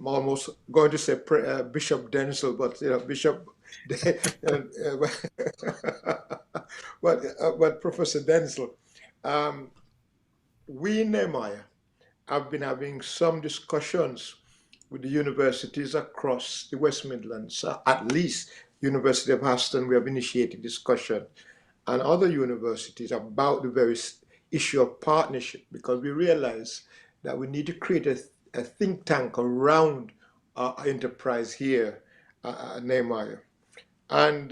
almost going to say Bishop Denzel, but Bishop, but Professor Denzel, we in Nehemiah have been having some discussions with the universities across the West Midlands, at least University of Aston, we have initiated discussion, and other universities about the very issue of partnership, because we realize that we need to create a think tank around our enterprise here at Nehemiah. And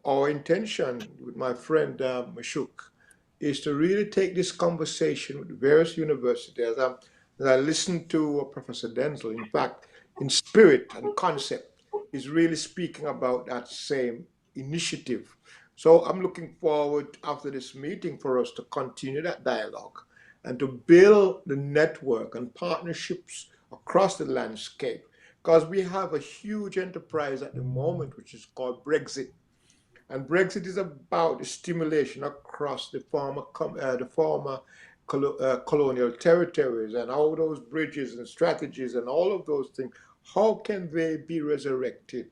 our intention with my friend Mashuk is to really take this conversation with various universities. As I listened to Professor Denzel, in fact, in spirit and concept, is really speaking about that same initiative. So I'm looking forward after this meeting for us to continue that dialogue and to build the network and partnerships across the landscape, because we have a huge enterprise at the moment which is called Brexit. And Brexit is about the stimulation across the former colonial territories, and all those bridges and strategies and all of those things. How can they be resurrected?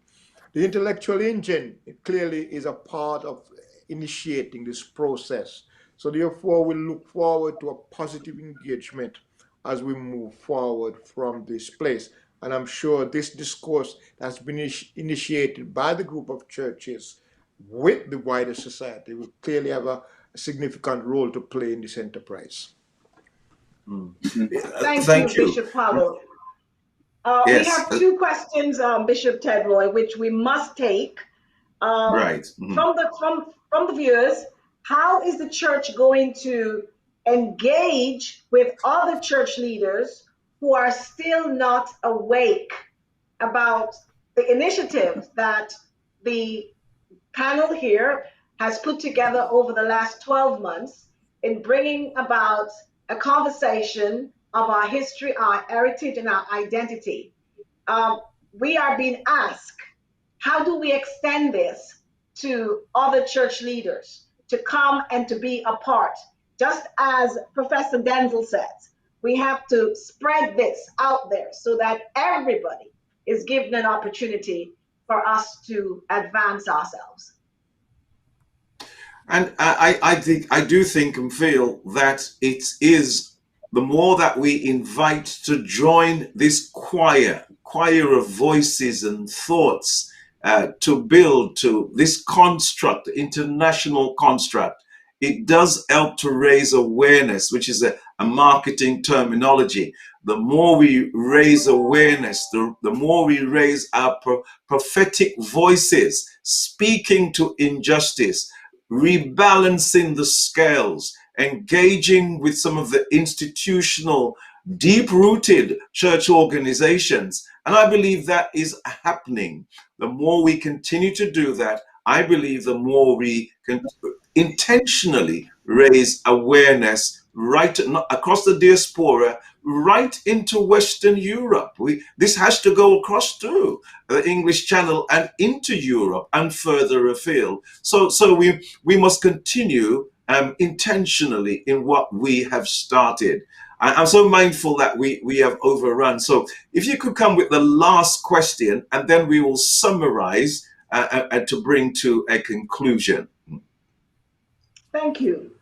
The intellectual engine clearly is a part of initiating this process. So therefore, we look forward to a positive engagement as we move forward from this place. And I'm sure this discourse that's been initiated by the group of churches with the wider society will clearly have a significant role to play in this enterprise. Thank you, Bishop Powell. Yes. We have two questions, Bishop Ted Roy, which we must take. Right. From the viewers, how is the church going to engage with other church leaders who are still not awake about the initiatives that the panel here has put together over the last 12 months in bringing about a conversation of our history, our heritage, and our identity? We are being asked, how do we extend this to other church leaders to come and to be a part? Just as Professor Denzel says, we have to spread this out there so that everybody is given an opportunity for us to advance ourselves. And I do think and feel that it is the more that we invite to join this choir of voices and thoughts to build to this construct, international construct, it does help to raise awareness, which is a marketing terminology. The more we raise awareness, the more we raise our prophetic voices, speaking to injustice, rebalancing the scales, engaging with some of the institutional, deep-rooted church organizations. And I believe that is happening. The more we continue to do that, I believe the more we can intentionally raise awareness right across the diaspora, right into Western Europe. This has to go across through the English Channel and into Europe and further afield. So we must continue intentionally in what we have started. I'm so mindful that we have overrun. So if you could come with the last question, and then we will summarize and to bring to a conclusion. Thank you.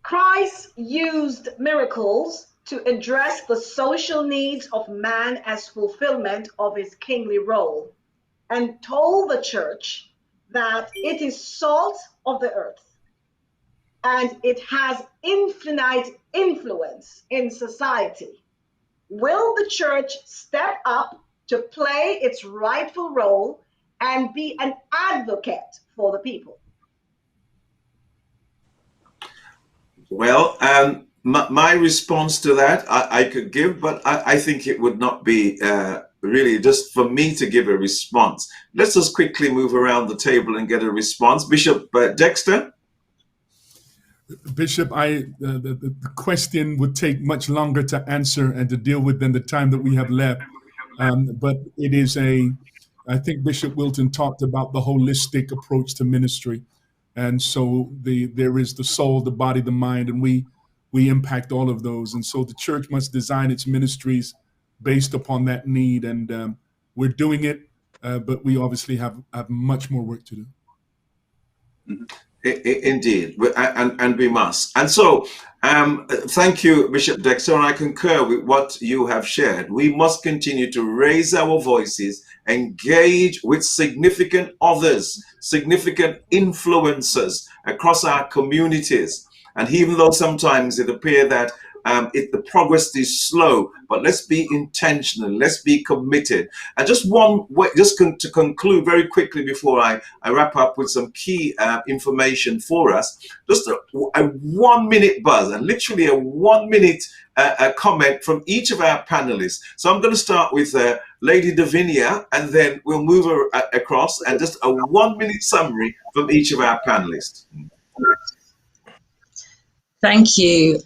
Christ used miracles to address the social needs of man as fulfillment of his kingly role, and told the church that it is salt of the earth and it has infinite influence in society. Will the church step up to play its rightful role and be an advocate for the people? Well, my response to that I could give, but I think it would not be really just for me to give a response. Let's just quickly move around the table and get a response. Bishop Dexter? Bishop, the question would take much longer to answer and to deal with than the time that we have left. But it is I think Bishop Wilton talked about the holistic approach to ministry. And so there is the soul, the body, the mind, and we impact all of those. And so the church must design its ministries based upon that need. And we're doing it, but we obviously have much more work to do. Mm-hmm. Indeed, and we must. And so, thank you, Bishop Dexter, and I concur with what you have shared. We must continue to raise our voices, engage with significant others, significant influencers across our communities. And even though sometimes it appears that the progress is slow, but let's be intentional. Let's be committed. And just one way, to conclude very quickly before I wrap up with some key information for us, just a 1 minute buzz and literally a 1 minute a comment from each of our panelists. So I'm going to start with Lady Davinia, and then we'll move across, and just a 1 minute summary from each of our panelists. Thank you.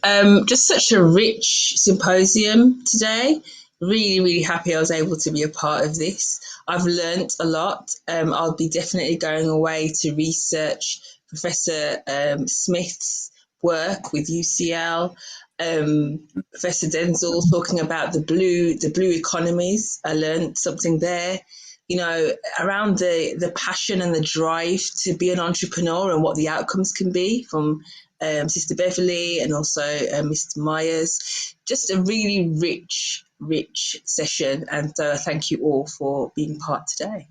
Just such a rich symposium today. Really, really happy I was able to be a part of this. I've learnt a lot. I'll be definitely going away to research Professor Smith's work with UCL. Professor Denzel talking about the blue economies. I learned something there. You know, around the passion and the drive to be an entrepreneur and what the outcomes can be from Sister Beverly and also Mr. Myers. Just a really rich session, and thank you all for being part today.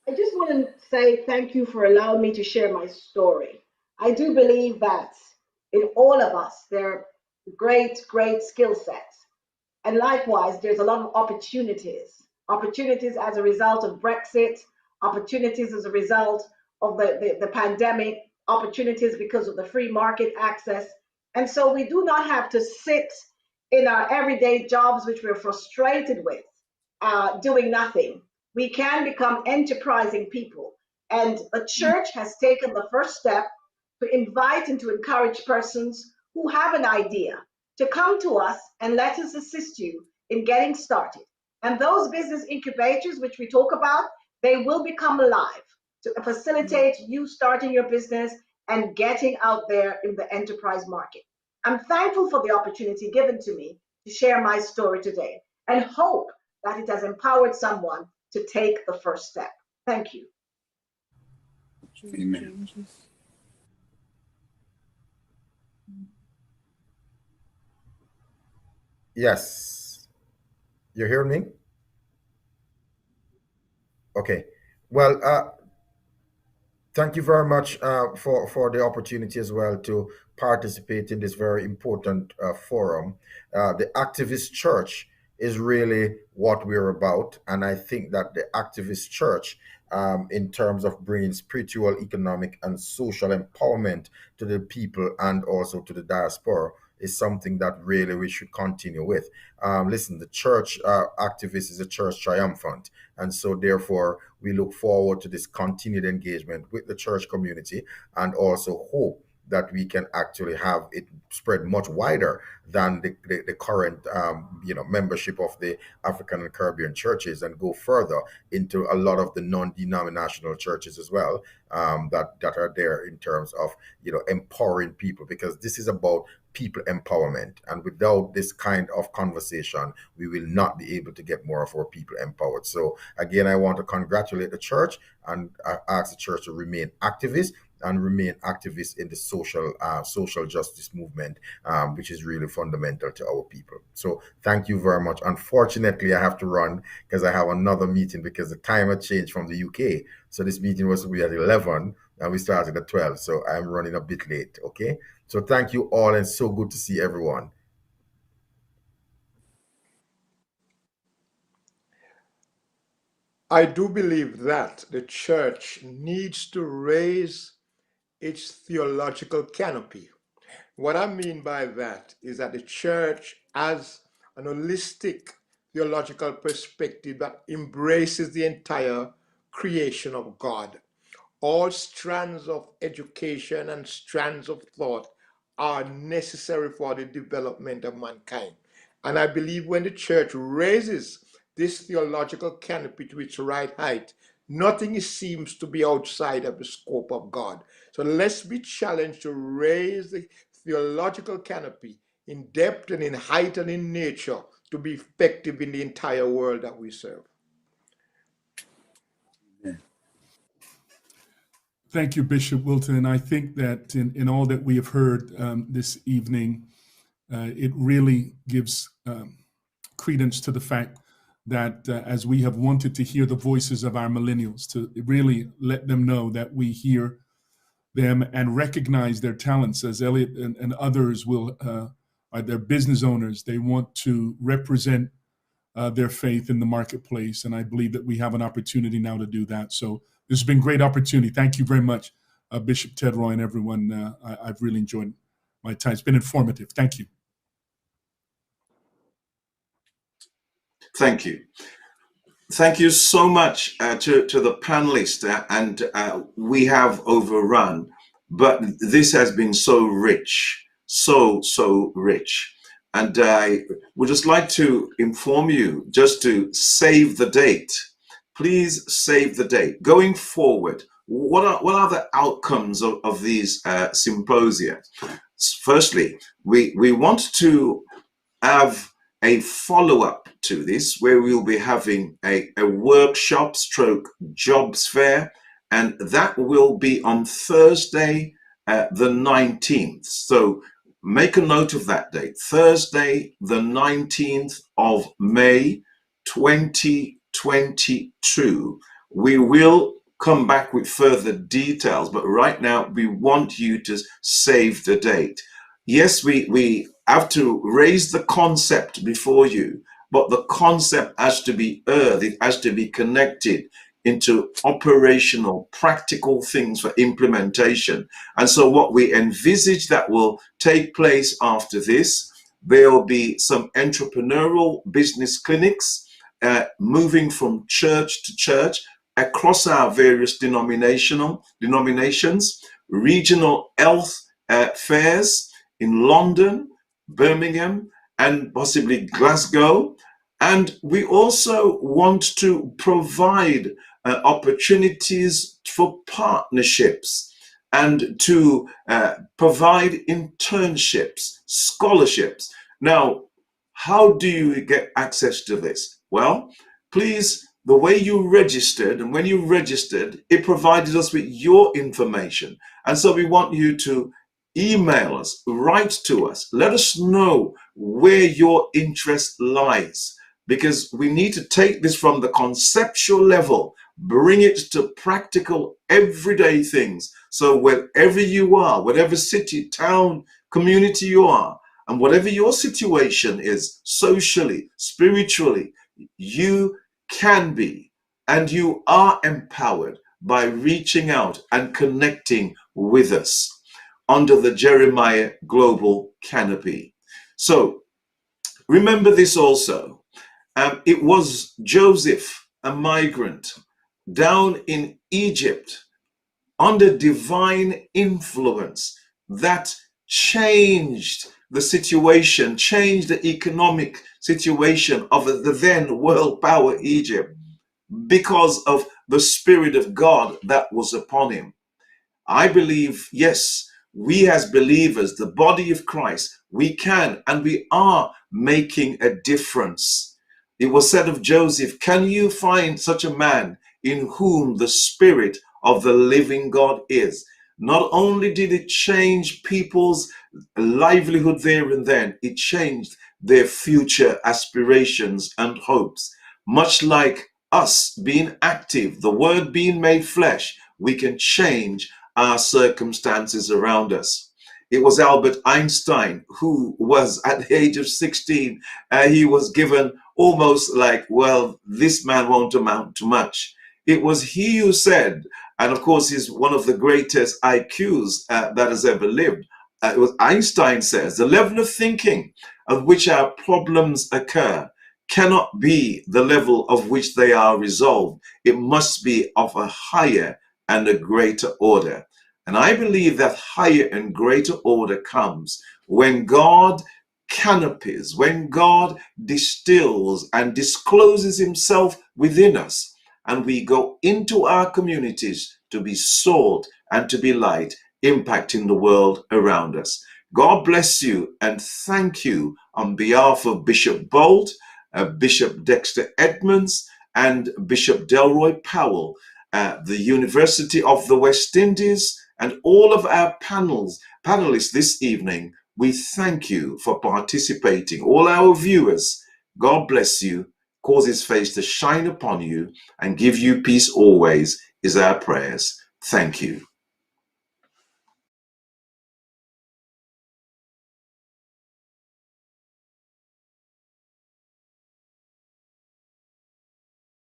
I just want to say thank you for allowing me to share my story. I do believe that in all of us, there are great skill sets. And likewise, there's a lot of opportunities. Opportunities as a result of Brexit, opportunities as a result of the pandemic, opportunities because of the free market access. And so we do not have to sit in our everyday jobs, which we're frustrated with, doing nothing. We can become enterprising people. And a church has taken the first step to invite and to encourage persons who have an idea to come to us and let us assist you in getting started. And those business incubators, which we talk about, they will become alive to facilitate you starting your business and getting out there in the enterprise market. I'm thankful for the opportunity given to me to share my story today and hope that it has empowered someone to take the first step. Thank you. Amen. Yes. You hear me? Okay. Well, thank you very much for the opportunity as well to participate in this very important forum. The activist church is really what we're about. And I think that the activist church, in terms of bringing spiritual, economic, and social empowerment to the people and also to the diaspora, is something that really we should continue with. Listen, the church activist is a church triumphant. And so therefore, we look forward to this continued engagement with the church community, and also hope that we can actually have it spread much wider than the current membership of the African and Caribbean churches, and go further into a lot of the non-denominational churches as well, that are there in terms of empowering people, because this is about people empowerment. And without this kind of conversation, we will not be able to get more of our people empowered. So again, I want to congratulate the church and ask the church to remain activist and remain activists in the social justice movement, which is really fundamental to our people. So thank you very much. Unfortunately, I have to run because I have another meeting, because the time had changed from the UK. So this meeting was to be at 11 and we started at 12. So I'm running a bit late. Okay. So thank you all, and so good to see everyone. I do believe that the church needs to raise its theological canopy. What I mean by that is that the church has an holistic theological perspective that embraces the entire creation of God. All strands of education and strands of thought are necessary for the development of mankind. And I believe when the church raises this theological canopy to its right height, nothing seems to be outside of the scope of God. So let's be challenged to raise the theological canopy in depth and in height and in nature to be effective in the entire world that we serve. Thank you, Bishop Wilton. I think that in all that we have heard this evening, it really gives credence to the fact that as we have wanted to hear the voices of our millennials, to really let them know that we hear them and recognize their talents, as Elliot and others will, are their business owners. They want to represent their faith in the marketplace. And I believe that we have an opportunity now to do that. So this has been a great opportunity. Thank you very much, Bishop Ted Roy and everyone. I've really enjoyed my time. It's been informative. Thank you. Thank you. Thank you so much to the panelists, and we have overrun, but this has been so rich, so rich. And I would just like to inform you, just to save the date, please save the date. Going forward, what are the outcomes of these symposia? Firstly, we want to have a follow-up to this, where we'll be having a workshop stroke jobs fair, and that will be on Thursday the 19th. So make a note of that date, Thursday the 19th of May 2022. We will come back with further details, but right now we want you to save the date. Yes, we have to raise the concept before you, but the concept has to be earthed, it has to be connected into operational, practical things for implementation. And so what we envisage that will take place after this, there will be some entrepreneurial business clinics moving from church to church across our various denominations, regional health fairs in London, Birmingham, and possibly Glasgow. And we also want to provide opportunities for partnerships and to provide internships, scholarships. Now, how do you get access to this? Well, please, the way you registered, and when you registered, it provided us with your information. And so we want you to email us, write to us, let us know where your interest lies, because we need to take this from the conceptual level, bring it to practical, everyday things. So wherever you are, whatever city, town, community you are, and whatever your situation is, socially, spiritually, you can be, and you are empowered by reaching out and connecting with us under the Jeremiah Global Canopy. So remember this also. It was Joseph, a migrant down in Egypt, under divine influence, that changed the situation, changed the economic situation of the then world power Egypt, because of the Spirit of God that was upon him. I believe, yes, we as believers, the body of Christ, we can and we are making a difference. It was said of Joseph, can you find such a man in whom the Spirit of the living God is? Not only did it change people's livelihood there and then, it changed their future aspirations and hopes. Much like us being active, the word being made flesh, we can change our circumstances around us. It was Albert Einstein who was, at the age of 16, he was given almost like, well, this man won't amount to much. It was he who said, and of course he's one of the greatest IQs that has ever lived. It was Einstein says, the level of thinking of which our problems occur cannot be the level of which they are resolved. It must be of a higher and a greater order. And I believe that higher and greater order comes when God canopies, when God distills and discloses himself within us, and we go into our communities to be salt and to be light, impacting the world around us. God bless you, and thank you on behalf of Bishop Bolt, Bishop Dexter Edmonds, and Bishop Delroy Powell, the University of the West Indies, and all of our panelists this evening. We thank you for participating. All our viewers, God bless you cause his face to shine upon you and give you peace always, is our prayers. Thank you.